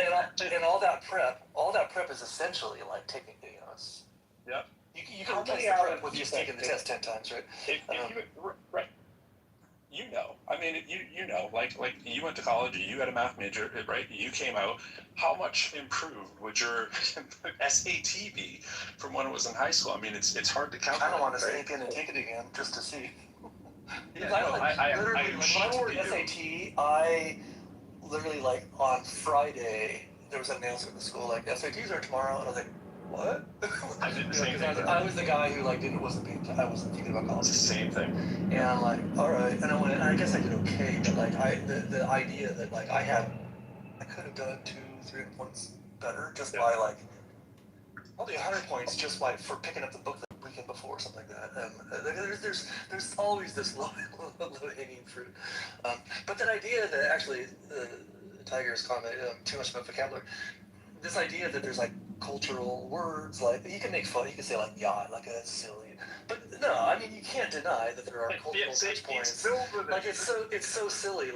all that prep is essentially like taking, you know, it's, Yep. You can replace the prep with just taking the test 10 times, right? Right. You know, I mean, you know, like you went to college, you had a math major, right? You came out. How much improved would your SAT be from when it was in high school? I mean, it's hard to count. I don't want to sneak in and take it again just to see. Yeah, Literally, when I wore an SAT, I literally, like, on Friday, there was an announcement at the school, like, SATs are tomorrow, and I was like, what? I did the same thing. I was the guy who, like, I wasn't thinking about college. It's the same thing. And I'm like, all right, and I went, and I guess I did okay, but like, the idea that, like, I could have done 200-300 points better just by, like, probably 100 points just by for picking up the book the weekend before or something like that. There's always this low hanging fruit. But that idea that actually Tiger's comment, too much about vocabulary. This idea that there's like cultural words, like you can make fun, you can say like yacht, like that's silly. But no, I mean you can't deny that there are cultural touch points. Like it's so silly.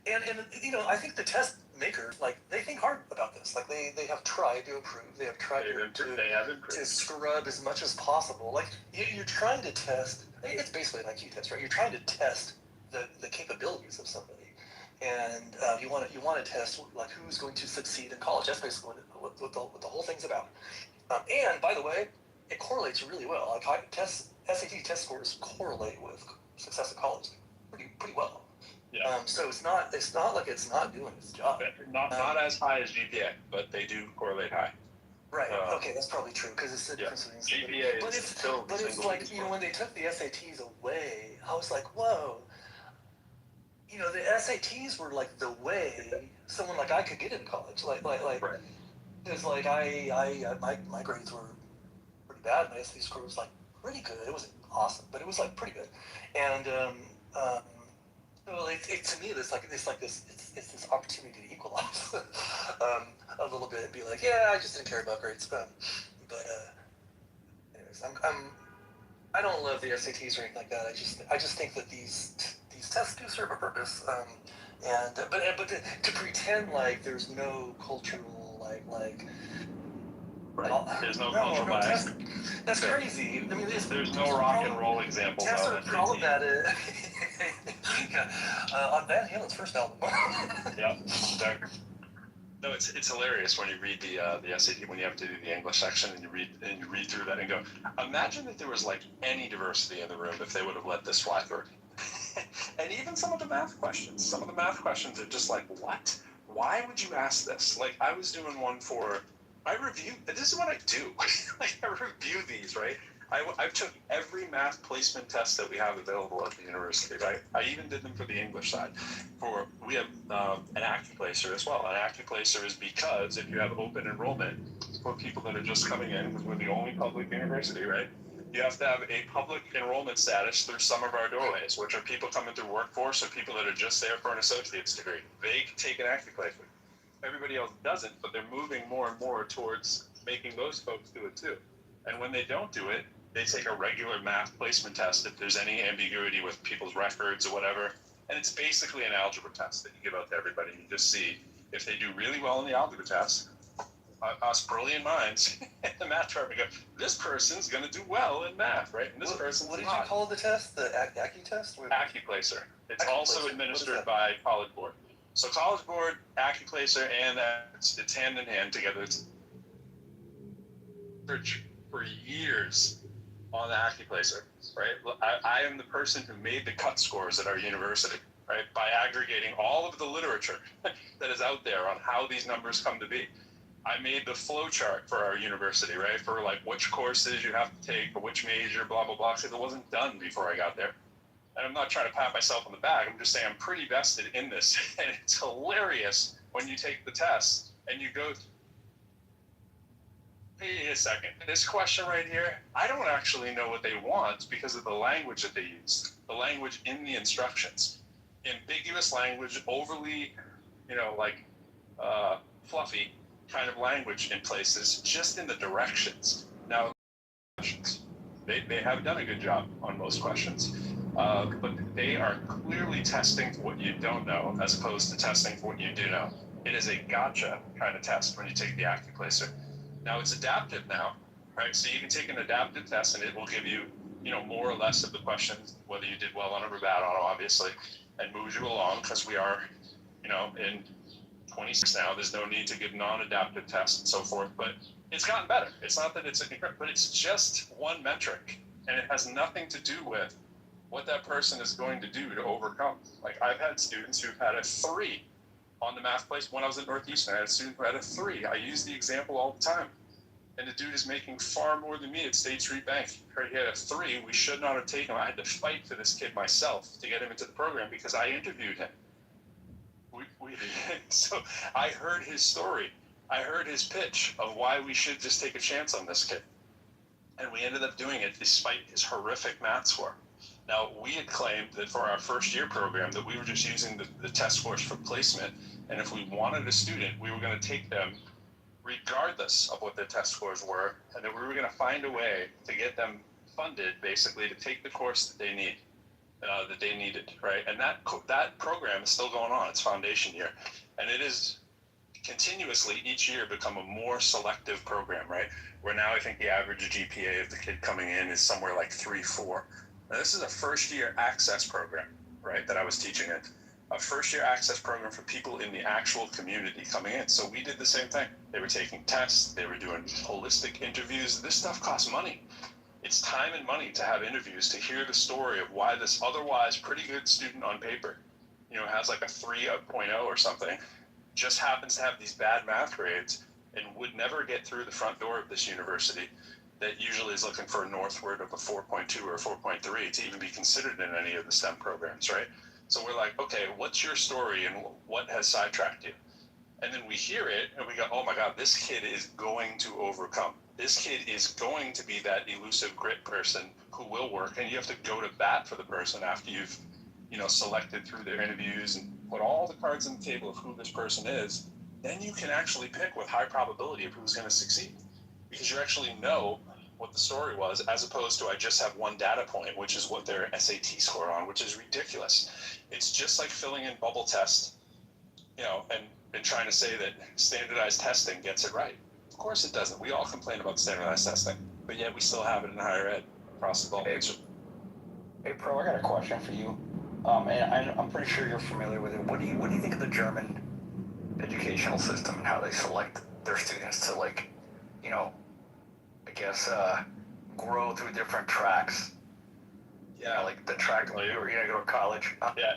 And you know, I think the test makers, like, they think hard about this. Like they have tried to improve. They have tried to scrub as much as possible. Like you're trying to test. It's basically an IQ test, right? You're trying to test the capabilities of somebody. And you want to test like who's going to succeed in college. That's basically what the whole thing's about. And by the way, it correlates really well. Like SAT test scores correlate with success at college pretty well. Yeah. So it's not like it's not doing its job. Not as high as GPA, but they do correlate high. Right. Okay, that's probably true because it's the difference between GPA. But it's like, you know, when they took the SATs away, I was like, whoa. You know, the SATs were like the way someone like I could get in college. Like, because like my grades were pretty bad. My SAT score was like pretty good. It wasn't awesome, but it was like pretty good. And well, to me, it's this opportunity to equalize a little bit and be like, yeah, I just didn't care about grades. But anyways, I don't love the SATs or anything like that. I just think that these tests do serve a purpose. But to pretend like there's no cultural like. Right. There's no cultural bias. That's crazy. I mean, there's no rock and roll examples. Tests are problematic. On Van Halen's first album. Yeah. No, it's hilarious when you read the SAT, when you have to do the English section and you read through that and go, imagine if there was like any diversity in the room if they would have let this fly through. And even some of the math questions are just like, what? Why would you ask this? Like, I was doing one this is what I do. Like, I review these, right? I've took every math placement test that we have available at the university, right? I even did them for the English side. We have an AccuPlacer as well. An AccuPlacer is because if you have open enrollment for people that are just coming in, because we're the only public university, right? You have to have a public enrollment status through some of our doorways, which are people coming through workforce or people that are just there for an associate's degree. They take an AccuPlacer. Everybody else doesn't, but they're moving more and more towards making those folks do it too. And when they don't do it, they take a regular math placement test if there's any ambiguity with people's records or whatever. And it's basically an algebra test that you give out to everybody. You just see if they do really well in the algebra test, us brilliant minds in the math department go, this person's going to do well in math, right? And this person's What did not. you call the test? The Accu test? AccuPlacer. It's AccuPlacer. also administered by College Board. So College Board, AccuPlacer, and it's hand in hand together. It's for years on the AccuPlacer, right? I am the person who made the cut scores at our university, right? By aggregating all of the literature that is out there on how these numbers come to be. I made the flow chart for our university, right? For like which courses you have to take, for which major, blah, blah, blah. Because it wasn't done before I got there. And I'm not trying to pat myself on the back. I'm just saying I'm pretty vested in this. And it's hilarious when you take the test and you go wait a second. This question right here, I don't actually know what they want because of the language that they use. The language in the instructions. Ambiguous language, overly, fluffy kind of language in places, just in the directions. Now, they have done a good job on most questions, but they are clearly testing for what you don't know as opposed to testing for what you do know. It is a gotcha kind of test when you take the AccuPlacer. Now it's adaptive now, right? So you can take an adaptive test and it will give you, more or less of the questions, whether you did well on them or bad on them, obviously, and moves you along because we are, in 26 now. There's no need to give non-adaptive tests and so forth, but it's gotten better. It's not that it's incredible, but it's just one metric, and it has nothing to do with what that person is going to do to overcome. Like I've had students who've had a 3 on the math place. When I was at Northeastern, I had a student who had a 3. I use the example all the time. And the dude is making far more than me at State Street Bank. He had a 3. We should not have taken him. I had to fight for this kid myself to get him into the program because I interviewed him. So I heard his story. I heard his pitch of why we should just take a chance on this kid. And we ended up doing it despite his horrific math score. Now, we had claimed that for our first year program that we were just using the test scores for placement. And if we wanted a student, we were going to take them regardless of what their test scores were. And that we were going to find a way to get them funded, basically, to take the course that they need. That they needed, right? And that program is still going on. It's foundation year. And it is continuously each year become a more selective program, right? Where now I think the average GPA of the kid coming in is somewhere like 3.4. Now this is a first year access program, right? That I was teaching in. A first year access program for people in the actual community coming in. So we did the same thing. They were taking tests. They were doing holistic interviews. This stuff costs money. It's time and money to have interviews, to hear the story of why this otherwise pretty good student on paper, has like a 3.0 or something, just happens to have these bad math grades and would never get through the front door of this university that usually is looking for a northward of a 4.2 or a 4.3 to even be considered in any of the STEM programs, right? So we're like, okay, what's your story and what has sidetracked you? And then we hear it and we go, oh my God, this kid is going to overcome. This kid is going to be that elusive grit person who will work, and you have to go to bat for the person after you've, selected through their interviews and put all the cards on the table of who this person is. Then you can actually pick with high probability of who's going to succeed because you actually know what the story was, as opposed to I just have one data point, which is what their SAT score on, which is ridiculous. It's just like filling in bubble tests, and trying to say that standardized testing gets it right. Of course it doesn't. We all complain about standardized testing, but yet we still have it in higher ed across the board. Hey, Pro, I got a question for you. And I'm pretty sure you're familiar with it. What do you think of the German educational system and how they select their students to, grow through different tracks? Yeah, like the track where you're gonna go to college. Yeah,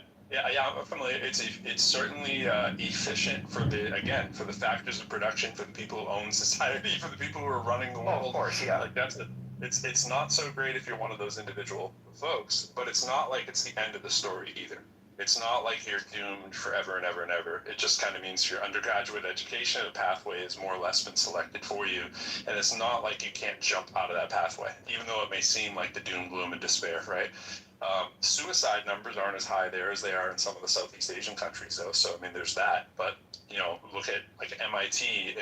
I'm familiar. It's certainly efficient for the factors of production, for the people who own society, for the people who are running the world. Oh, of course, yeah. Like it's not so great if you're one of those individual folks, but it's not like it's the end of the story either. It's not like you're doomed forever and ever and ever. It just kind of means your undergraduate education, a pathway has more or less been selected for you. And it's not like you can't jump out of that pathway, even though it may seem like the doom, gloom, and despair, right? Suicide numbers aren't as high there as they are in some of the Southeast Asian countries, though. So, there's that. But, look at like MIT,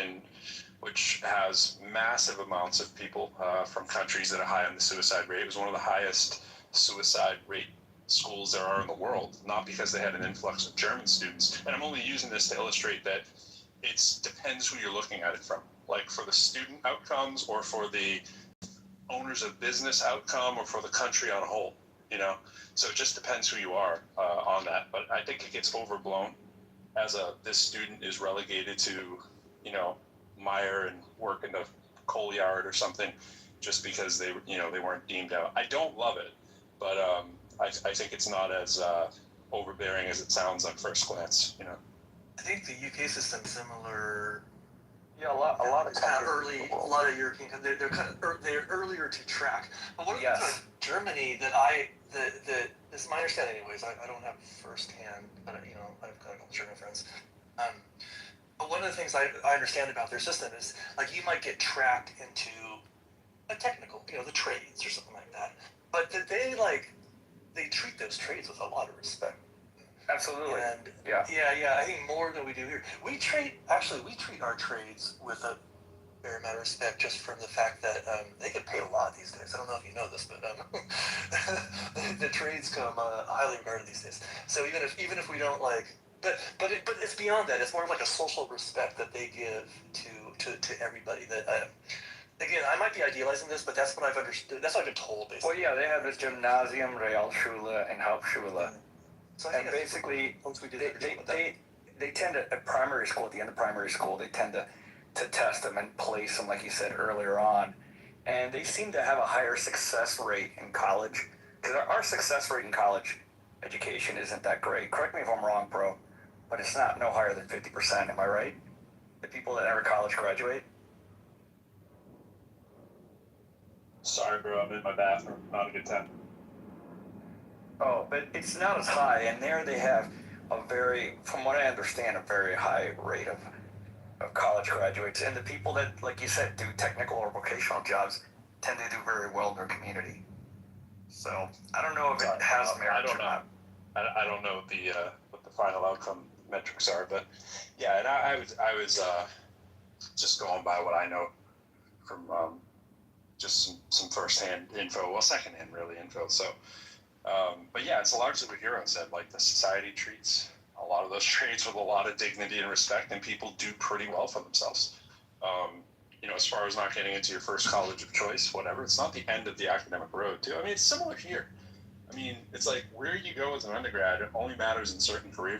which has massive amounts of people from countries that are high on the suicide rate. It was one of the highest suicide rate schools there are in the world, not because they had an influx of German students. And I'm only using this to illustrate that it depends who you're looking at it from. Like for the student outcomes or for the owners of business outcome or for the country on a whole. So it just depends who you are on that. But I think it gets overblown as this student is relegated to, mire and work in the coal yard or something just because they weren't deemed out. I don't love it, but I think it's not as overbearing as it sounds on first glance. I think the UK system's similar. Yeah, a lot of early, a lot of European countries, they're earlier to track. But one of the things Yes. like Germany that this is my understanding anyways, I don't have firsthand, but I've got a couple German friends. But one of the things I understand about their system is, like, you might get tracked into a technical, the trades or something like that. But they treat those trades with a lot of respect. Absolutely. And yeah, I think more than we do here. We treat our trades with a fair amount of respect, just from the fact that they get paid a lot these days. I don't know if you know this, but the trades come highly regarded these days. So even if we don't like, but it's beyond that. It's more of like a social respect that they give to everybody. That again, I might be idealizing this, but that's what I've understood. That's what I've been told, basically. well, yeah, they have this Gymnasium, Realschule, and Hauptschule. So I And think basically, once we do they tend to, at primary school, at the end of primary school, they tend to test them and place them, like you said earlier on. And they seem to have a higher success rate in college. Because our success rate in college education isn't that great. Correct me if I'm wrong, bro, but it's not no higher than 50%, am I right? The people that never college graduate? Sorry, bro, I'm in my bathroom. Not a good time. Oh, but it's not as high. And there they have from what I understand, a very high rate of college graduates. And the people that, like you said, do technical or vocational jobs tend to do very well in their community. So I don't know if it has merit or not. I don't know what the final outcome metrics are, but yeah, and I was just going by what I know from just some firsthand info, well, secondhand really info. So, but yeah, it's largely what Hero said. Like, the society treats a lot of those trades with a lot of dignity and respect, and people do pretty well for themselves. As far as not getting into your first college of choice, whatever, it's not the end of the academic road, too. I mean, it's similar here. I mean, it's like where you go as an undergrad, it only matters in certain career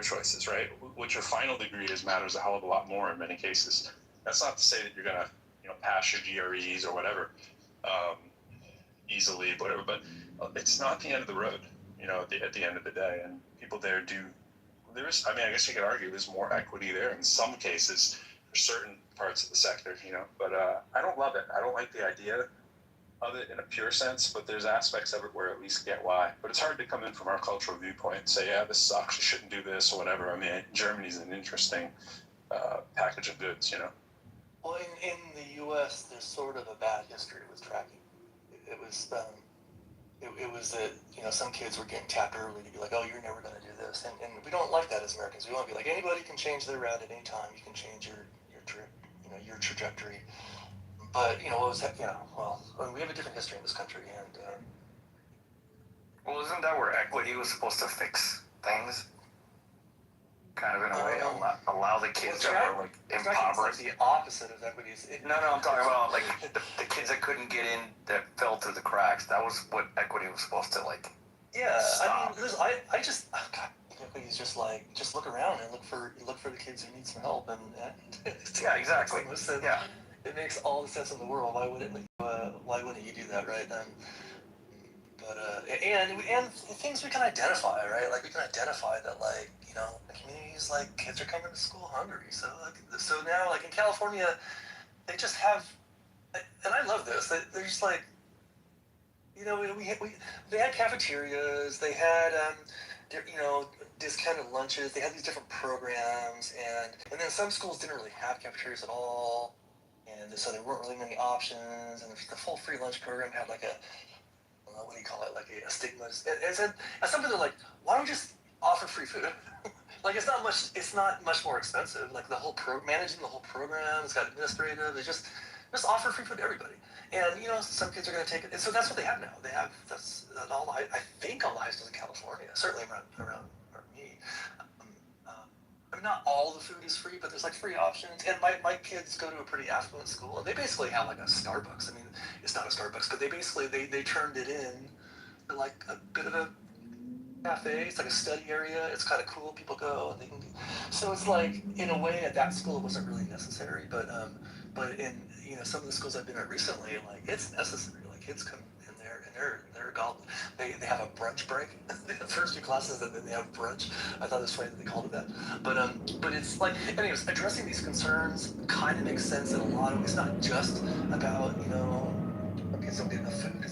choices, right? What your final degree is matters a hell of a lot more in many cases. That's not to say that you're going to, pass your GREs or whatever easily, whatever, but it's not the end of the road, at the end of the day. And people there I guess you could argue there's more equity there in some cases for certain parts of the sector, but I don't love it. I don't like the idea of it in a pure sense, but there's aspects of it where I at least get why. But it's hard to come in from our cultural viewpoint and say, yeah, this sucks, you shouldn't do this or whatever. I mean, Germany's an interesting package of goods, Well, in the U.S., there's sort of a bad history with tracking. It was that some kids were getting tapped early to be like, oh, you're never going to do this, and we don't like that as Americans. We want to be like, anybody can change their route at any time. You can change your trajectory. But what was that? We have a different history in this country, and Well, isn't that where equity was supposed to fix things? Kind of in a way, allow the kids that were like impoverished. The opposite of equity is No, I'm talking about like the kids that couldn't get in, that fell through the cracks. That was what equity was supposed to like. Yeah, stop. I mean, I just equity is just like, just look around and look for the kids who need some help, and yeah, exactly. Yeah, it makes all the sense in the world. Why wouldn't you do that, right? And things we can identify, right? Like, we can identify that, like, communities, like, kids are coming to school hungry. So now, like, in California, they just have, and I love this. They're just like, they had cafeterias, they had discounted lunches, they had these different programs, and then some schools didn't really have cafeterias at all, and so there weren't really many options, and the full free lunch program had like what do you call it, like a stigma. As something they're like, why don't we just offer free food? Like, it's not much more expensive. Like, managing the whole program, it's got administrative, it's just offer free food to everybody. And, some kids are going to take it. And so that's what they have now. They have, I think all the high schools in California, certainly around me. Not all the food is free, but there's like free options. And my kids go to a pretty affluent school, and they basically have like a Starbucks. I mean, it's not a Starbucks, but they turned it in to like a bit of a cafe. It's like a study area. It's kind of cool. People go and they can. So it's like, in a way, at that school it wasn't really necessary, but in some of the schools I've been at recently, like, it's necessary. Like, kids come in there and they're gone. They have a brunch break. The first few classes, and then they have brunch. I thought it was funny that they called it that. But it's like, anyways, addressing these concerns kind of makes sense in a lot of ways. It's not just about kids don't get enough food.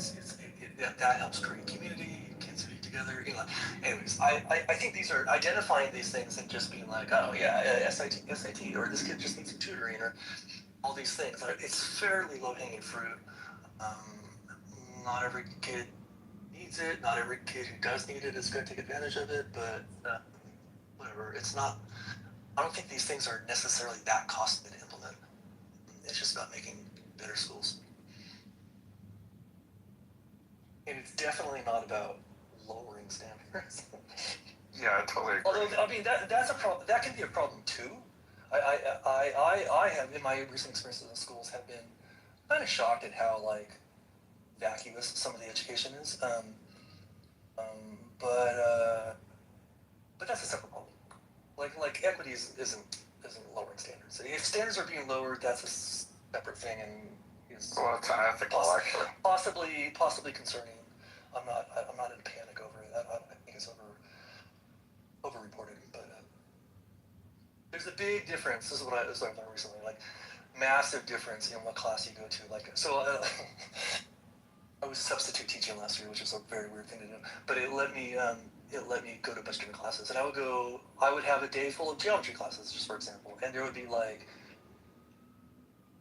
That helps create community. Kids who eat together. together. You know, anyways, I think these are identifying these things and just being like, oh yeah, SAT, or this kid just needs some tutoring, or all these things. It's fairly low hanging fruit. Not every kid needs it. Not every kid who does need it is going to take advantage of it. But whatever. It's not. I don't think these things are necessarily that costly to implement. It's just about making better schools. And it's definitely not about lowering standards. Yeah, I totally agree. Although, I mean, that's a problem. That can be a problem too. I have, in my recent experiences in schools, have been kind of shocked at how like vacuous some of the education is. But that's a separate problem. Like equity isn't lowering standards. If standards are being lowered, that's a separate thing, and well, it's unethical, actually. Possibly concerning. I'm not in a panic over it. I think it's over-reported, but there's a big difference. This is what I learned recently. Like, massive difference in what class you go to. Like, so I was substitute teaching last year, which is a very weird thing to do. But it let me go to a bunch of different classes, and I would have a day full of geometry classes, just for example, and there would be like,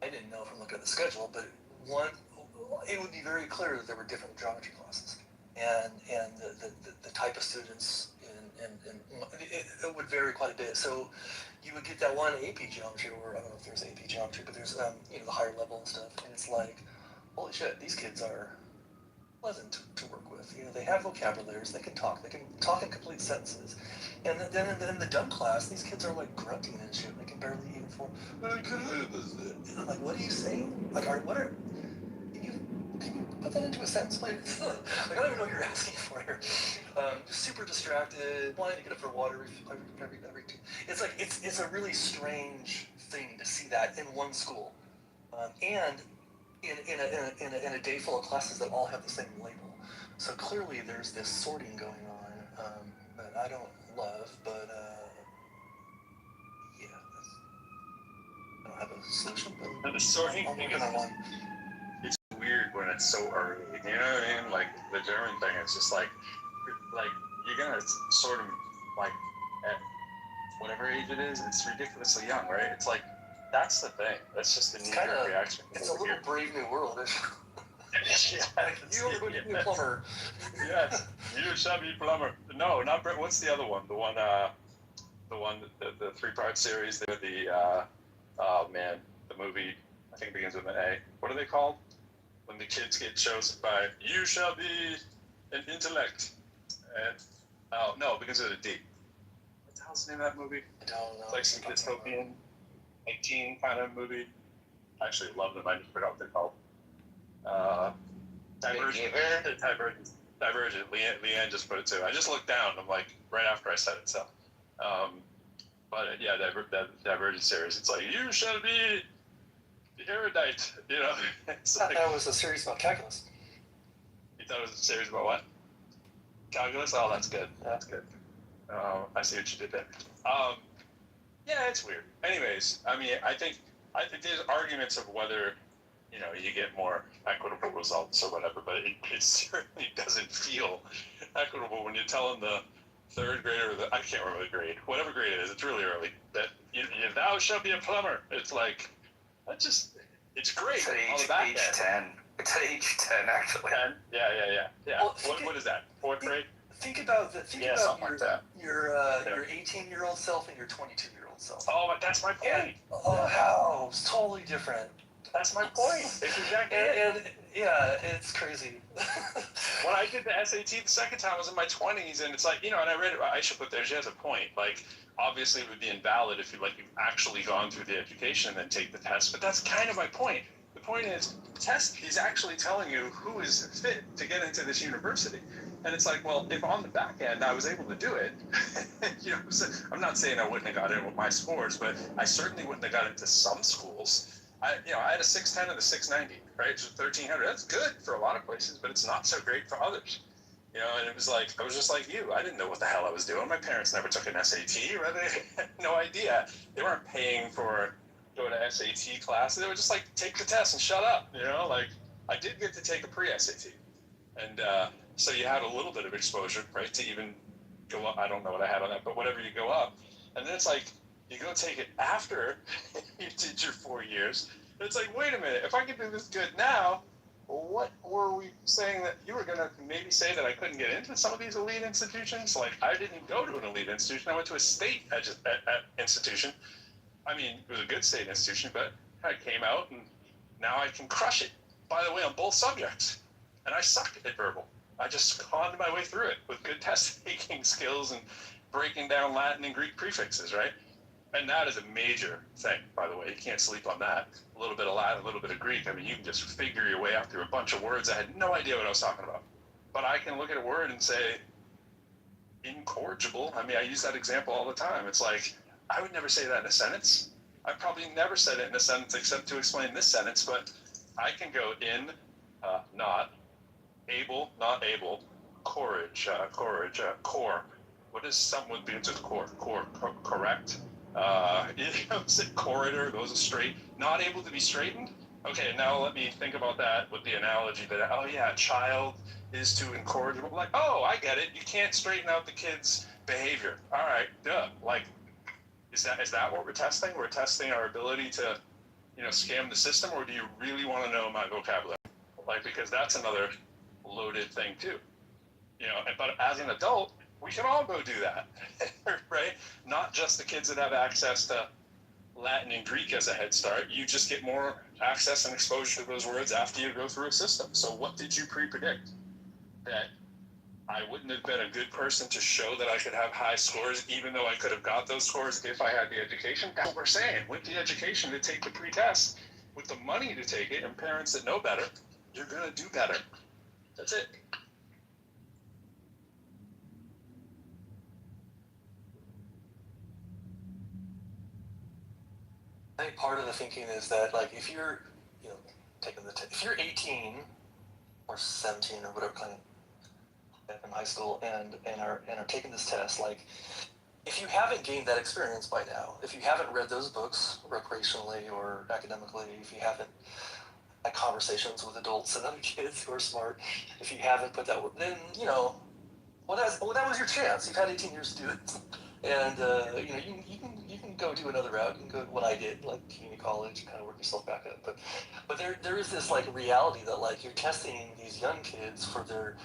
I didn't know from looking at the schedule, but it would be very clear that there were different geometry classes, and the type of students, and it would vary quite a bit. So you would get that one AP geometry, or I don't know if there's AP geometry, but there's the higher level and stuff, and it's like, holy shit, these kids are pleasant to work with. They have vocabularies, they can talk in complete sentences. And then in the dumb class, these kids are like grunting and shit. They can barely even form. And I'm like, what are you saying? Like, can you put that into a sentence, please? Like, I don't even know what you're asking for here. Super distracted, wanting to get up for water every two. It's like, it's a really strange thing to see that in one school. And in a day full of classes that all have the same label. So clearly there's this sorting going on that I don't love, but yeah, I don't have a solution. But the sorting I'm working on one. It's weird when it's so early. You know what I mean? Like the German thing, it's just like you're gonna sort them like at whatever age it is. It's ridiculously young, right? It's like. That's the thing. That's just the knee-jerk reaction. It's a little Brave New World. Yeah, you are going to be a plumber. Yes, you shall be plumber. No, not Brave. What's the other one? The three-part series. Oh man, the movie. I think begins with an A. What are they called? When the kids get chosen by, you shall be an intellect. And no, it begins with a D. What the hell's the name of that movie? I don't know. It's like some dystopian. 18 kind of movie. I actually love them. I just forgot what they're called. Divergent. Divergent. Leanne just put it too. I just looked down. I'm like, right after I said it. So, but yeah, that Divergent series. It's like, you shall be erudite. It's like, that was a series about calculus. You thought it was a series about what? Calculus? Oh, that's good. That's good. I see what you did there. Yeah, it's weird. Anyways, I mean, I think there's arguments of whether, you get more equitable results or whatever, but it certainly doesn't feel equitable when you're telling the third grader, I can't remember the grade, whatever grade it is, it's really early, that thou shalt be a plumber. It's like, it's great. It's at age 10. It's at age 10, actually. 10? Yeah. Well, what is that, fourth grade? Think about your 18-year-old self and your 22-year-old self. Oh, but that's my point. How? It's totally different. That's my point. It's exactly and yeah, it's crazy. When I did the SAT the second time, I was in my 20s, and it's like, and I read it, I should put there, she has a point. Like, obviously it would be invalid if you've actually gone through the education and then take the test, but that's kind of my point. The point is, the test is actually telling you who is fit to get into this university. And it's like, well, if on the back end I was able to do it, so I'm not saying I wouldn't have got in with my scores, but I certainly wouldn't have got into some schools. I had a 610 and a 690, right? So 1300. That's good for a lot of places, but it's not so great for others. And it was like, I was just like you. I didn't know what the hell I was doing. My parents never took an SAT, right? They had no idea. They weren't paying for go to SAT class. They were just like, take the test and shut up. I did get to take a pre-SAT. And So you had a little bit of exposure, right, to even go up. I don't know what I had on that, but whatever, you go up. And then it's like, you go take it after you did your 4 years. And it's like, wait a minute, if I can do this good now, what were we saying that you were going to maybe say that I couldn't get into some of these elite institutions? Like, I didn't go to an elite institution. I went to a state institution. I mean, it was a good state institution, but I came out and now I can crush it, by the way, on both subjects. And I sucked at verbal. I just conned my way through it with good test-taking skills and breaking down Latin and Greek prefixes, right? And that is a major thing, by the way. You can't sleep on that. A little bit of Latin, a little bit of Greek. I mean, you can just figure your way out through a bunch of words. I had no idea what I was talking about. But I can look at a word and say, incorrigible. I mean, I use that example all the time. It's like, I would never say that in a sentence. I probably never said it in a sentence except to explain this sentence, but I can go in, not, able, not able, corrige, core. What is something with begins with core? Correct. Corridor goes straight. Not able to be straightened. Okay, now let me think about that with the analogy that, oh yeah, child is to incorrigible. Like, oh, I get it. You can't straighten out the kid's behavior. All right, duh. Like, is that what we're testing? We're testing our ability to, scam the system, or do you really want to know my vocabulary? Like, because that's another loaded thing too. But as an adult, we can all go do that, right? Not just the kids that have access to Latin and Greek as a head start. You just get more access and exposure to those words after you go through a system. So what did you pre-predict? That I wouldn't have been a good person to show that I could have high scores, even though I could have got those scores if I had the education? That's what we're saying. With the education to take the pre-test, with the money to take it, and parents that know better, you're going to do better. That's it. I think part of the thinking is that, like, if you're, if you're 18 or 17 or whatever kind of in high school and are taking this test, like, if you haven't gained that experience by now, if you haven't read those books recreationally or academically, if you haven't had conversations with adults and other kids who are smart, if you haven't put that, then that was your chance. You've had 18 years to do it, and you can go do another route. You can go what I did, like community college, kind of work yourself back up. But there is this like reality that like you're testing these young kids for their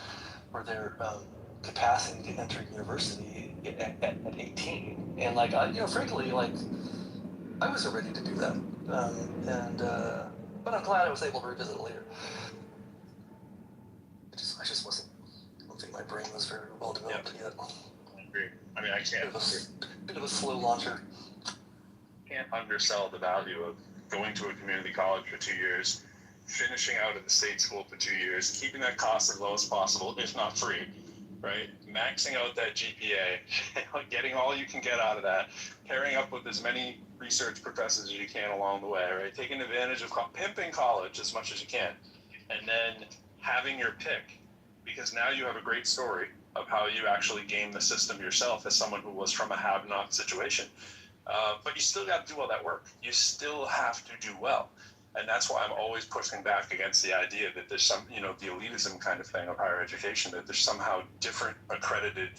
capacity to enter university at 18, and like frankly, like I wasn't ready to do that, but I'm glad I was able to revisit it later. I just wasn't. I don't think my brain was very well developed yet. I agree. I mean, I can't. Bit of a slow launcher. Can't undersell the value of going to a community college for 2 years, finishing out at the state school for 2 years, keeping that cost as low as possible, if not free, right? Maxing out that GPA, getting all you can get out of that, pairing up with as many research professors as you can along the way, right? Taking advantage of pimping college as much as you can, and then having your pick, because now you have a great story of how you actually game the system yourself as someone who was from a have-not situation. But you still got to do all that work. You still have to do well. And that's why I'm always pushing back against the idea that there's some, the elitism kind of thing of higher education, that there's somehow different accredited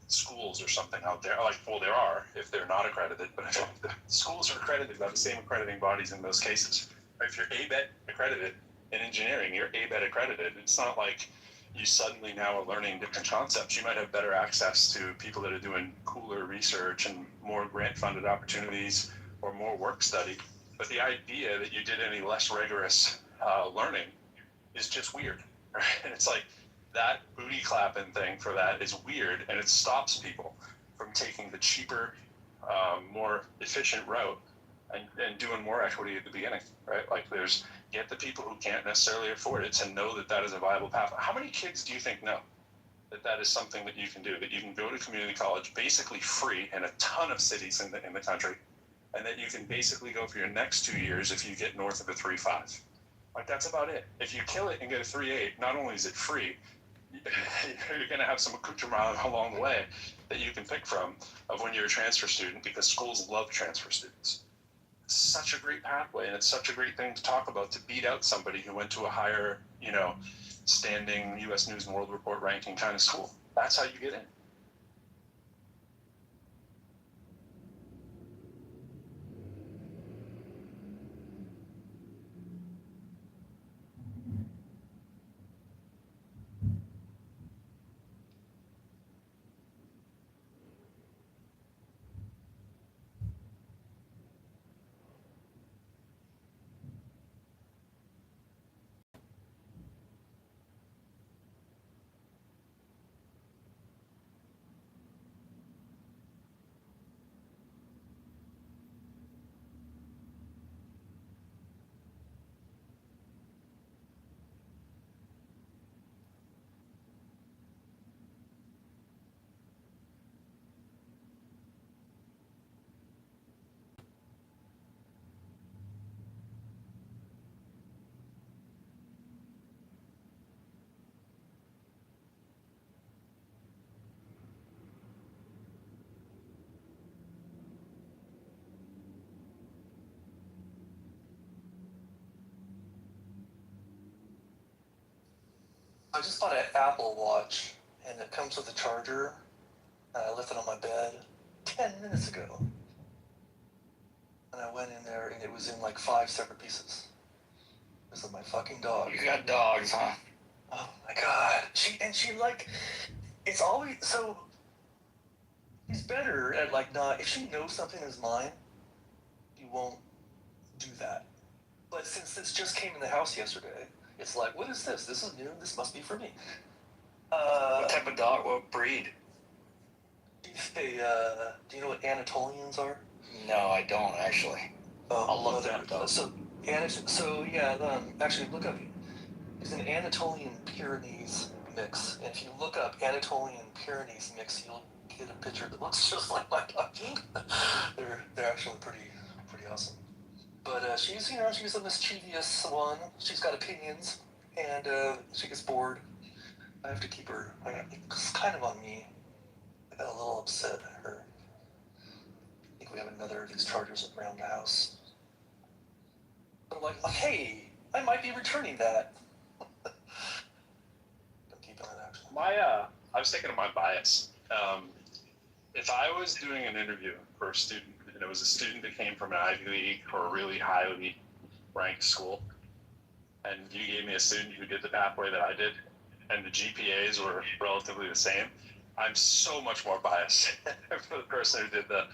schools or something out there. Like, well, there are if they're not accredited, but the schools are accredited by the same accrediting bodies in those cases. If you're ABET accredited in engineering, you're ABET accredited. It's not like you suddenly now are learning different concepts. You might have better access to people that are doing cooler research and more grant-funded opportunities or more work study. But the idea that you did any less rigorous learning is just weird, right? And it's like that booty clapping thing for that is weird, and it stops people from taking the cheaper, more efficient route and doing more equity at the beginning, right? Like get the people who can't necessarily afford it to know that is a viable path. How many kids do you think know that is something that you can do, that you can go to community college basically free in a ton of cities in the country, and that you can basically go for your next 2 years if you get north of a 3.5? Like, that's about it. If you kill it and get a 3.8, not only is it free, you're going to have some accoutrement along the way that you can pick from of when you're a transfer student, because schools love transfer students. It's such a great pathway, and it's such a great thing to talk about, to beat out somebody who went to a higher, standing U.S. News and World Report ranking kind of school. That's how you get in. I just bought an Apple Watch, and it comes with a charger. And I left it on my bed 10 minutes ago. And I went in there, and it was in like 5 separate pieces. This is my fucking dog. You got dogs, huh? Oh my god. She like, it's always, so, she's better at like not, if she knows something is mine, you won't do that. But since this just came in the house yesterday, it's like, what is this? This is new. This must be for me. What type of dog? What breed? Do you know what Anatolians are? No, I don't actually. I'll look that up. Actually look up. It's an Anatolian Pyrenees mix, and if you look up Anatolian Pyrenees mix, you'll get a picture that looks just like my dog. they're actually pretty awesome. But she's a mischievous one. She's got opinions, and she gets bored. I have to keep her. It's kind of on me. I got a little upset at her. I think we have another of these chargers around the house. But I'm like, hey, I might be returning that. Don't keep on it, actually. I was thinking of my bias. If I was doing an interview for a student, and it was a student that came from an Ivy League or a really highly ranked school, and you gave me a student who did the pathway that I did, and the GPAs were relatively the same, I'm so much more biased for the person who did the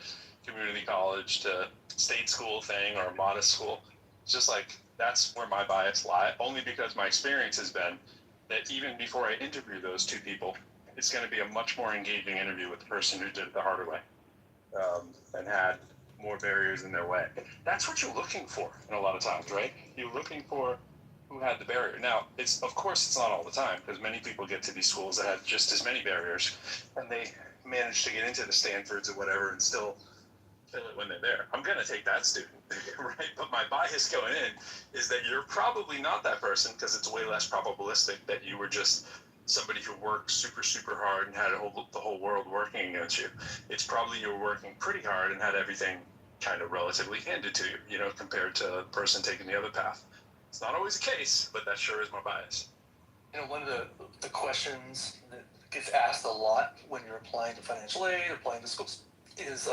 community college to state school thing or a modest school. It's just like, that's where my bias lies, only because my experience has been that even before I interview those two people, it's going to be a much more engaging interview with the person who did it the harder way, and had more barriers in their way. That's what you're looking for in a lot of times, right? You're looking for who had the barrier. Now, of course it's not all the time, because many people get to these schools that have just as many barriers, and they manage to get into the Stanfords or whatever and still kill it when they're there. I'm going to take that student, right? But my bias going in is that you're probably not that person, because it's way less probabilistic that you were just somebody who worked super, super hard and had the whole world working against you. It's probably you were working pretty hard and had everything kind of relatively handed to you, compared to the person taking the other path. It's not always the case, but that sure is my bias. One of the questions that gets asked a lot when you're applying to financial aid or applying to schools is,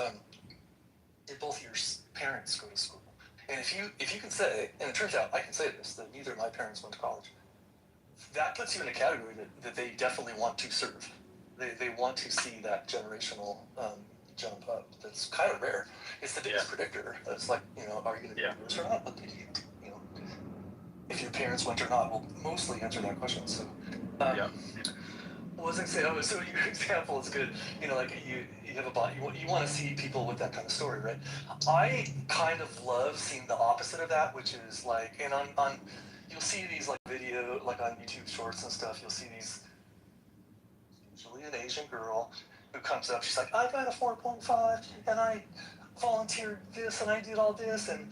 did both your parents go to school? And if you can say, and it turns out I can say this, that neither of my parents went to college, that puts you in a category that they definitely want to serve. They want to see that generational jump up. That's kind of rare. It's the biggest predictor. It's like, are you going to do this or not? But if your parents went or not will mostly answer that question. So, what was I saying? Oh, so your example is good. Like you have a body. You want to see people with that kind of story, right? I kind of love seeing the opposite of that, which is like, and on you'll see these like video, like on YouTube Shorts and stuff. You'll see these, usually an Asian girl who comes up. She's like, I got a 4.5, and I volunteered this, and I did all this, and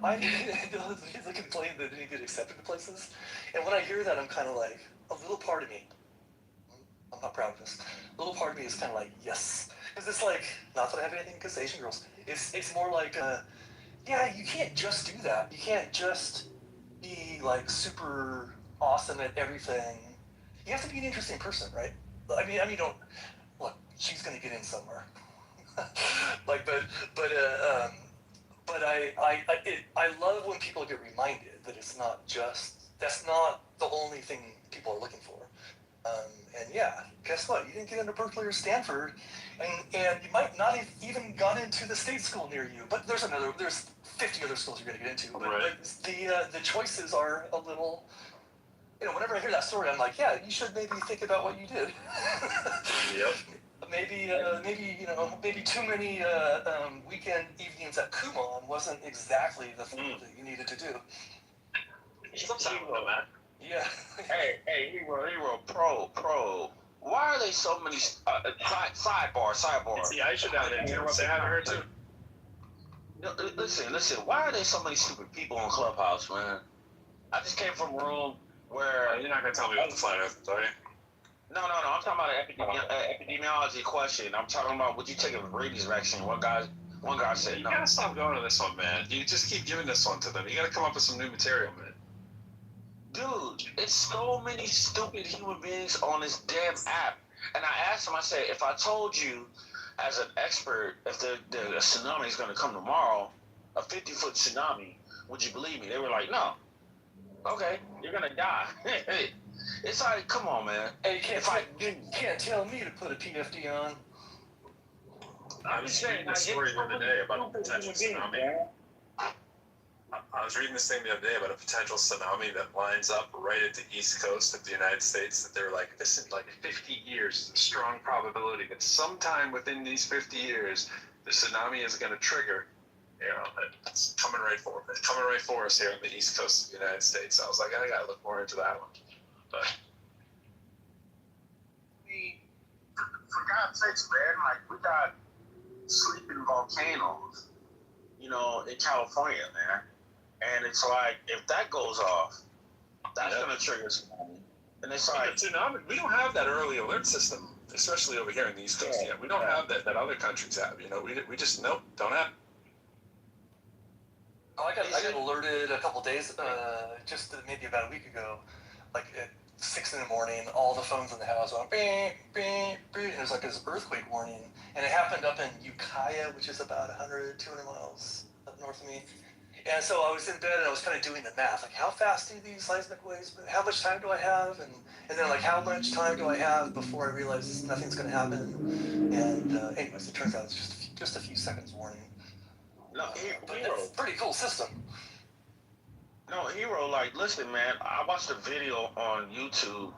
I they complain that they didn't get accepted to places. And when I hear that, I'm kind of like, a little part of me, I'm not proud of this, a little part of me is kind of like, yes. Because it's like, not that I have anything against Asian girls. It's more like, you can't just do that. You can't just be like super awesome at everything. You have to be an interesting person, right? I mean, don't look. She's gonna get in somewhere. Like, but I love when people get reminded that it's not just, that's not the only thing people are looking for. And yeah, guess what? You didn't get into Berkeley or Stanford, and you might not have even gone into the state school near you. But there's 50 other schools you're going to get into. But the choices are a little. Whenever I hear that story, I'm like, yeah, you should maybe think about what you did. Yep. Maybe too many weekend evenings at Kumon wasn't exactly the thing that you needed to do. Sometimes with that. Yeah. Hey, hero, pro. Why are they so many sidebar? See, I should have interrupt. Say hi to her too. No, listen. Why are there so many stupid people on Clubhouse, man? I just came from a room where You're not gonna tell me what the flat earth, are you? No. I'm talking about an epidemiology question. I'm talking about would you take a rabies vaccine? One guy said You no. gotta stop going to this one, man. You just keep giving this one to them. You gotta come up with some new material, man. Dude, it's so many stupid human beings on this damn app. And I asked him, I said, if I told you as an expert if the tsunami is going to come tomorrow, a 50-foot tsunami, would you believe me? They were like, no. Okay, you're going to die. It's like, come on, man. Hey, you can't tell me to put a PFD on. I was reading this story the other day about a potential tsunami. I was reading this thing the other day about a potential tsunami that lines up right at the east coast of the United States. That they're like, this is like 50 years. There's a strong probability that sometime within these 50 years, the tsunami is going to trigger. It's coming right for us. It's coming right for us here on the east coast of the United States. I was like, I got to look more into that one. But for God's sakes, man, like we got sleeping volcanoes, in California, man. And it's like, if that goes off, that's going to trigger tsunami. And it's like, tsunami, we don't have that early alert system, especially over here in the East Coast yet. We don't have that other countries have. We just don't have. Oh, I got alerted a couple days, just maybe about a week ago, like at 6 in the morning, all the phones in the house went beep, beep, beep, and it was like this earthquake warning. And it happened up in Ukiah, which is about 100, 200 miles up north of me. And so I was in bed and I was kind of doing the math, like how fast do these seismic waves, how much time do I have? And then like how much time do I have before I realize nothing's going to happen? And anyways, it turns out it's just a few seconds warning. No, but it's a pretty cool system. No, Hero, like, listen, man, I watched a video on YouTube,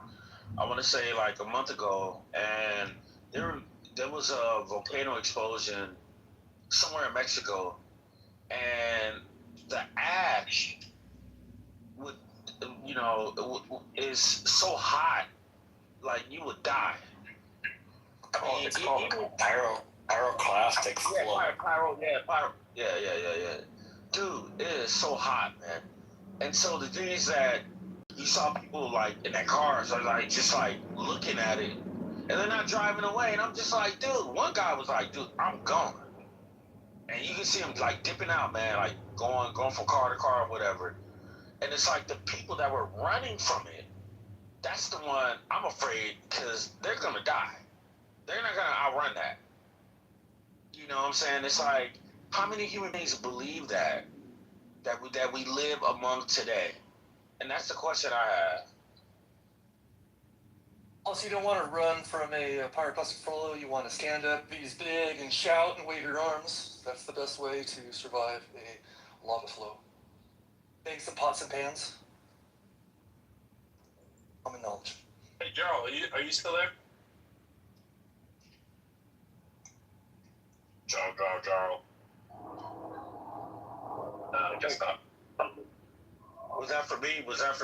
I want to say like a month ago, and there was a volcano explosion somewhere in Mexico, and the ash is so hot, like you would die. It's called pyroclastic flow. Yeah. Dude, it is so hot, man. And so the thing is that you saw people like in their cars are like just like looking at it, and they're not driving away. And I'm just like, dude. One guy was like, dude, I'm gone. And you can see him like dipping out, man, like going from car to car or whatever. And it's like the people that were running from it, that's the one I'm afraid, because they're gonna die. They're not gonna outrun that. You know what I'm saying? It's like, how many human beings believe that we live among today? And that's the question I have. Also, you don't want to run from a pyroclastic flow. You want to stand up, be as big, and shout and wave your arms. That's the best way to survive a lava flow. Make some pots and pans. Common knowledge. Hey, Jarl, are you still there? Jarl. I guess not. Was that for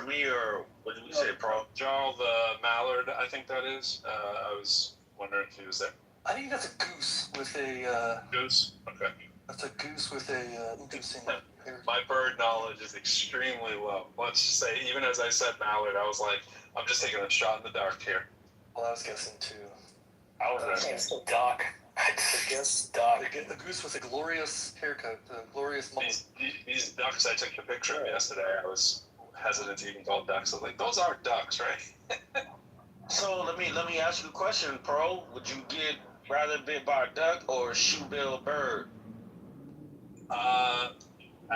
me, or what did you say, Pro? Jarl the mallard, I think that is. I was wondering if he was there. I think that's a goose with a... Goose? Okay. That's a goose with a interesting hair. My bird knowledge is extremely low. Let's just say, even as I said mallard, I was like, I'm just taking a shot in the dark here. Well, I was guessing too. I was It's duck. I guess duck. A goose with a glorious haircut, a glorious mullet. These ducks I took the picture of yesterday, I was hesitant to even call ducks. I was like, those are ducks, right? So let me ask you a question, Pro. Would you get rather bit by a duck or a shoe-billed bird? I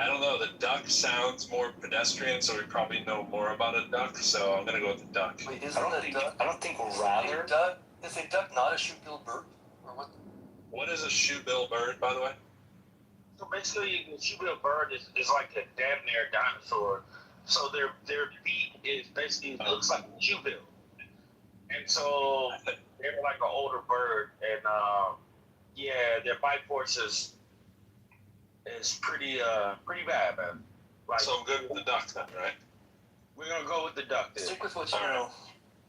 don't know. The duck sounds more pedestrian, so we probably know more about a duck. So I'm gonna go with the duck. Wait, I don't think rather. Is a duck not a shoe-billed bird? Or what? What is a shoe-bill bird, by the way? So basically, the shoe-billed bird is like a damn near dinosaur. So their beak is basically looks like a shoe-bill, and so they're like an older bird, and yeah, their bite force is pretty bad, man. Like, So I'm good with the duck then, right? we're gonna go with the duck then. Stick with what you All right. know.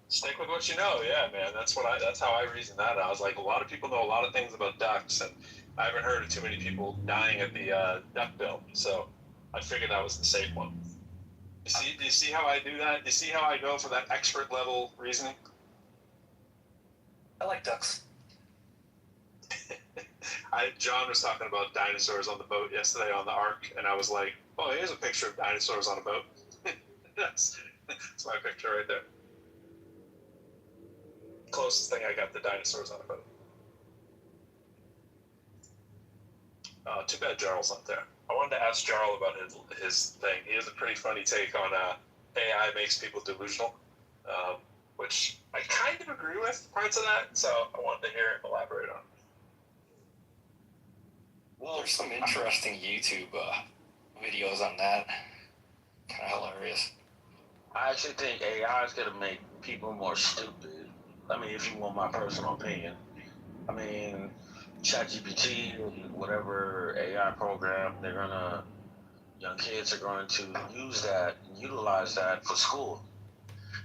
Stick with what you know, yeah, man. That's how I reason that. I was like, a lot of people know a lot of things about ducks, and I haven't heard of too many people dying at the duck bill. So I figured that was the safe one. Do you see how I do that? Do you see how I go for that expert level reasoning? I like ducks. John was talking about dinosaurs on the boat yesterday on the Ark, and I was like, oh, here's a picture of dinosaurs on a boat. that's my picture right there. Closest thing I got to dinosaurs on a boat. Too bad Jarl's not there. I wanted to ask Jarl about his thing. He has a pretty funny take on AI makes people delusional, which I kind of agree with parts of that, so I wanted to hear him elaborate on. Well, there's some interesting YouTube videos on that. Kind of hilarious. I actually think AI is gonna make people more stupid. I mean, if you want my personal opinion. I mean, ChatGPT, whatever AI program, young kids are going to utilize that for school.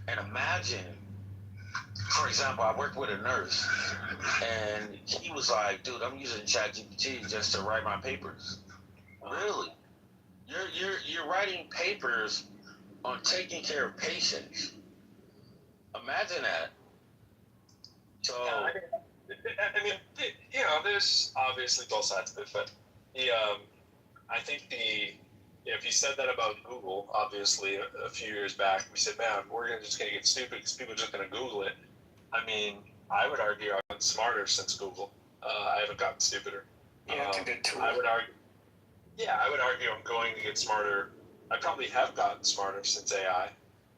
And imagine, for example, I worked with a nurse, and he was like, dude, I'm using ChatGPT just to write my papers. Really? You're writing papers on taking care of patients. Imagine that. So, I mean, you know, there's obviously both sides of it, but I think if you said that about Google, obviously a few years back, we said, man, we're just going to get stupid because people are just going to Google it. I mean, I would argue I've gotten smarter since Google. I haven't gotten stupider. Yeah, it's a good tool. I would argue I'm going to get smarter. I probably have gotten smarter since AI,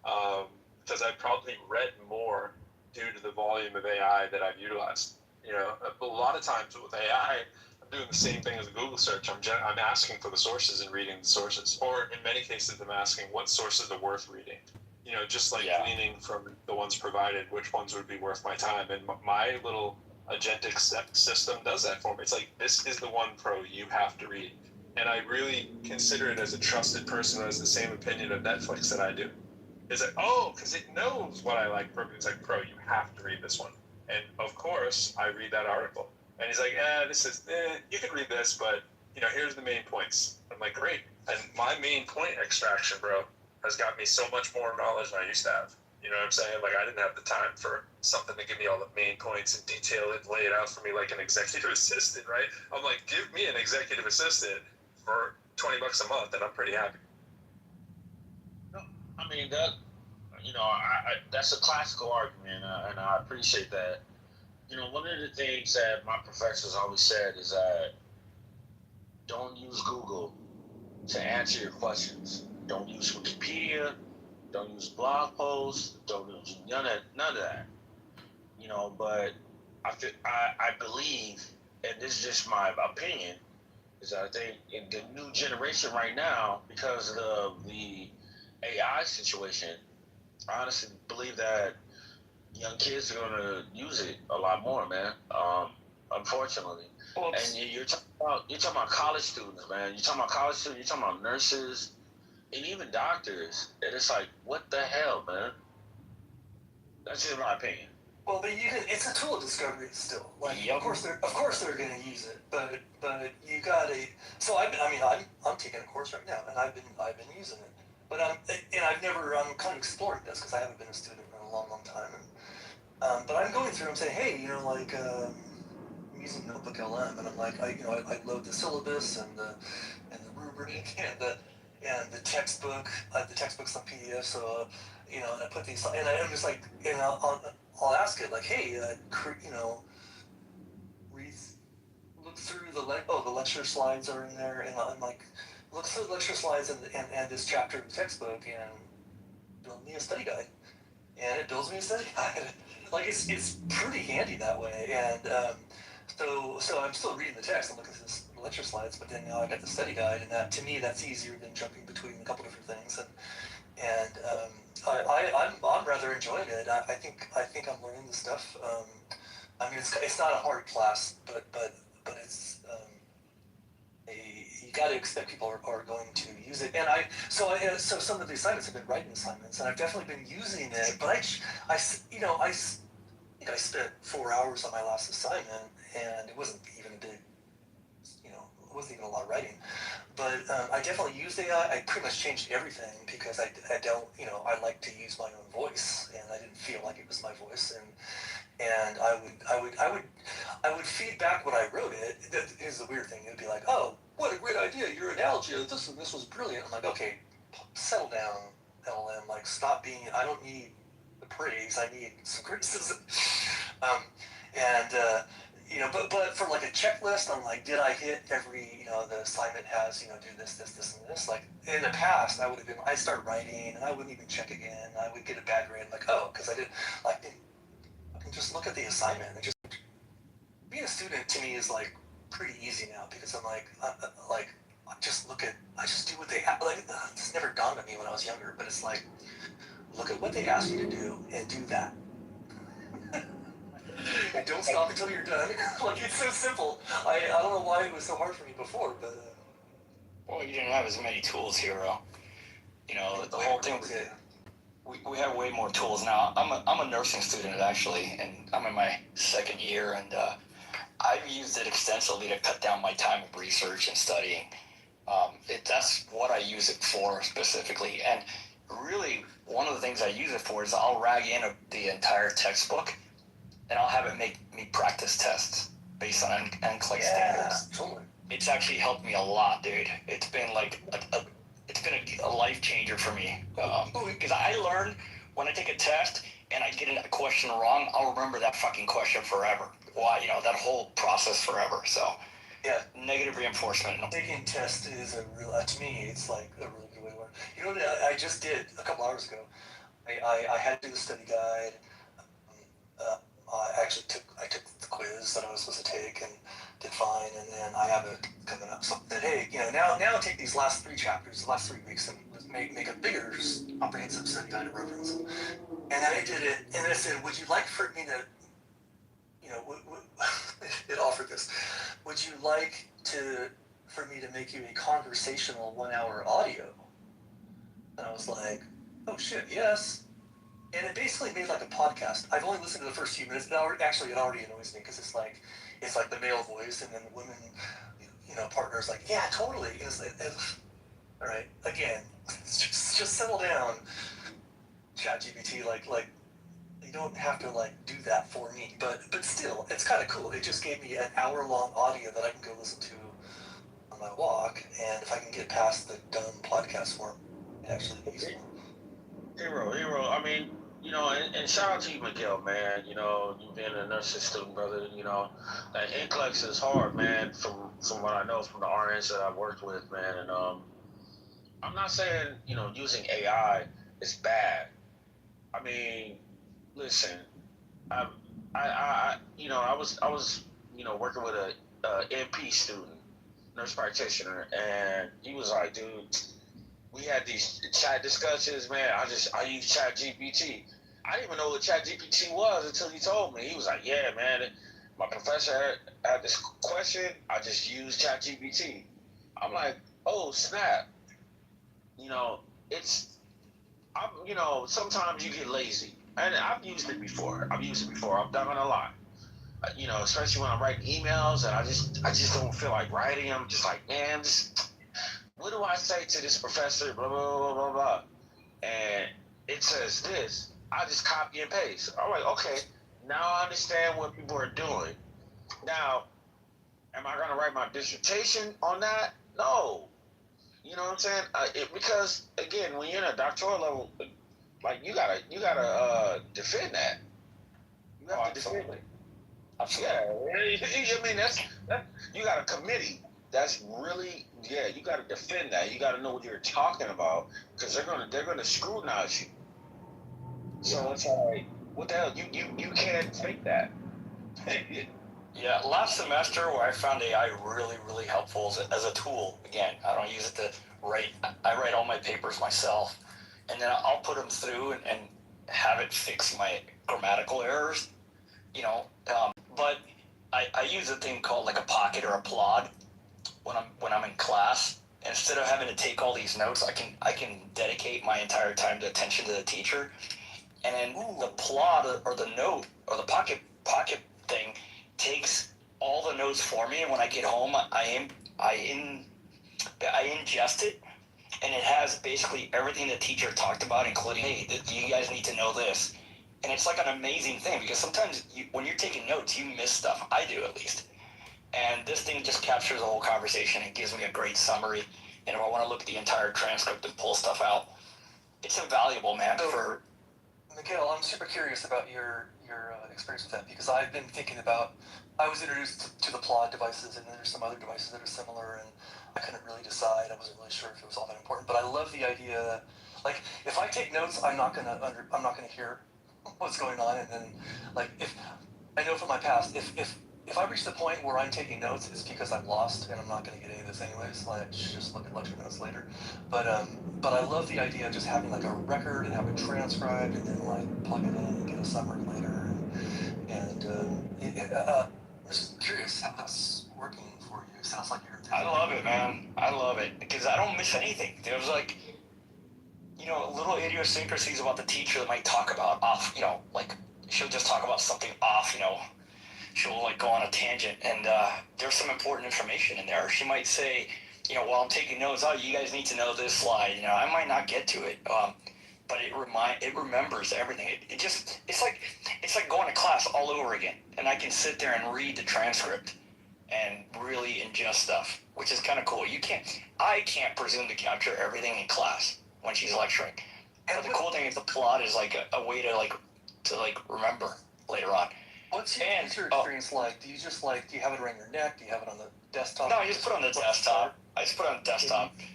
because I've probably read more due to the volume of AI that I've utilized. You know, a lot of times with AI, I'm doing the same thing as a Google search. I'm asking for the sources and reading the sources, or in many cases, I'm asking what sources are worth reading. You know, just like gleaning from the ones provided, which ones would be worth my time. And my little agentic system does that for me. It's like, this is the one pro you have to read. And I really consider it as a trusted person who has the same opinion of Netflix that I do. It's like, oh, because it knows what I like. It's like, pro, you have to read this one. And of course, I read that article. And he's like, you can read this, but, you know, here's the main points. I'm like, great. And my main point extraction, bro, has got me so much more knowledge than I used to have. You know what I'm saying? Like, I didn't have the time for something to give me all the main points and detail it and lay it out for me like an executive assistant, right? I'm like, give me an executive assistant for $20 a month, and I'm pretty happy. I mean, that, you know, that's a classical argument, and I appreciate that. You know, one of the things that my professors always said is that don't use Google to answer your questions. Don't use Wikipedia. Don't use blog posts. Don't use none of that. You know, but I believe, and this is just my opinion, is that I think in the new generation right now, because of the AI situation, I honestly believe that young kids are going to use it a lot more, man. Unfortunately. And you're talking about college students, man. You're talking about college students. You're talking about nurses, and even doctors. And it's like, what the hell, man? That's just my opinion. Well, but it's a tool of discovery still. Like, of course they're going to use it, but you got to. So I'm taking a course right now, and I've been using it. But I'm kind of exploring this because I haven't been a student in a long time. And, but I'm going through. I'm saying, hey, you know, like I'm using Notebook LM, and I'm like, I load the syllabus and the rubric and the textbook's on PDF. So and I put these, and I'm just like, and I'll ask it like, hey, read, look through the lecture slides are in there, and I'm like, look through the lecture slides and this chapter of the textbook and build me a study guide. And it builds me a study guide. Like it's pretty handy that way. And so I'm still reading the text. I'm looking at the lecture slides, but then now I got the study guide, and that to me that's easier than jumping between a couple different things. And I'm rather enjoying it. I think I'm learning the stuff. I mean, it's not a hard class, but it's you got to expect people are going to use it. And so some of the assignments have been writing assignments, and I've definitely been using it. But I think I spent 4 hours on my last assignment, and it wasn't even a big, it wasn't even a lot of writing. But I definitely used AI. I pretty much changed everything because I don't, I like to use my own voice, and I didn't feel like it was my voice. And I would feed back when I wrote it. Here's the weird thing. It would be like, oh, what a great idea. Your analogy of this and this was brilliant. I'm like, okay, settle down, LLM. Like, stop being, I don't need the praise. I need some criticism. But for like a checklist, I'm like, did I hit every, the assignment has, do this, and this. Like, in the past, I'd start writing, and I wouldn't even check again. I would get a bad grade, like, oh, because I didn't, like, and just look at the assignment. And just being a student to me is like pretty easy now because I'm like, I just do what they have. Like, this never dawned on me when I was younger, but it's like, look at what they ask you to do and do that. And don't stop until you're done. Like, it's so simple. I don't know why it was so hard for me before, but. Well, you didn't have as many tools, Hero. The whole thing. We have way more tools now. I'm a nursing student actually, and I'm in my second year, and I've used it extensively to cut down my time of research and studying. That's what I use it for specifically. And really, one of the things I use it for is I'll rag in the entire textbook, and I'll have it make me practice tests based on NCLEX standards. Totally. It's actually helped me a lot, dude. It's been like it's been a life changer for me. Because I learned when I take a test and I get a question wrong, I'll remember that fucking question forever. Why, that whole process forever. So, yeah, negative reinforcement. Taking tests is to me, it's like a really good way to learn. You know what I just did a couple hours ago? I had to do the study guide. I took the quiz that I was supposed to take and did fine, and then I have it coming up. So that, hey, now take these last 3 chapters, the last 3 weeks, and make a bigger comprehensive study guide of reference. And then I did it, and then I said, would you like for me to, it offered this. Would you like for me to make you a conversational 1-hour audio? And I was like, oh shit, yes. And it basically made like a podcast. I've only listened to the first few minutes. It already annoys me because it's like the male voice, and then the women, partner's like, yeah, totally. All right, again, just settle down, ChatGPT. Like you don't have to do that for me, but still, it's kind of cool. It just gave me an hour-long audio that I can go listen to on my walk, and if I can get past the dumb podcast form, it actually makes me. Hero. I mean, and shout out to you, Miguel, man. You being a nursing student, brother. That NCLEX is hard, man. From what I know from the RNs that I've worked with, man. And I'm not saying using AI is bad. I mean, listen, I was working with a MP student, nurse practitioner, and he was like, dude, we had these chat discussions, man. I use ChatGPT. I didn't even know what ChatGPT was until he told me. He was like, yeah, man, my professor had this question. I just used ChatGPT. I'm like, oh, snap. Sometimes you get lazy. And I've used it before. I've done it a lot. Especially when I'm writing emails and I just don't feel like writing them. Just like, man, what do I say to this professor? Blah, blah, blah, blah, blah. And it says this. I just copy and paste. I'm like, okay, now I understand what people are doing. Now, am I going to write my dissertation on that? No. You know what I'm saying? Because again, when you're in a doctoral level, like you gotta defend that. You have to defend it. Yeah, I mean that you got a committee that's really you got to defend that. You got to know what you're talking about because they're gonna scrutinize you. So it's like, what the hell? You can't fake that. Yeah, last semester where I found AI really, really helpful as a tool. Again, I don't use it to write. I write all my papers myself, and then I'll put them through and have it fix my grammatical errors. You know, but I use a thing called like a pocket or a plod when I'm in class. Instead of having to take all these notes, I can dedicate my entire time to attention to the teacher, and then the plod or the note or the pocket thing takes all the notes for me, and when I get home, I ingest it, and it has basically everything the teacher talked about, including, hey, you guys need to know this. And it's like an amazing thing because sometimes when you're taking notes, you miss stuff. I do, at least. And this thing just captures the whole conversation and gives me a great summary. And if I want to look at the entire transcript and pull stuff out, it's invaluable, man. So, Miguel, I'm super curious about your experience with that because I've been thinking about. I was introduced to the plot devices, and there's some other devices that are similar, and I couldn't really decide. I wasn't really sure if it was all that important, but I love the idea. Like, if I take notes, I'm not gonna hear what's going on, and then, like, if I know from my past, if I reach the point where I'm taking notes, it's because I'm lost and I'm not going to get any of this anyways. So I should just look at lecture notes later. But I love the idea of just having like a record and have it transcribed and then like plug it in and get a summary later. I'm just curious how that's working for you. It sounds like you're. I love it, man. I love it because I don't miss anything. There's like, little idiosyncrasies about the teacher that might talk about off. Like she'll just talk about something off. She'll like go on a tangent, and there's some important information in there. She might say, while I'm taking notes, oh, you guys need to know this slide. I might not get to it, but it remembers everything. It's like going to class all over again, and I can sit there and read the transcript and really ingest stuff, which is kind of cool. I can't presume to capture everything in class when she's lecturing. But the cool thing is the plot is like a way to remember later on. What's your user experience like? Do you have it around your neck? Do you have it on the desktop? No, I just put it on the desktop.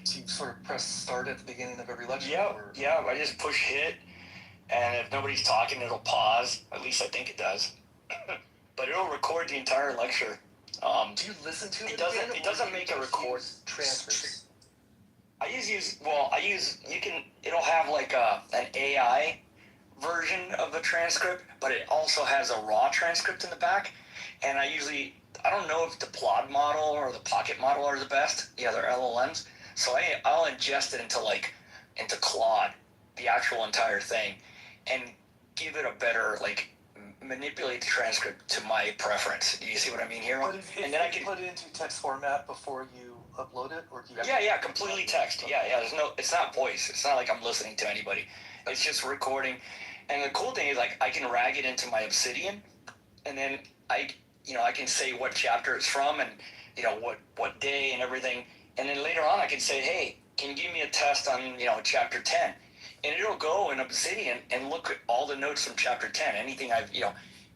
So you sort of press start at the beginning of every lecture? Yeah, I just push hit, and if nobody's talking, it'll pause. At least I think it does. But it'll record the entire lecture. Do you listen to it? It doesn't make a record. Transcripts. It'll have like an AI version of the transcript, but it also has a raw transcript in the back. And I don't know if the plod model or the pocket model are the best. Yeah, they're LLMs. So I'll ingest it into Claude, the actual entire thing, and give it a better, manipulate the transcript to my preference. Do you see what I mean here? But and then I can put it into text format before you upload it, or do you? Yeah, completely text. Yeah. It's not voice. It's not like I'm listening to anybody. It's just recording. And the cool thing is, I can rag it into my Obsidian, and then I can say what chapter it's from, and what day and everything. And then later on, I can say, hey, can you give me a test on chapter 10? And it'll go in Obsidian and look at all the notes from chapter 10, anything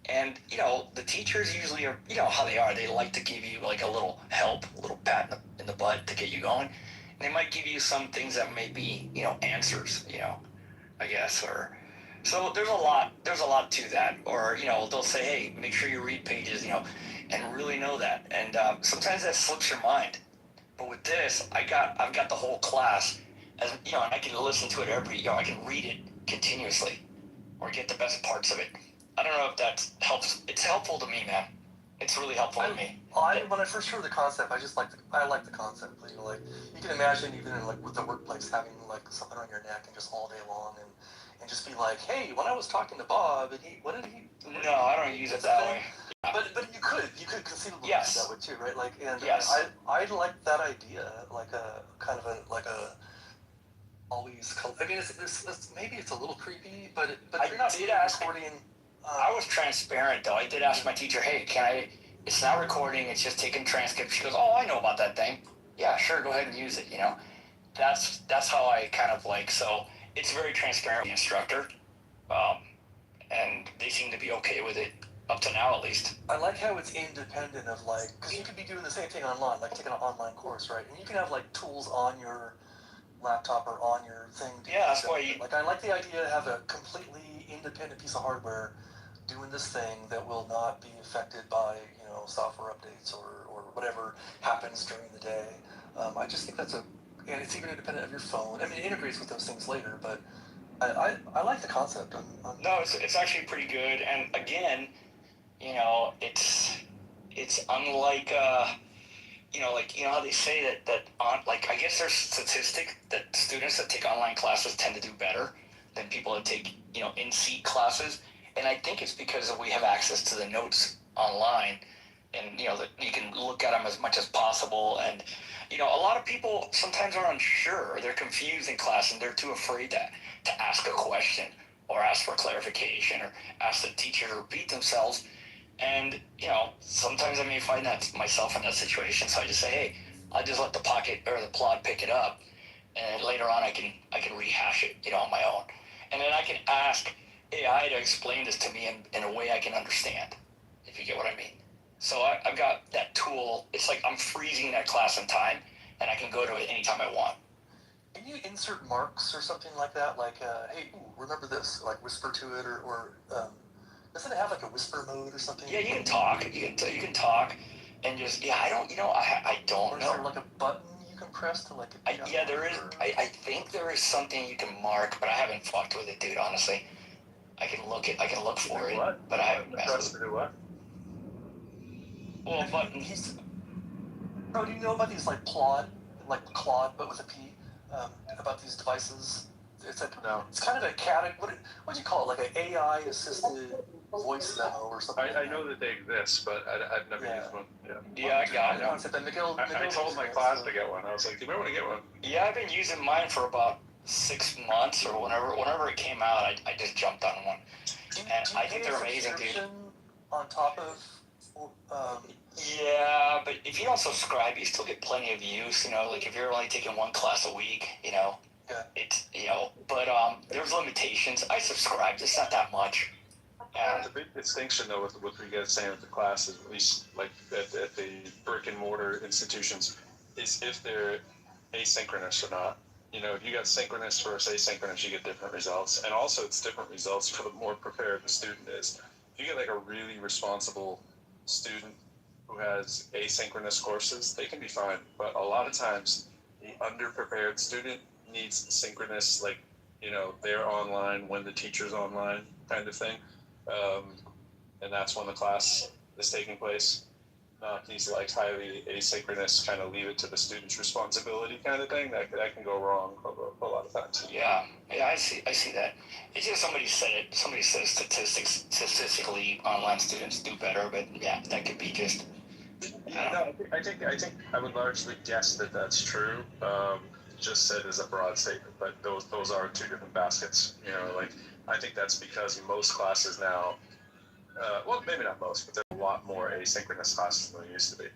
and the teachers usually are, how they are. They like to give you like a little help, a little pat in the butt to get you going. And they might give you some things that may be, answers, I guess, or. So there's a lot to that. Or, they'll say, hey, make sure you read pages, and really know that. And sometimes that slips your mind. But with this, I've got the whole class, and I can listen to it I can read it continuously, or get the best parts of it. I don't know if that helps. It's helpful to me, man. It's really helpful to me. When I first heard the concept, I like the concept. You can imagine even in with the workplace having something on your neck and just all day long and just be like, hey, when I was talking to Bob, and what did he? No, I don't use it that way. But you could conceivably yes. do that way too, right? Yes. I like that idea, always. I mean, it's maybe it's a little creepy, but you're not recording. I was transparent though. I did ask my teacher, hey, it's not recording, it's just taking transcripts. She goes, oh, I know about that thing. Yeah, sure, go ahead and use it, that's how I kind of like, so it's very transparent with the instructor, and they seem to be okay with it up to now at least. I like how it's independent of like, because you could be doing the same thing online, like taking an online course, right? And you can have like tools on your laptop or on your thing. Yeah, that's why you... Like, I like the idea to have a completely independent piece of hardware doing this thing that will not be affected by, you know, software updates or whatever happens during the day. I just think that's and it's even independent of your phone. I mean, it integrates with those things later, but I like the concept. No, it's actually pretty good, and again, you know, it's unlike, you know, like, you know how they say that on, like, I guess there's statistic that students that take online classes tend to do better than people that take, you know, in-seat classes, and I think it's because we have access to the notes online, and, you know, that you can look at them as much as possible, and, you know, a lot of people sometimes are unsure, or they're confused in class, and they're too afraid to ask a question, or ask for clarification, or ask the teacher to repeat themselves. And, you know, sometimes I may find that myself in that situation, so I just say, hey, I'll just let the pocket or the plod pick it up, and later on I can rehash it, you know, on my own. And then I can ask AI to explain this to me in a way I can understand, if you get what I mean. So I've got that tool. It's like I'm freezing that class in time, and I can go to it anytime I want. Can you insert marks or something like that? Like, hey, ooh, remember this, like whisper to it, or doesn't it have like a whisper mode or something? Yeah, you can talk. You can talk, and just I don't know. I don't or know. Is there like a button you can press to like? Yeah, there is. I think there is something you can mark, but I haven't fucked with it, dude. Honestly, I can look for it, but I haven't messed with it. What? Well, buttons. Bro, do you know about these like Claude, but with a P? About these devices. It's kind of a what do you call it? Like an AI assisted voice memo or something. I know that they exist, but I've never used one. Yeah, I got it. I told my class to get one. I was like, do you remember to get one? Yeah, I've been using mine for about 6 months or whenever it came out. I just jumped on one, and I think they're amazing, dude. On top of. Yeah, but if you don't subscribe, you still get plenty of use. You know, like if you're only taking one class a week, you know. Yeah. It's, you know, but there's limitations. I subscribed. It's not that much. The big distinction, though, with what you guys saying with the classes, at least like at the brick and mortar institutions, is if they're asynchronous or not. You know, if you got synchronous versus asynchronous, you get different results. And also, it's different results for the more prepared the student is. If you get like a really responsible student who has asynchronous courses, they can be fine. But a lot of times, the underprepared student needs synchronous, like, you know, they're online when the teacher's online kind of thing. And that's when the class is taking place. Not these like highly asynchronous, kind of leave it to the student's responsibility kind of thing. That can go wrong a lot of times. Yeah, I see that. It's just somebody said statistically online students do better, but yeah, that could be just. I think I would largely guess that that's true. Just said as a broad statement, but those are two different baskets. You know, like I think that's because most classes now, well, maybe not most, but there's a lot more asynchronous classes than there used to be.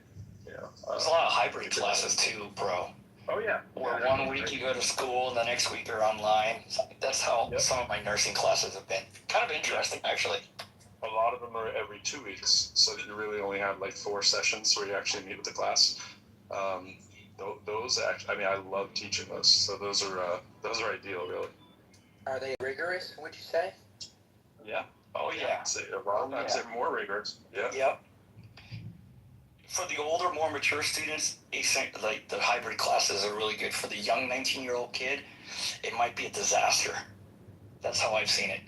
You know, there's a lot of hybrid classes too, bro. Oh yeah. Where one week you go to school and the next week you're online. That's how some of my nursing classes have been. Kind of interesting, actually. A lot of them are every 2 weeks, so that you really only have like 4 sessions where you actually meet with the class. Those actually, I mean, I love teaching those, so those are ideal, really. Are they rigorous, would you say? Yeah. Oh yeah. A lot of times they're more rigorous. Yeah. Yep. For the older, more mature students, like the hybrid classes are really good. For the young 19-year-old kid, it might be a disaster. That's how I've seen it.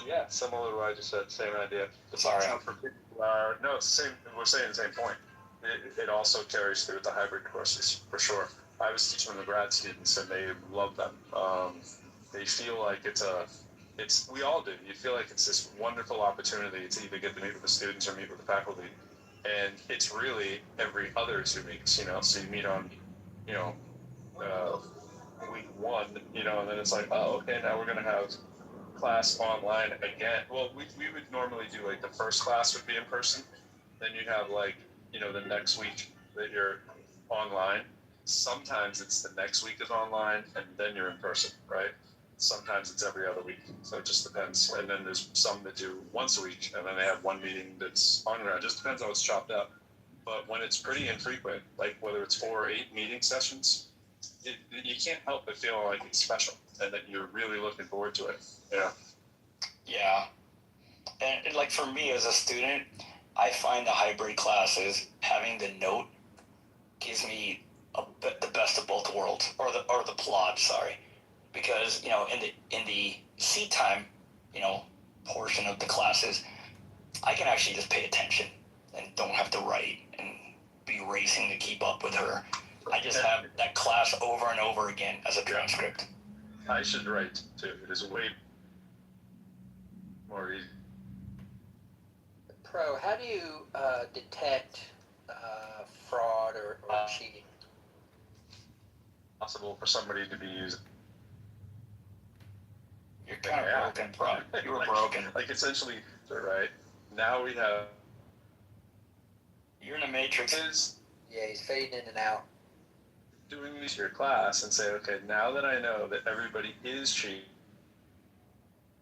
Yeah, similar to what I just said, same idea. Sorry. No, it's the same. We're saying the same point. It also carries through with the hybrid courses, for sure. I was teaching the grad students, and they love them. They feel like we all do. You feel like it's this wonderful opportunity to either get to meet with the students or meet with the faculty. And it's really every other 2 weeks, you know, so you meet on, you know, week 1, you know, and then it's like, oh, okay, now we're going to have class online again. Well, we would normally do like the first class would be in person, then you'd have like, you know, the next week that you're online, Sometimes it's the next week is online, and then you're in person, right? Sometimes it's every other week, so it just depends. And then there's some that do once a week, and then they have one meeting that's on ground. It just depends how it's chopped up. But when it's pretty infrequent, like whether it's 4 or 8 meeting sessions, you can't help but feel like it's special and that you're really looking forward to it. Yeah. Yeah. And like for me as a student, I find the hybrid classes, having the note, gives me the best of both worlds, or the plot, sorry, because in the seat time, portion of the classes, I can actually just pay attention and don't have to write and be racing to keep up with her. I just have that class over and over again as a transcript. I should write too. It is way more easy. Pro, how do you detect fraud or cheating? Possible for somebody to be using. You're kind of broken, Pro. You were broken. Like essentially, right? Now we have. You're in the matrix. Yeah, he's fading in and out. Doing this your class and say, okay, now that I know that everybody is cheating,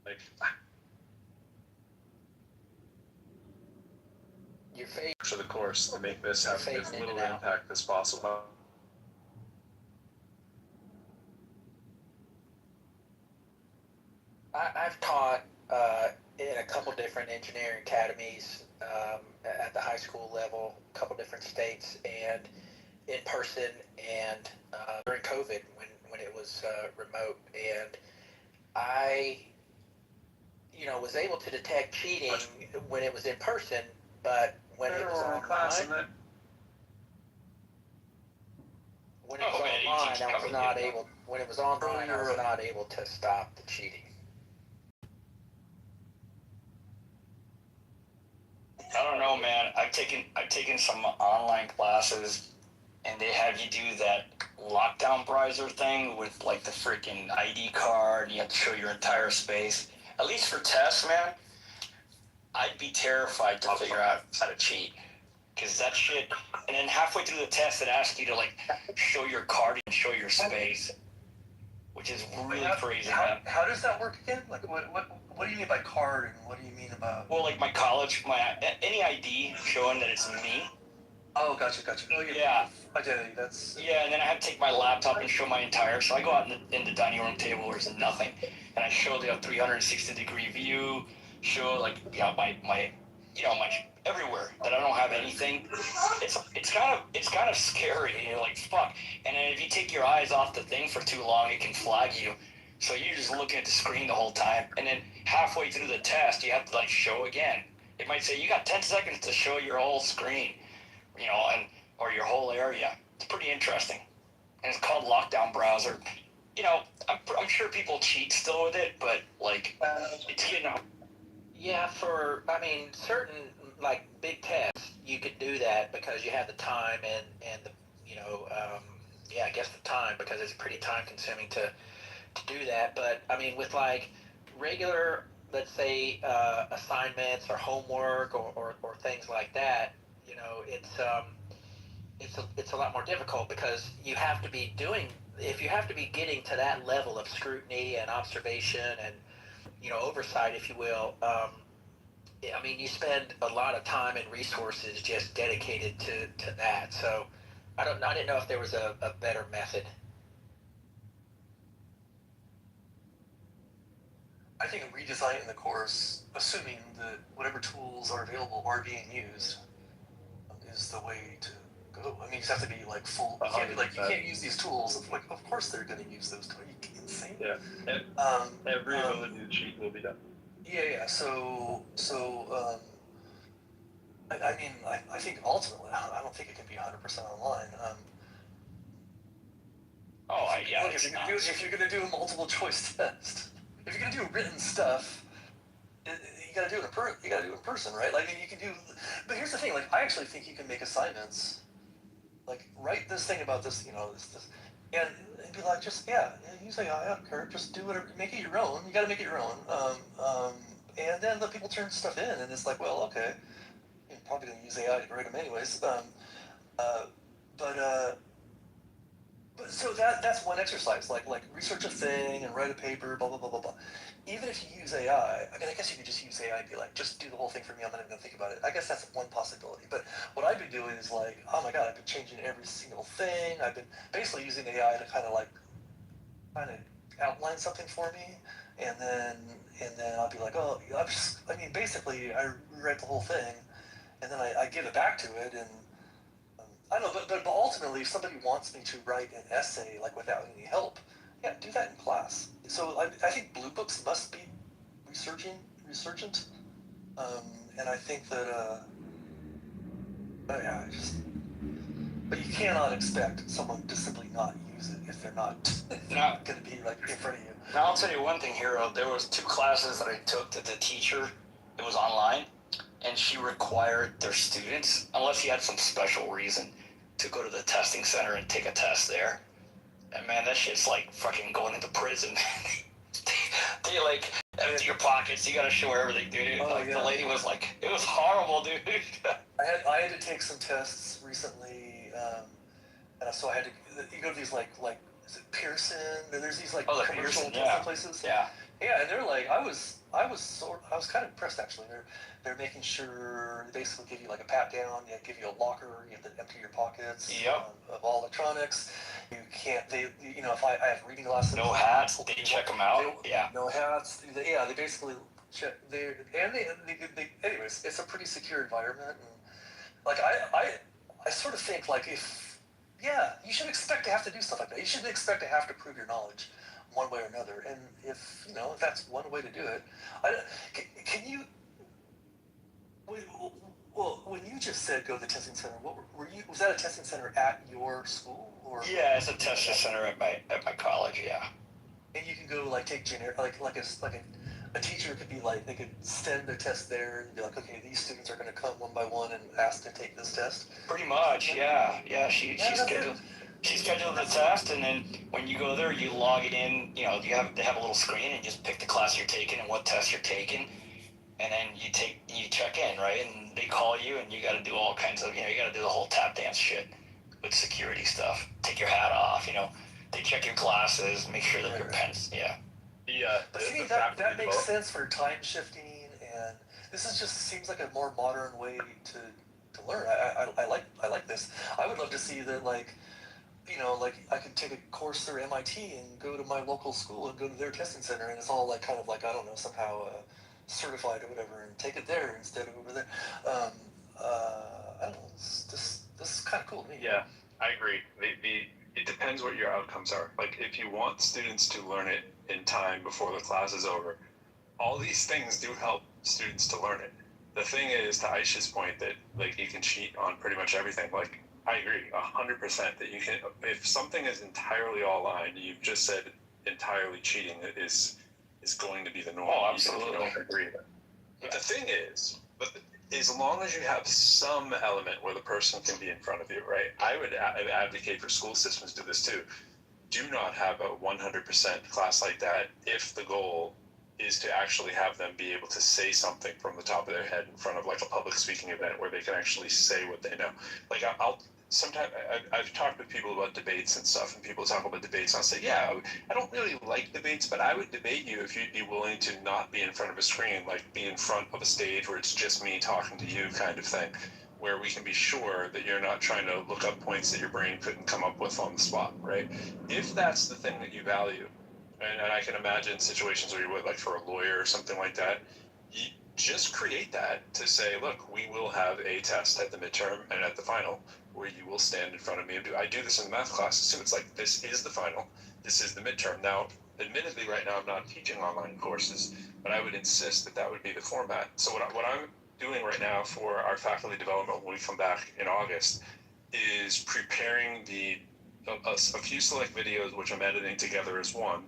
like. You're fading. For the course to make this have as little impact as possible. I've taught in a couple different engineering academies at the high school level, a couple different states, and in person, and during COVID when it was remote, and I, was able to detect cheating when it was in person, but when it was online, I was not able. When it was online, I was not able to stop the cheating. I don't know, man. I've taken some online classes, and they have you do that lockdown browser thing with like the freaking ID card, and you have to show your entire space. At least for tests, man, I'd be terrified to figure out how to cheat. Because that shit, and then halfway through the test, it asks you to like show your card and show your space, which is really crazy, man. How does that work again? Like, what do you mean by card, and what do you mean about? Well, like my college, any ID showing that it's me. Oh, gotcha. Oh, yeah. Identity, that's... Yeah, and then I have to take my laptop and show my entire... So I go out in the dining room table where there's nothing, and I show the 360-degree view, show, like, my everywhere, that I don't have anything. It's kind of scary, and you're like, fuck. And then if you take your eyes off the thing for too long, it can flag you. So you're just looking at the screen the whole time, and then halfway through the test, you have to, like, show again. It might say, you got 10 seconds to show your whole screen. Or your whole area. It's pretty interesting. And it's called Lockdown Browser. I'm sure people cheat still with it, but, like, it's getting out. Yeah, certain, like, big tests, you could do that because you have the time and the, I guess the time, because it's pretty time-consuming to do that. But, with, like, regular, let's say, assignments or homework or things like that, it's a lot more difficult because you have to be getting to that level of scrutiny and observation and oversight, if you will. You spend a lot of time and resources just dedicated to that. So I didn't know if there was a better method. I think redesigning the course, assuming that whatever tools are available are being used, is the way to go. You just have to be like full. You can't be like, you can't use these tools. Like, of course they're going to use those tools. Are you insane? Yeah. Every ability to cheat will be done. Yeah. So I think ultimately, I don't think it can be 100% online. If you're going to do a multiple choice test, if you're going to do written stuff, you got to do it in person, right? You can do. But here's the thing. I actually think you can make assignments. Write this thing about this, this, and be like, use AI. I don't care. Just do whatever. Make it your own. You got to make it your own. And then let people turn stuff in, and it's like, well, okay, you're probably going to use AI to write them anyways. But so that's one exercise, like research a thing and write a paper, blah blah blah blah blah. Even if you use AI, I mean, I guess you could just use AI and be like, just do the whole thing for me. I'm not even gonna think about it. I guess that's one possibility. But what I've been doing is like, oh my god, I've been changing every single thing. I've been basically using AI to kind of outline something for me, and then I'll be like, oh, basically I rewrite the whole thing, and then I give it back to it, and I don't know, but ultimately, if somebody wants me to write an essay like without any help, yeah, do that in class. So I think blue books must be resurgent, and I think that yeah, but you cannot expect someone to simply not use it if they're not going to be like in front of you. Now I'll tell you one thing, Hero. There was 2 classes that I took that the teacher, it was online, and she required their students, unless you had some special reason, to go to the testing center and take a test there. And man, that shit's like fucking going into prison. they like empty your pockets. You gotta show everything, dude. Oh, like yeah. The lady was like, it was horrible, dude. I had to take some tests recently, and so I had to. You go to these like is it Pearson? There's these like the commercial Pearson, testing places. Yeah. Yeah, and they're like, I was kind of impressed actually. They're making sure they basically give you like a pat down. They give you a locker. You have to empty your pockets of all electronics. You can't. If I have reading glasses. No hats. They check them out. No hats. They basically check. Anyways, it's a pretty secure environment. And like I sort of think like you should expect to have to do stuff like that. You should expect to have to prove your knowledge one way or another. And if that's one way to do it, can you? Well, when you just said go to the testing center, what were you? Was that a testing center at your school or? Yeah, it's a testing center at my college. Yeah. And you can go like take generic a teacher could be like they could send a test there and be like, okay, these students are going to come one by one and ask to take this test. Pretty much, yeah. She scheduled the test, and then when you go there, you log it in. They have a little screen, and just pick the class you're taking and what test you're taking, and then you check in, right? And they call you, and you got to do all kinds of you got to do the whole tap dance shit with security stuff. Take your hat off, They check your glasses, make sure that your pens, yeah. But see, that makes sense for time shifting, and this seems like a more modern way to learn. I like this. I would love to see that, like I could take a course through MIT and go to my local school and go to their testing center, and it's all like kind of like I don't know, somehow certified or whatever, and take it there instead of over there. I don't know. This is kind of cool to me. Yeah, I agree. It depends what your outcomes are. Like if you want students to learn it in time before the class is over, all these things do help students to learn it. The thing is, to Aisha's point, that like you can cheat on pretty much everything. Like I agree 100% that you can. If something is entirely online, you've just said entirely cheating is going to be the norm. Oh, absolutely. Even if you don't agree with it. But the thing is, as long as you have some element where the person can be in front of you, right? I would advocate for school systems to do this too. Do not have a 100% class like that if the goal is to actually have them be able to say something from the top of their head in front of like a public speaking event where they can actually say what they know. Like I've talked with people about debates and stuff, and people talk about debates, and I'll say, yeah, I don't really like debates, but I would debate you if you'd be willing to not be in front of a screen, like be in front of a stage where it's just me talking to you kind of thing, where we can be sure that you're not trying to look up points that your brain couldn't come up with on the spot, right? If that's the thing that you value, and I can imagine situations where you would, like for a lawyer or something like that, you just create that to say, look, we will have a test at the midterm and at the final where you will stand in front of me and I do this in the math classes too. It's like, this is the final, this is the midterm. Now, admittedly, right now I'm not teaching online courses, but I would insist that that would be the format. So what I'm doing right now for our faculty development when we come back in August is preparing a few select videos, which I'm editing together as one,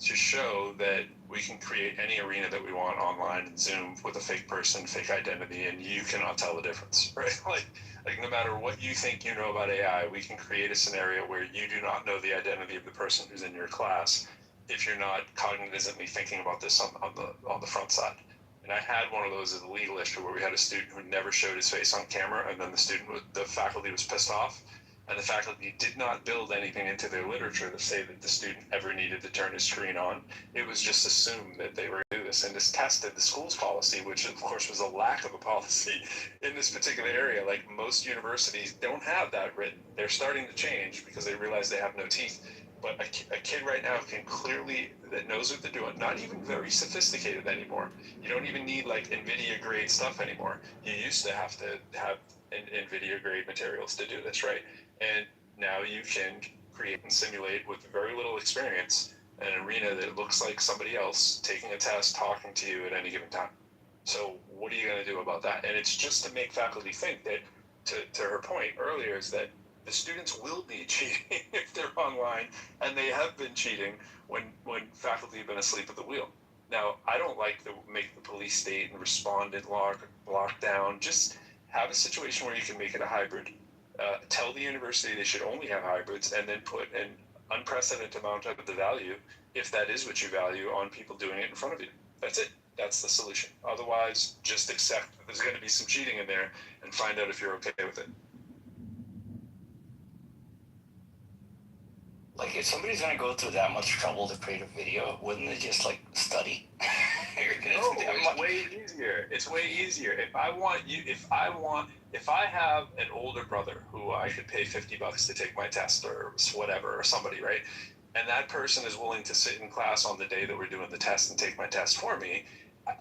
to show that we can create any arena that we want online in Zoom with a fake person, fake identity, and you cannot tell the difference, right? Like no matter what you think you know about AI, we can create a scenario where you do not know the identity of the person who's in your class if you're not cognitively thinking about this on the front side. And I had one of those as a legal issue where we had a student who never showed his face on camera, and then the faculty was pissed off. And the faculty did not build anything into their literature to say that the student ever needed to turn his screen on. It was just assumed that they were going to do this. And this tested the school's policy, which of course was a lack of a policy in this particular area. Like most universities don't have that written. They're starting to change because they realize they have no teeth. But a kid right now can clearly, that knows what they're doing, not even very sophisticated anymore. You don't even need like NVIDIA grade stuff anymore. You used to have NVIDIA grade materials to do this, right? And now you can create and simulate with very little experience an arena that looks like somebody else taking a test, talking to you at any given time. So what are you going to do about that? And it's just to make faculty think that, to her point earlier, is that the students will be cheating if they're online, and they have been cheating when faculty have been asleep at the wheel. Now, I don't like to make the police state and respond and lock down. Just have a situation where you can make it a hybrid. Tell the university they should only have hybrids, and then put an unprecedented amount of the value, if that is what you value, on people doing it in front of you. That's it. That's the solution. Otherwise, just accept that there's going to be some cheating in there and find out if you're okay with it. Like, if somebody's gonna go through that much trouble to create a video, wouldn't they just like study? No, it's way easier. It's way easier. If I have an older brother who I could pay $50 to take my test or whatever, or somebody, right? And that person is willing to sit in class on the day that we're doing the test and take my test for me,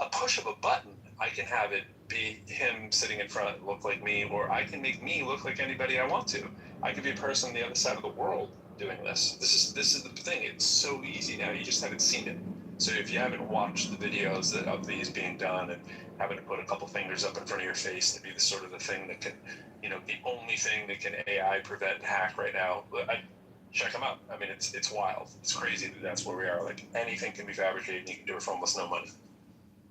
a push of a button, I can have it be him sitting in front, look like me, or I can make me look like anybody I want to. I could be a person on the other side of the world doing this. This is the thing. It's so easy now. You just haven't seen it. So if you haven't watched the videos of these being done and having to put a couple fingers up in front of your face to be the sort of the thing that can, the only thing that can AI prevent and hack right now, check them out. I mean, it's wild. It's crazy that that's where we are. Like, anything can be fabricated and you can do it for almost no money.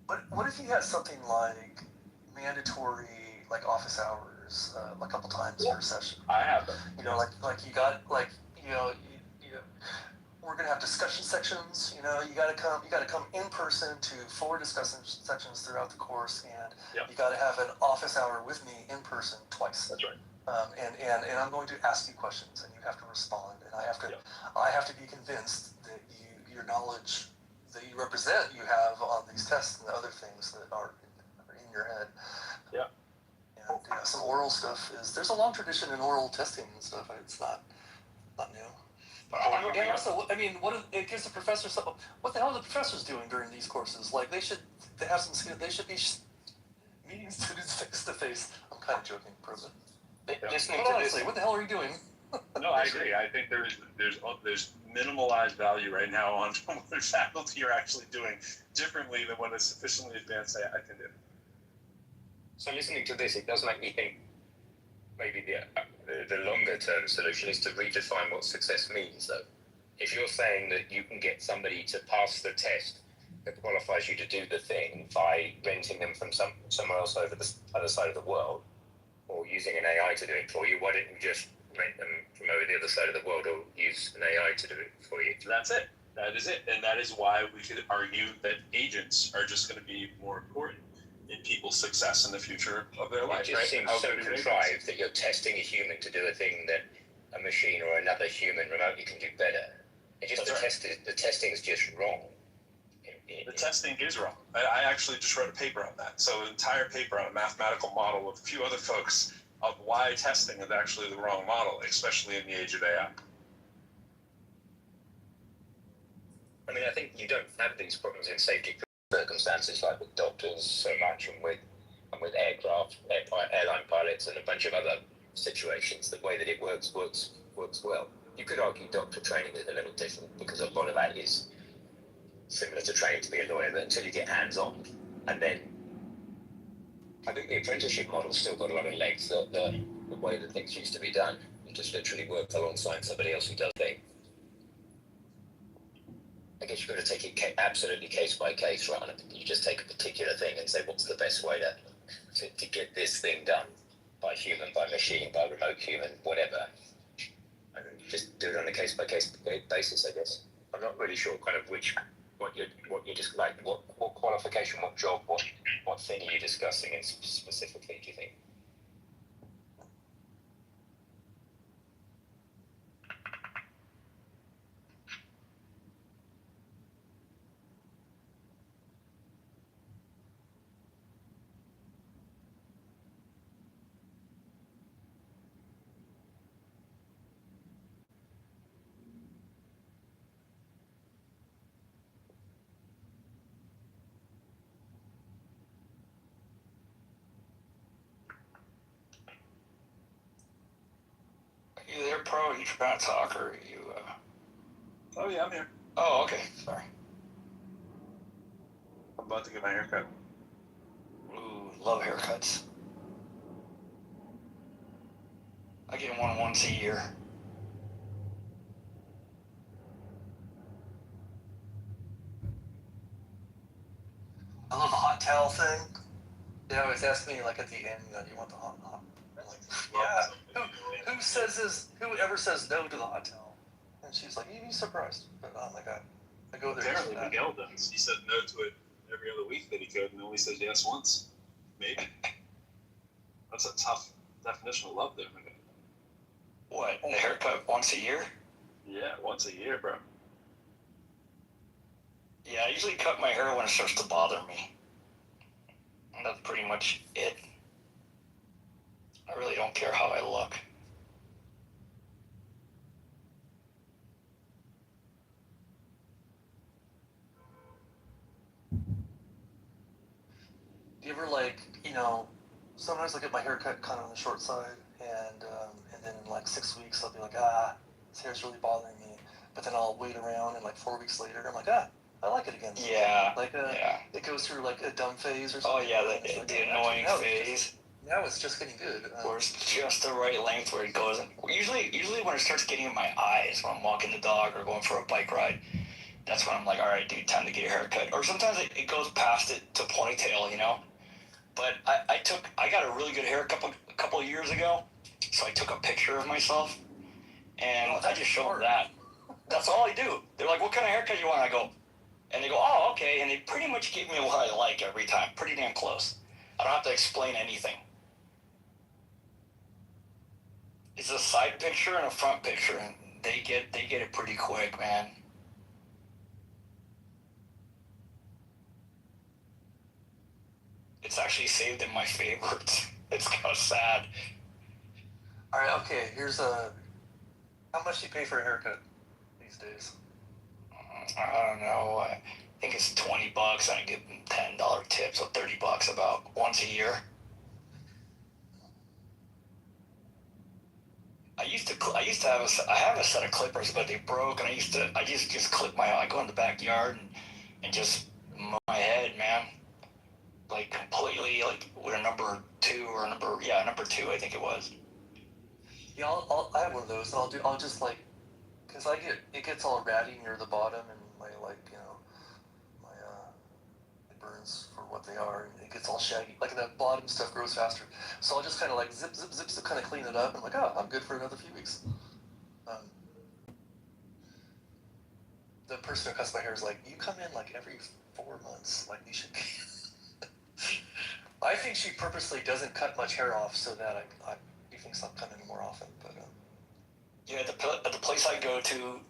But what if you had something like mandatory, like office hours, a couple times per session? I have them. Like you got we're gonna have discussion sections. You gotta come in person to 4 discussion sections throughout the course, and you gotta have an office hour with me in person twice. That's right. And I'm going to ask you questions, and you have to respond, and I have to be convinced that your knowledge that you represent, you have on these tests and the other things that are in your head. Yeah. And some oral stuff there's a long tradition in oral testing and stuff. It's not new. And also, I mean, it gives the professors something. What the hell are the professors doing during these courses? Like, they should be meetings to do face to face. I'm kind of joking, President. Listening But to honestly, this, what the hell are you doing? No, I agree. I think there's minimalized value right now on what the faculty are actually doing differently than what a sufficiently advanced AI can do. So listening to this, it does make me think maybe the longer term solution is to redefine what success means, though. If you're saying that you can get somebody to pass the test that qualifies you to do the thing by renting them from somewhere else over the other side of the world, or using an AI to do it for you, why don't you just rent them from over the other side of the world, or use an AI to do it for you? That's it. That is it. And that is why we could argue that agents are just going to be more important in people's success in the future of their life. It just seems so contrived that you're testing a human to do a thing that a machine or another human remotely can do better. It just the testing is just wrong. The testing is wrong. I actually just wrote a paper on that. So an entire paper on a mathematical model with a few other folks of why testing is actually the wrong model, especially in the age of AI. I mean, I think you don't have these problems in safety circumstances like with doctors so much, and with airline pilots and a bunch of other situations. The way that it works well. You could argue doctor training is a little different because a lot of that is similar to training to be a lawyer, but until you get hands-on. And then I think the apprenticeship model's still got a lot of legs. The way that things used to be done, you just literally work alongside somebody else who does things. I guess you've got to take it absolutely case by case, rather than you just take a particular thing and say, what's the best way to get this thing done by human, by machine, by remote human, whatever. And just do it on a case by case basis, I guess. I'm not really sure kind of what you're just like, what qualification, what job, what thing are you discussing specifically, do you think? You there, Pro? You trying to talk, or you? Oh yeah, I'm here. Oh, okay. Sorry. I'm about to get my haircut. Ooh, love haircuts. I get one once a year. I love the hot towel thing. They always ask me, like, at the end, do you want the hot? I'm like, yeah. Whoever says no to the hot towel? And she's like, you'd be surprised. But oh my god, I go there. Apparently Miguel does. He said no to it every other week that he could, and only says yes once. Maybe. That's a tough definition of love there, Miguel. What? A haircut once a year? Yeah, once a year, bro. Yeah, I usually cut my hair when it starts to bother me. And that's pretty much it. I really don't care how I look. Do you ever, like, sometimes I get my hair cut kind of on the short side, and then in like 6 weeks I'll be like, this hair's really bothering me. But then I'll wait around, and like 4 weeks later I'm like, I like it again. Yeah. Like it goes through like a dumb phase or something. Oh yeah, the annoying phase. Now it's just getting good. Or it's just the right length where it goes. Usually when it starts getting in my eyes when I'm walking the dog or going for a bike ride, that's when I'm like, all right, dude, time to get a haircut. Or sometimes it goes past it to ponytail, But I got a really good hair a couple of years ago, so I took a picture of myself, and I just showed them that. That's all I do. They're like, what kind of haircut you want? I go, and they go, oh, okay, and they pretty much give me what I like every time. Pretty damn close. I don't have to explain anything. It's a side picture and a front picture, and they get it pretty quick, man. It's actually saved in my favorites. It's kind of sad. All right, okay. Here's how much do you pay for a haircut these days? I don't know. I think it's $20, and I give them $10 tips, so $30 about once a year. I have a set of clippers, but they broke, and I just clip I go in the backyard and just mow my head, man. Like completely, like with a number 2 or number 2, I think it was. Yeah, I have one of those. I'll just like, cause it gets all ratty near the bottom, and my it burns for what they are, and it gets all shaggy. Like that bottom stuff grows faster, so I'll just kind of like zip to kind of clean it up, and I'm like, I'm good for another few weeks. The person who cuts my hair is like, you come in like every 4 months, like you should be. I think she purposely doesn't cut much hair off so that he thinks I'm coming more often. But yeah, at the place I go to,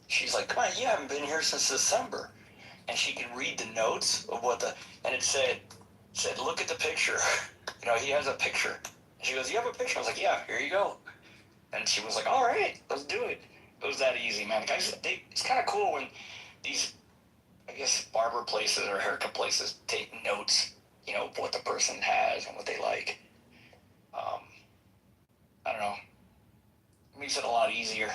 she's like, come on, you haven't been here since December, and she could read the notes of and it said, look at the picture. He has a picture. And she goes, you have a picture? I was like, yeah, here you go. And she was like, all right, let's do it. It was that easy, man. Guys, it's kind of cool when these, I guess, barber places or haircut places take notes, of what the person has and what they like. I don't know. It makes it a lot easier.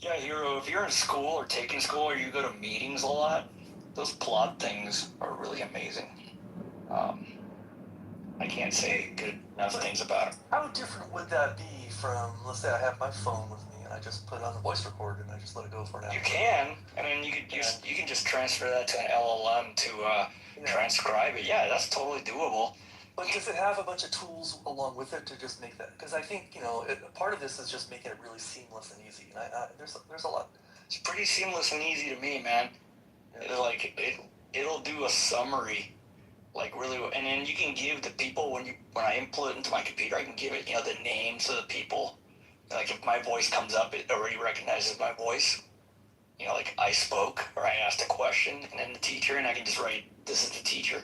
Yeah, Hero, if you're in school or taking school or you go to meetings a lot, those plot things are really amazing. I can't say good enough things about it. How different would that be from, let's say I have my phone with me and I just put it on the voice recorder and I just let it go for an hour? You can. I mean, you can just transfer that to an LLM to transcribe it. Yeah, that's totally doable. But does it have a bunch of tools along with it to just make that? Because I think, part of this is just making it really seamless and easy. And there's a lot. It's pretty seamless and easy to me, man. Yeah. It'll do a summary. Like really, and then you can give the people when I input it into my computer, I can give it, the names of the people. Like if my voice comes up, it already recognizes my voice. Like I spoke or I asked a question, and then the teacher, and I can just write, this is the teacher.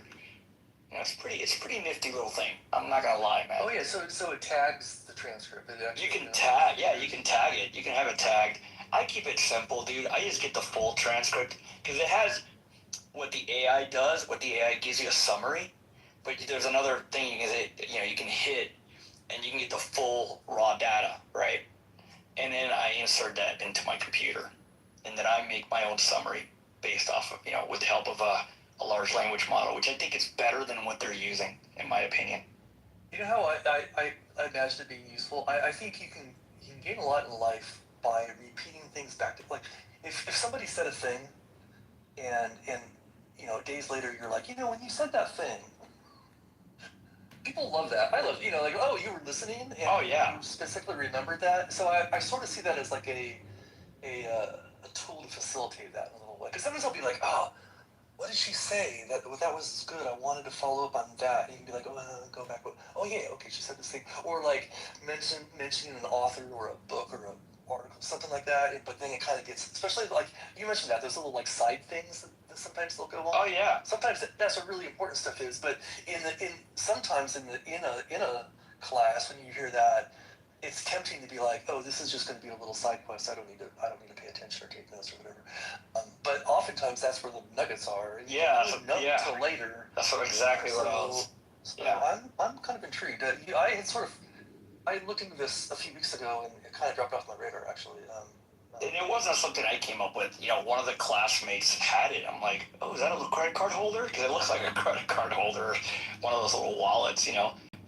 It's a pretty nifty little thing. I'm not gonna lie, man. Oh yeah, so it tags the transcript. You can tag it. You can have it tagged, I keep it simple, dude. I just get the full transcript because it has what the AI does. What the AI gives you a summary, but there's another thing is you can hit and you can get the full raw data, right? And then I insert that into my computer, and then I make my own summary based off of with the help of a large language model, which I think is better than what they're using, in my opinion. You know how I imagine it being useful? I think you can gain a lot in life by repeating things back to, like, if somebody said a thing and days later you're like, when you said that thing, people love that. I love, like, oh, you were listening and Oh, yeah. you specifically remembered that. So I sort of see that as like a tool to facilitate that in a little way. Because sometimes I'll be like, oh, what did she say? That was good. I wanted to follow up on that. And you can be like, oh, go back. Oh, yeah, okay, she said this thing. Or like mentioning an author or a book or an article, something like that. But then it kind of gets, especially like you mentioned that, those little like side things that sometimes they'll go on. Oh, yeah. Sometimes that's what really important stuff is. But sometimes in a class when you hear that, it's tempting to be like, oh, this is just going to be a little side quest. I don't need to pay attention or take notes or whatever. But oftentimes that's where the nuggets are. And you don't know until later. That's exactly what I was. So yeah. I'm kind of intrigued. I looked into this a few weeks ago and it kind of dropped off my radar actually. And it wasn't something I came up with. One of the classmates had it. I'm like, oh, is that a credit card holder? Because it looks like a credit card holder, one of those little wallets, And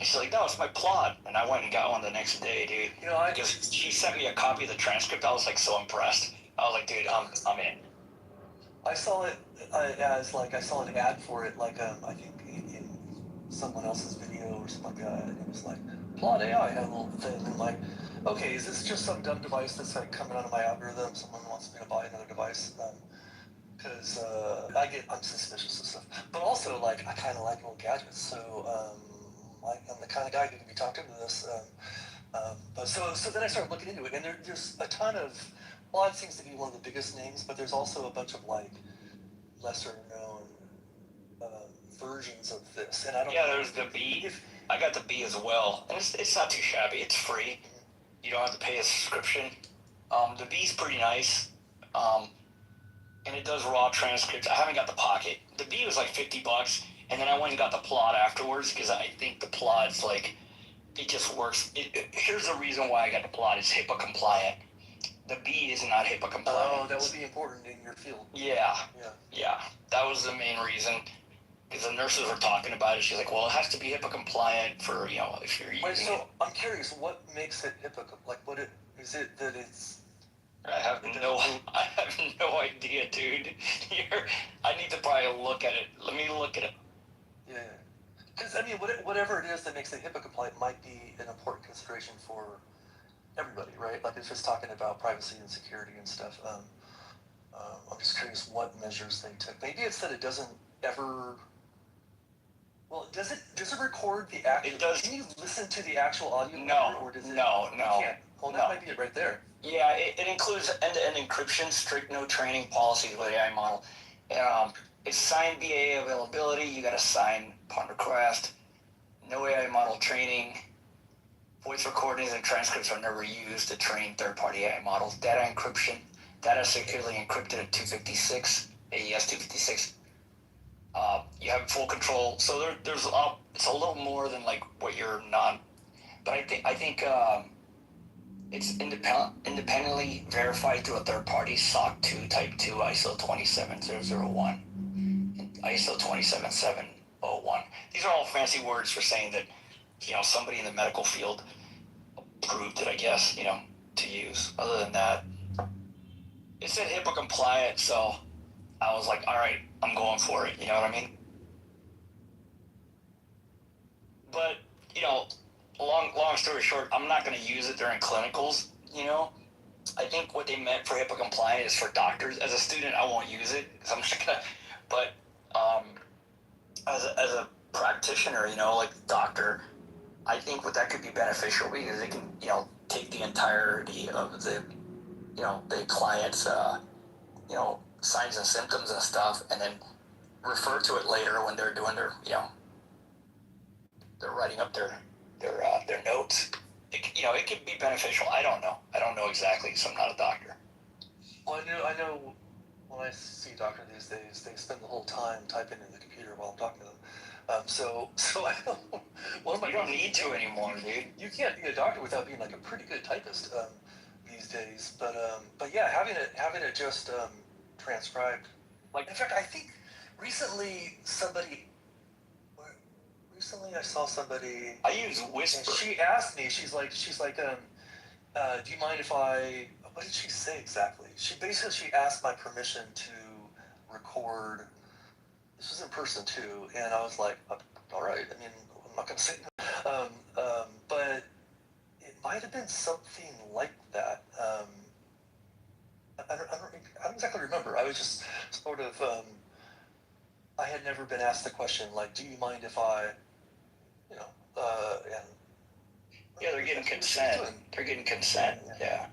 she's like, no, it's my plot. And I went and got one the next day, dude. Because she sent me a copy of the transcript. I was like so impressed. I was like, dude, I'm in. I saw it I saw an ad for it, like I think in someone else's video or something like that. And it was like, Plot AI had a little thing. And like, okay, is this just some dumb device that's like coming out of my algorithm? Someone wants me to buy another device. Because I'm suspicious of stuff. But also, like, I kind of like little gadgets. So, I'm the kind of guy who can be talked into this. But so then I started looking into it, and there's a ton of, well, it seems to be one of the biggest names, but there's also a bunch of like lesser known versions of this. And I don't. Yeah, there's the B. I got the B as well, and it's not too shabby. It's free. You don't have to pay a subscription. The B's pretty nice, and it does raw transcripts. I haven't got the Pocket. The B was like $50. And then I went and got the plot afterwards because I think the plot's like, it just works. Here's the reason why I got the plot. It's HIPAA compliant. The B is not HIPAA compliant. Oh, that would be important in your field. Yeah. That was the main reason. Because the nurses were talking about it. She's like, well, it has to be HIPAA compliant for, if you're using it. So I'm curious, what makes it HIPAA? Like, is it that it's... I have no idea, dude. I need to probably look at it. Let me look at it. Yeah, because I mean, whatever it is that makes it HIPAA compliant might be an important consideration for everybody, right? Like, it's just talking about privacy and security and stuff. I'm just curious what measures they took. Maybe it's that it doesn't ever. Well, does it record the actual? It does. Can you listen to the actual audio? No. Or does it? No. You can't. Well, that might be it right there. Yeah, it includes end-to-end encryption, strict no training policies with AI model. It's signed BA availability. You got to sign upon request. No AI model training. Voice recordings and transcripts are never used to train third-party AI models. Data encryption. Data securely encrypted at 256, AES 256. You have full control. So there's it's a little more than like what you're not. But I think it's independently verified through a third-party SOC 2 Type 2 ISO 27001. ISO 27701. These are all fancy words for saying that, somebody in the medical field approved it, I guess, to use. Other than that, it said HIPAA compliant, so I was like, all right, I'm going for it. You know what I mean? But, long story short, I'm not going to use it during clinicals, I think what they meant for HIPAA compliant is for doctors. As a student, I won't use it, because I'm not going to, but as a practitioner, like doctor, I think that could be beneficial because it can, take the entirety of the client's, signs and symptoms and stuff, and then refer to it later when they're doing their, they're writing up their notes. It could be beneficial. I don't know exactly, so I'm not a doctor. Well, I know when I see a doctor these days, they spend the whole time typing in the computer while I'm talking to them. So I don't. One of my You don't need to anymore, dude. You can't be a doctor without being like a pretty good typist these days. But yeah, having it just transcribed. Like, in fact, I think recently I saw somebody. I use Whisper. And she asked me. She's like, do you mind if I? What did she say exactly? She asked my permission to record. This was in person too, and I was like, all right. I mean, I'm not gonna say, but it might have been something like that. I don't exactly remember. I was just sort of. I had never been asked the question like, do you mind if I, and yeah, they're getting consent. They're getting consent. Yeah.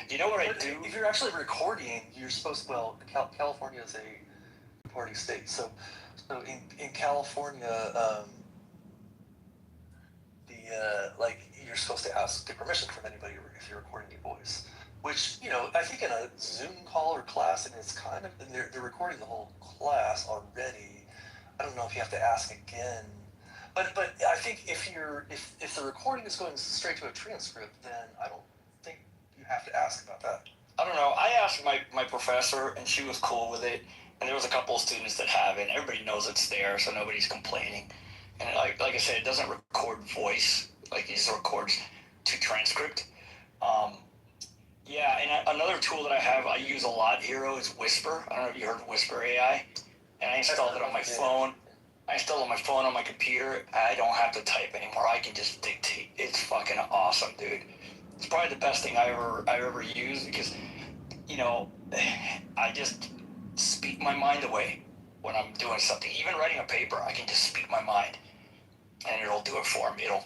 You know what I do? If you're actually recording, you're supposed. Well, California is a recording state, so in California, you're supposed to get permission from anybody if you're recording your voice. Which I think in a Zoom call or class, and it's kind of they're recording the whole class already. I don't know if you have to ask again. But I think if the recording is going straight to a transcript, then I don't think you have to ask about that. I don't know. I asked my professor, and she was cool with it. And there was a couple of students that have it. Everybody knows it's there, so nobody's complaining. And like I said, it doesn't record voice. Like, it just records to transcript. Yeah, and another tool that I use a lot, Hero, is Whisper. I don't know if you heard of Whisper AI. And I installed it on my phone. I installed it on my phone, on my computer. I don't have to type anymore. I can just dictate. It's fucking awesome, dude. It's probably the best thing I ever used because, I just speak my mind away when I'm doing something. Even writing a paper, I can just speak my mind, and it'll do it for me. It'll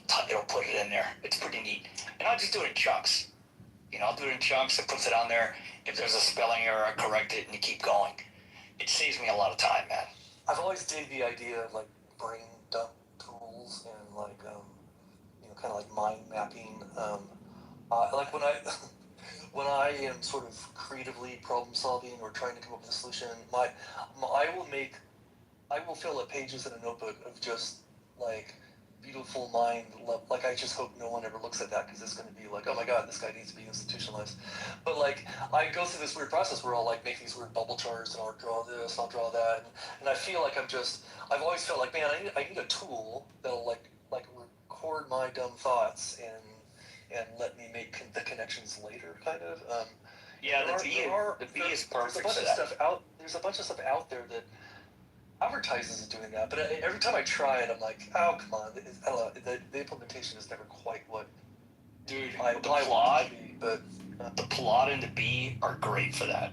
put it in there. It's pretty neat. And I'll just do it in chunks. I'll do it in chunks. It puts it on there. If there's a spelling error, I correct it, and you keep going. It saves me a lot of time, man. I've always dig the idea of like brain dump tools and like kind of like mind mapping. Like when I am sort of creatively problem solving or trying to come up with a solution, I will fill up pages in a notebook of just like beautiful mind. Like, I just hope no one ever looks at that because it's going to be like, oh my god, this guy needs to be institutionalized. But like, I go through this weird process where I'll like make these weird bubble charts and I'll draw this, I'll draw that, and I feel like I've always felt like, man, I need a tool that'll like record my dumb thoughts and let me make the connections later, kind of. Yeah, the B is perfect for that. There's a bunch of stuff out there that advertises is doing that, but every time I try it, I'm like, oh, come on. I don't know, the implementation is never quite what the plot, but the plot and the B are great for that.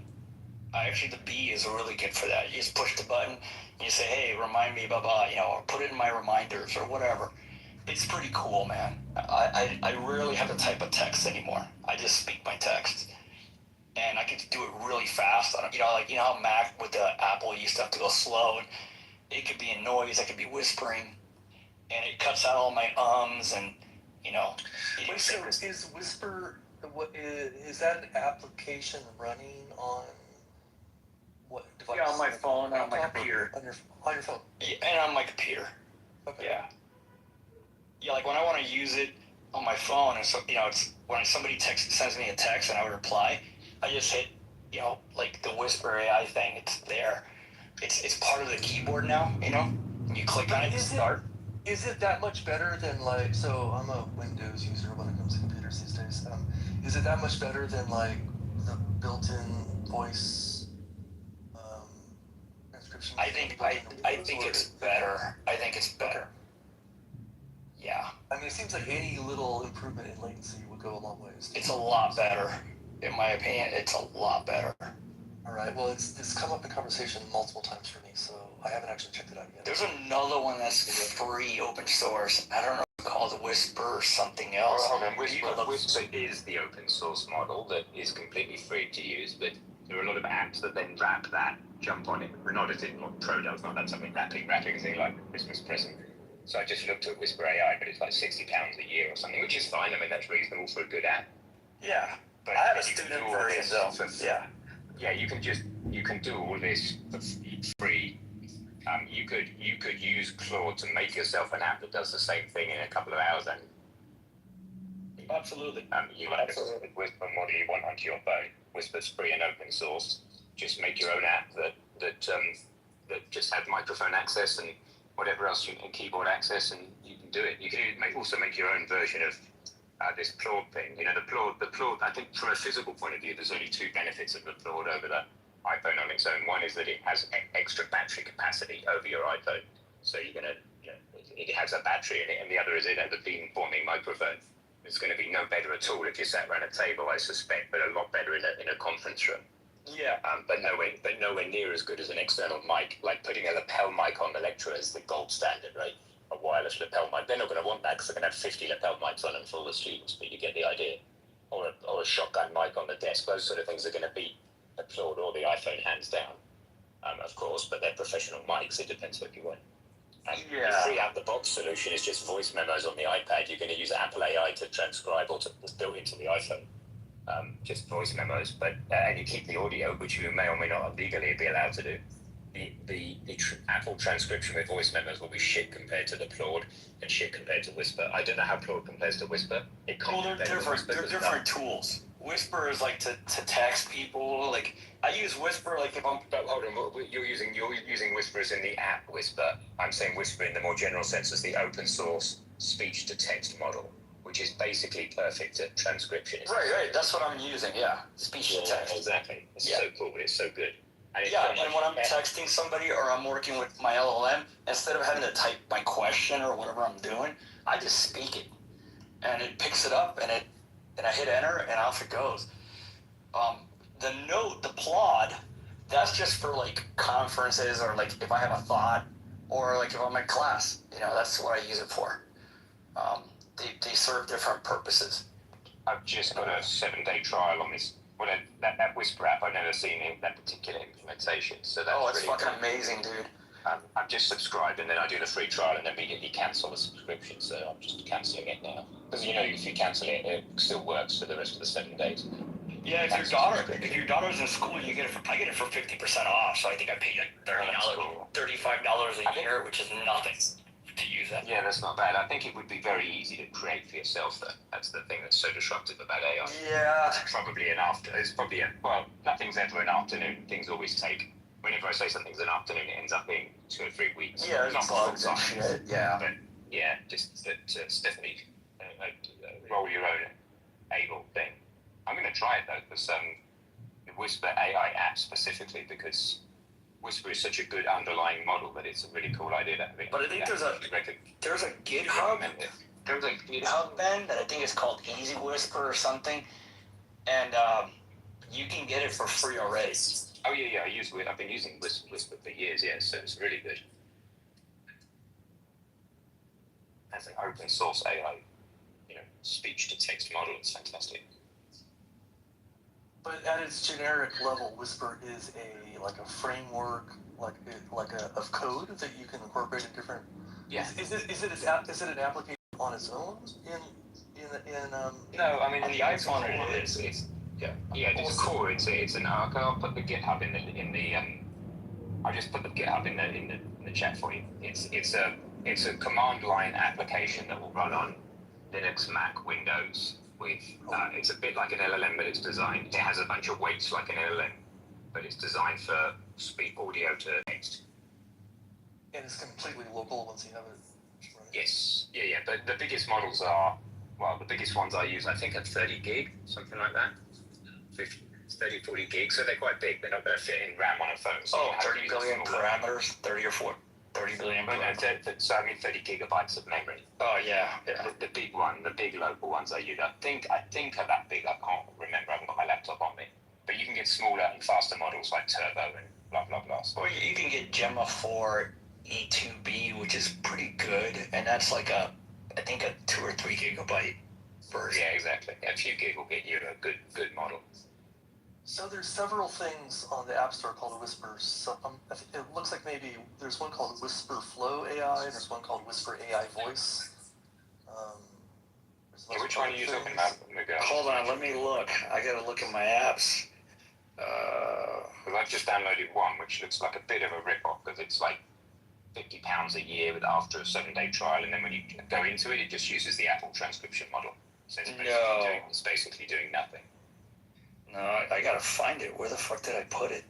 Actually, the B is really good for that. You just push the button, and you say, hey, remind me, blah, blah, or put it in my reminders or whatever. It's pretty cool, man. I rarely have to type a text anymore. I just speak my text. And I can do it really fast. How Mac with the Apple, you used to have to go slow, and it could be a noise, I could be whispering, and it cuts out all my ums and Wait, so is Whisper? Is that an application running on what device? Yeah, on my phone, on my computer. On your phone. Yeah, and on my computer. Okay. Yeah. Yeah, like when I want to use it on my phone, and so it's when somebody sends me a text and I would reply. I just hit, like the Whisper AI thing. It's there. It's part of the keyboard now. You click on it to start. Is it that much better than like? So I'm a Windows user when it comes to computers these days. Is it that much better than like the built-in voice transcription? I think it's better. I think it's better. Yeah. I mean, it seems like any little improvement in latency would go a long ways. It's a lot better. In my opinion, it's a lot better. All right. Well, it's come up in conversation multiple times for me, so I haven't actually checked it out yet. There's another one that's free, open source. I don't know if it's called Whisper or something else. Whisper is the open source model that is completely free to use, but there are a lot of apps that then wrap that, jump on it. Not as in what Pro does, not that something wrapping thing like Christmas present. So I just looked at Whisper AI, but it's like £60 a year or something, which is fine. I mean, that's reasonable for a good app. Yeah. But I have a student version though. Yeah. yeah, you can do all this for free. You could use Claude to make yourself an app that does the same thing in a couple of hours, and Absolutely. you like the Whisper model you want onto your phone. Whisper's free and open source. Just make your own app that just has microphone access and whatever else and keyboard access, and you can do it. You can also make your own version of this Claude thing. You know, the Claude. I think from a physical point of view, there's only two benefits of the Claude over the iPhone on its own. One is that it has extra battery capacity over your iPhone, so you're gonna, it has a battery in it, and the other is it has a beam-forming microphone. It's going to be no better at all if you sat around a table, I suspect, but a lot better in a conference room. Yeah. But nowhere near as good as an external mic. Like putting a lapel mic on the lecture is the gold standard, right? A wireless lapel mic. They're not going to want that because they're going to have 50 lapel mics on them for all the students, but you get the idea. Or a shotgun mic on the desk. Those sort of things are going to be applaud or the iPhone hands down, of course, but they're professional mics. It depends what you want. And the free out-the-box solution is just voice memos on the iPad. You're going to use Apple AI to transcribe or to built into the iPhone. Just voice memos, but and you keep the audio, which you may or may not legally be allowed to do. The Apple transcription with voice memos will be shit compared to the Claude and shit compared to Whisper. I don't know how Claude compares to Whisper. Well, they're different. They're different tools. Whisper is like to text people. Like I use Whisper like if I'm. But hold on, you're using Whisper as in the app Whisper. I'm saying Whisper in the more general sense as the open source speech to text model, which is basically perfect at transcription. Right. That's what I'm using. Yeah, speech to text. Exactly. It's so cool. It's so good. And and when I'm texting somebody or I'm working with my LLM, instead of having to type my question or whatever I'm doing, I just speak it, and it picks it up, and I hit enter, and off it goes. The plod, that's just for like conferences or like if I have a thought or like if I'm in class, that's what I use it for. They serve different purposes. I've just got a 7-day trial on this. Well, that Whisper app, I've never seen that particular implementation. So that's it's really fucking amazing, dude. I've just subscribed and then I do the free trial and immediately cancel the subscription. So I'm just cancelling it now. Because if you cancel it, it still works for the rest of the 7 days. Yeah, if your daughter's in school, I get it for 50% off. So I think I paid like $35 a year, which is nothing to use that. Yeah, that's not bad. I think it would be very easy to create for yourself, though. That's the thing that's so disruptive about AI. Yeah. It's probably nothing's ever an afternoon. Things always take. Whenever I say something's an afternoon, it ends up being 2 or 3 weeks. Yeah, it's bugs and shit. Yeah. But yeah, just it's definitely roll your own able thing. I'm going to try it though, because the Whisper AI app specifically, because Whisper is such a good underlying model that it's a really cool idea. But I think there's a GitHub. There's a GitHub Ben that I think is called Easy Whisper or something, and you can get it for free already. Oh yeah, I've been using Whisper for years. Yeah, so it's really good. As an open source AI, speech to text model, it's fantastic. But at its generic level, Whisper is a framework, of code that you can incorporate in different. Yeah. Is it an application on its own No, I mean in the iPhone it is. It's core. It's an arc. I'll put the GitHub in the I'll just put the GitHub in the chat for you. It's a command line application that will run on Linux, Mac, Windows. It's a bit like an LLM, but it's designed. It has a bunch of weights like an LLM, but it's designed for speak audio to text. And it's completely local once you have it running. Yes, yeah. But the biggest models are, the biggest ones I use, I think, are 30 gig, something like that. 30, 40 gigs, so they're quite big. They're not going to fit in RAM on a phone. So 30 billion parameters, 30 billion parameters. So I mean 30 gigabytes of memory. Oh yeah. The big one, the big local ones I use. I think are that big. I can't remember. I haven't got my laptop on me. But you can get smaller and faster models like Turbo and blah blah blah. Or you can get Gemma 4 E2B, which is pretty good, and that's like I think a 2 or 3 gigabyte version. Yeah, exactly. A few gig will get you a good model. So there's several things on the App Store called Whisper. So, it looks like maybe there's one called Whisper Flow AI, and there's one called Whisper AI Voice. Which one are you talking about, Miguel? Hold on, let me look. I gotta look at my apps. Because I've just downloaded one which looks like a bit of a rip-off because it's like £50 a year after a 7-day trial, and then when you go into it, it just uses the Apple transcription model. So it's basically doing nothing. No, I gotta find it. Where the fuck did I put it?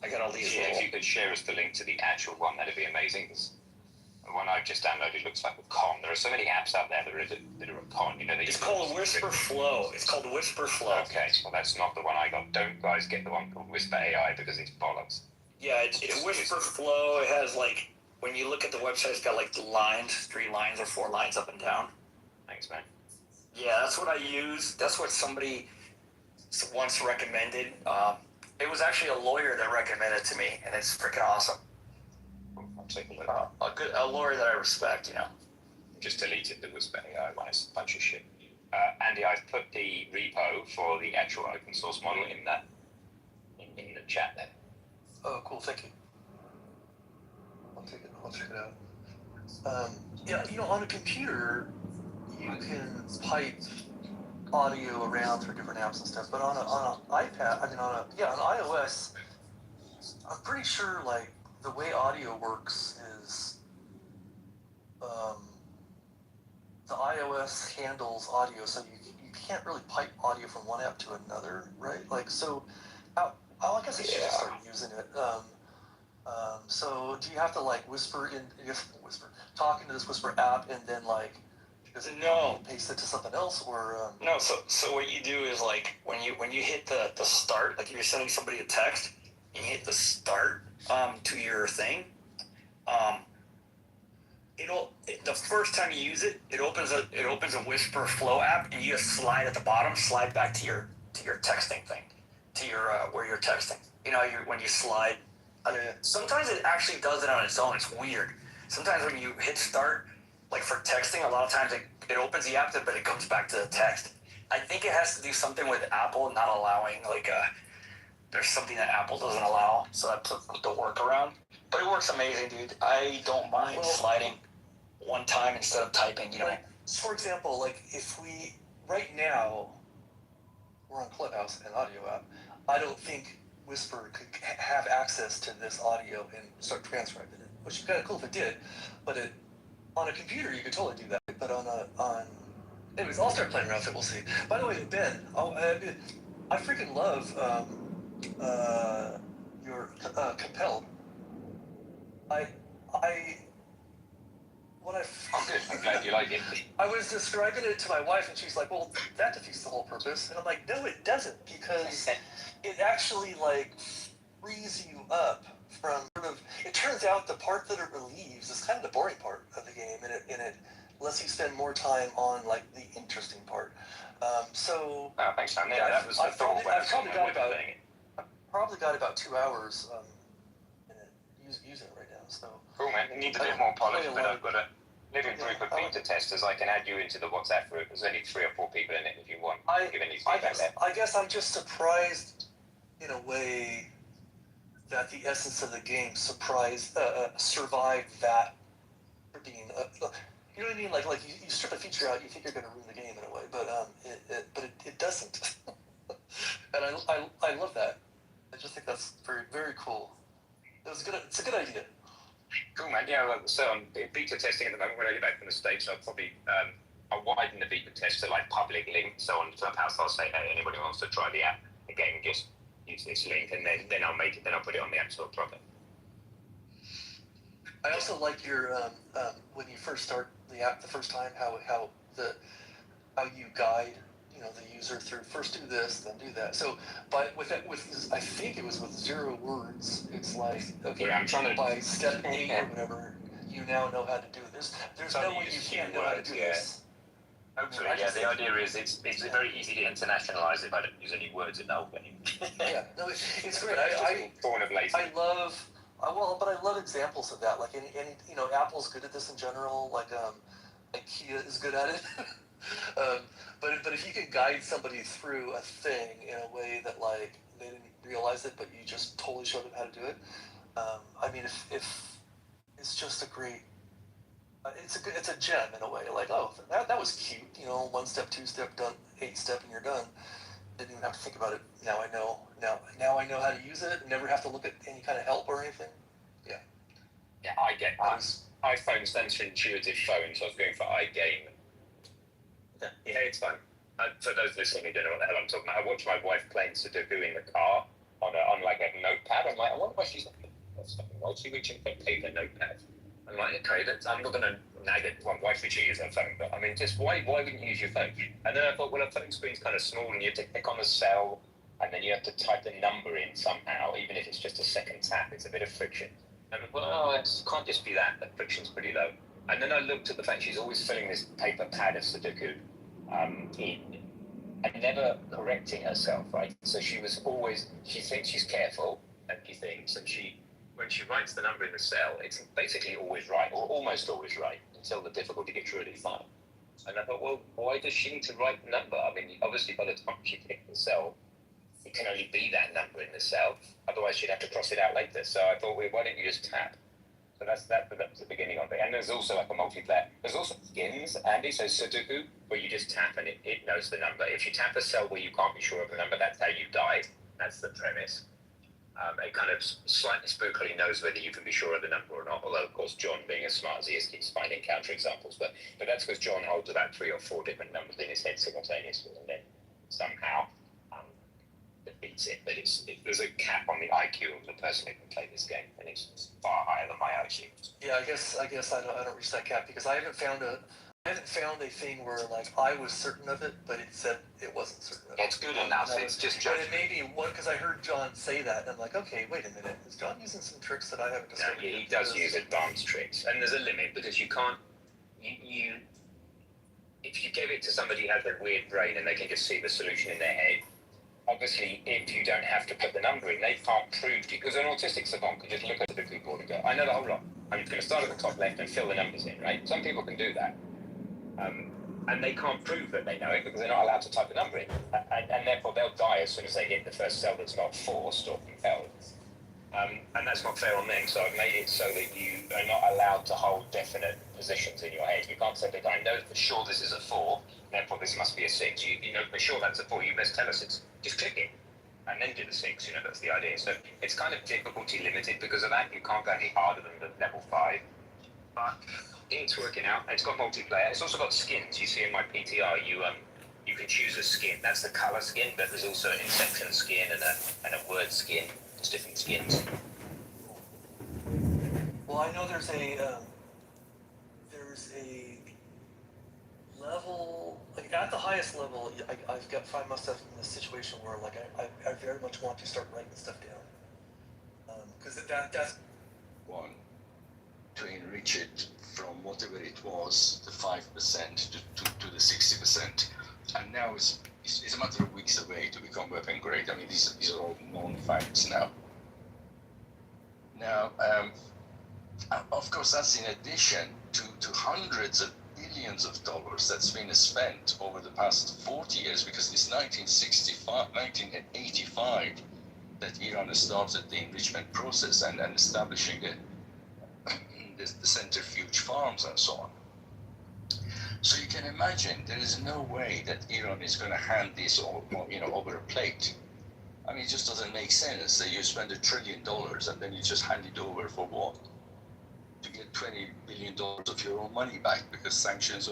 I got all these. Yeah, if you could share us the link to the actual one, that'd be amazing. The one I've just downloaded looks like a con. There are so many apps out there that are a con. You know, it's called Whisper Flow. It's called Whisper Flow. Okay, well that's not the one I got. Don't guys get the one called Whisper AI because it's bollocks. Yeah, it's Whisper Flow. It has like, when you look at the website, it's got like the lines, 3 lines or 4 lines up and down. Thanks, man. Yeah, that's what I use. That's what somebody once recommended. It was actually a lawyer that recommended it to me, and it's freaking awesome. I'll take a look. A lawyer that I respect, you know. Just deleted the Whisper AI one. It's a bunch of shit. Andy, I've put the repo for the actual open source model in the chat there. Oh, cool. Thank you. I'll check it out. Yeah, you know, on a computer, you can pipe audio around through different apps and stuff, but on an iPad, on iOS, I'm pretty sure like the way audio works is the iOS handles audio, so you can't really pipe audio from one app to another, right? Like, so I guess I should just start using it. So do you have to like talk into this Whisper app and then like, does it paste it to something else, or No, so what you do is like when you hit the start, like if you're sending somebody a text, you hit the start to your thing, the first time you use it, it opens a Whisper Flow app, and you just slide at the bottom, slide back to your texting thing, to your where you're texting. You know, when you slide. Sometimes it actually does it on its own. It's weird. Sometimes when you hit start, like for texting, a lot of times it opens the app, but it comes back to the text. I think it has to do something with Apple not allowing, like, there's something that Apple doesn't allow, so that's the workaround. But it works amazing, dude. I don't mind sliding one time instead of typing, you know. Like, for example, like if right now, we're on Clubhouse, an audio app, I don't think Whisper could have access to this audio and start transcribing it, which would be kind of cool if it did, but on a computer you could totally do that. But anyways, I'll start playing around with it. We'll see. By the way, Ben, I freaking love your Compelled. I'm glad you like it. I was describing it to my wife, and she's like, "Well, that defeats the whole purpose." And I'm like, "No, it doesn't, because it actually like frees you up from sort of." It turns out the part that it relieves is kind of the boring part of the game, and it lets you spend more time on like the interesting part. So. Oh, thanks, man. Yeah, that was the thought. I've probably got about 2 hours using it right now. So. Cool, man. You need to do more polish, but I've got a little group of beta testers. I can add you into the WhatsApp group. There's only 3 or 4 people in it if you want. Give any feedback there. I guess I'm just surprised in a way that the essence of the game survived that being. You know what I mean? Like you strip a feature out, you think you're going to ruin the game in a way, but it doesn't. And I love that. I just think that's very, very cool. It's a good idea. Cool, man. Yeah, so I'm beta testing at the moment. When I get back from the States, I'll probably I'll widen the beta test to like public links. So on Clubhouse, I'll say, hey, anybody wants to try the app again, just use this link, and then I'll put it on the App Store proper. I also like your when you first start the app the first time, how you guide the user through, first do this, then do that. So, but with I think it was with 0 words. It's like, okay, I'm trying to by step 8 or whatever, you now know how to do this. There's no way you can't know how to do this. Hopefully, the idea is it's very easy to internationalize if I don't use any words in the opening. Yeah, no, it's great. I love examples of that. Like Apple's good at this in general. Like IKEA is good at it. But if you can guide somebody through a thing in a way that like they didn't realize it, but you just totally showed them how to do it. I mean, if it's just a great. It's a gem in a way. Like, oh, that was cute. 1 step, 2 step, done, 8 step, and you're done. Didn't even have to think about it. Now I know. Now I know how to use it. Never have to look at any kind of help or anything. Yeah. Yeah, I get iPhone stands for intuitive phone, so I was going for iGame. Yeah, it's fun. For those listening who don't know what the hell I'm talking about, I watched my wife playing Sudoku in the car on like a notepad. I'm like, I wonder why she's like, that's fucking old. She's reaching for a paper notepad. I'm like, okay, I'm not going to nag it. Well, why should she use her phone? But I mean, just why wouldn't you use your phone? And then I thought, well, a phone screen's kind of small and you have to click on a cell and then you have to type the number in somehow, even if it's just a second tap. It's a bit of friction. And I thought, oh, it can't just be that. The friction's pretty low. And then I looked at the fact she's always filling this paper pad of Sudoku in and never correcting herself, right? So she thinks she's careful and she thinks, and when she writes the number in the cell, it's basically always right, or almost always right, until the difficulty gets really fine. And I thought, well, why does she need to write the number? I mean, obviously by the time she picks the cell, it can only be that number in the cell. Otherwise, she'd have to cross it out later. So I thought, well, why don't you just tap? So that's the beginning of it. And there's also like a multiplayer. There's also skins, Andy, so Sudoku, where you just tap and it knows the number. If you tap a cell where you can't be sure of the number, that's how you die. That's the premise. It kind of slightly spookily knows whether you can be sure of the number or not. Although, of course, John, being as smart as he is, keeps finding counterexamples. But that's because John holds about 3 or 4 different numbers in his head simultaneously, and then somehow defeats it. But there's a cap on the IQ of the person who can play this game, and it's far higher than my IQ. Yeah, I guess I don't reach that cap because I haven't found a thing where like I was certain of it, but it said it wasn't certain of it. It's good enough. It's just But it made me one because I heard John say that, and I'm like, okay, wait a minute, is John using some tricks that I haven't discovered? No, he does use advanced tricks, and there's a limit because you can't. If you give it to somebody who has a weird brain and they can just see the solution in their head, obviously, if you don't have to put the number in, they can't prove to you, because an autistic savant can just look at the keyboard and go, I know the whole lot. I'm just going to start at the top left and fill the numbers in, right? Some people can do that. And they can't prove that they know it because they're not allowed to type the number in. And therefore, they'll die as soon as they hit the first cell that's not forced or compelled. And that's not fair on them. So I've made it so that you are not allowed to hold definite positions in your head. You can't say, I know for sure this is a 4, therefore this must be a 6. You know for sure that's a 4, you best tell us it's. Just click it and then do the 6, that's the idea. So it's kind of difficulty limited because of that. You can't go any harder than the level 5. But it's working out. It's got multiplayer. It's also got skins. You see in my PTR, you can choose a skin. That's the color skin, but there's also an Inception skin and a word skin. There's different skins. Well, I know there's a level, like at the highest level, I've find myself in this situation where like I very much want to start writing stuff down. Because that's one, to enrich it from whatever it was, the 5% to the 60%. And now it's a matter of weeks away to become weapon grade. I mean, these are all known facts now. Now, of course, that's in addition to hundreds of billions of dollars that's been spent over the past 40 years, because it's 1985 that Iran started the enrichment process and establishing the centrifuge farms and so on. So you can imagine there is no way that Iran is going to hand this over a plate. I mean, it just doesn't make sense that you spend $1 trillion and then you just hand it over for what? To get $20 billion of your own money back because sanctions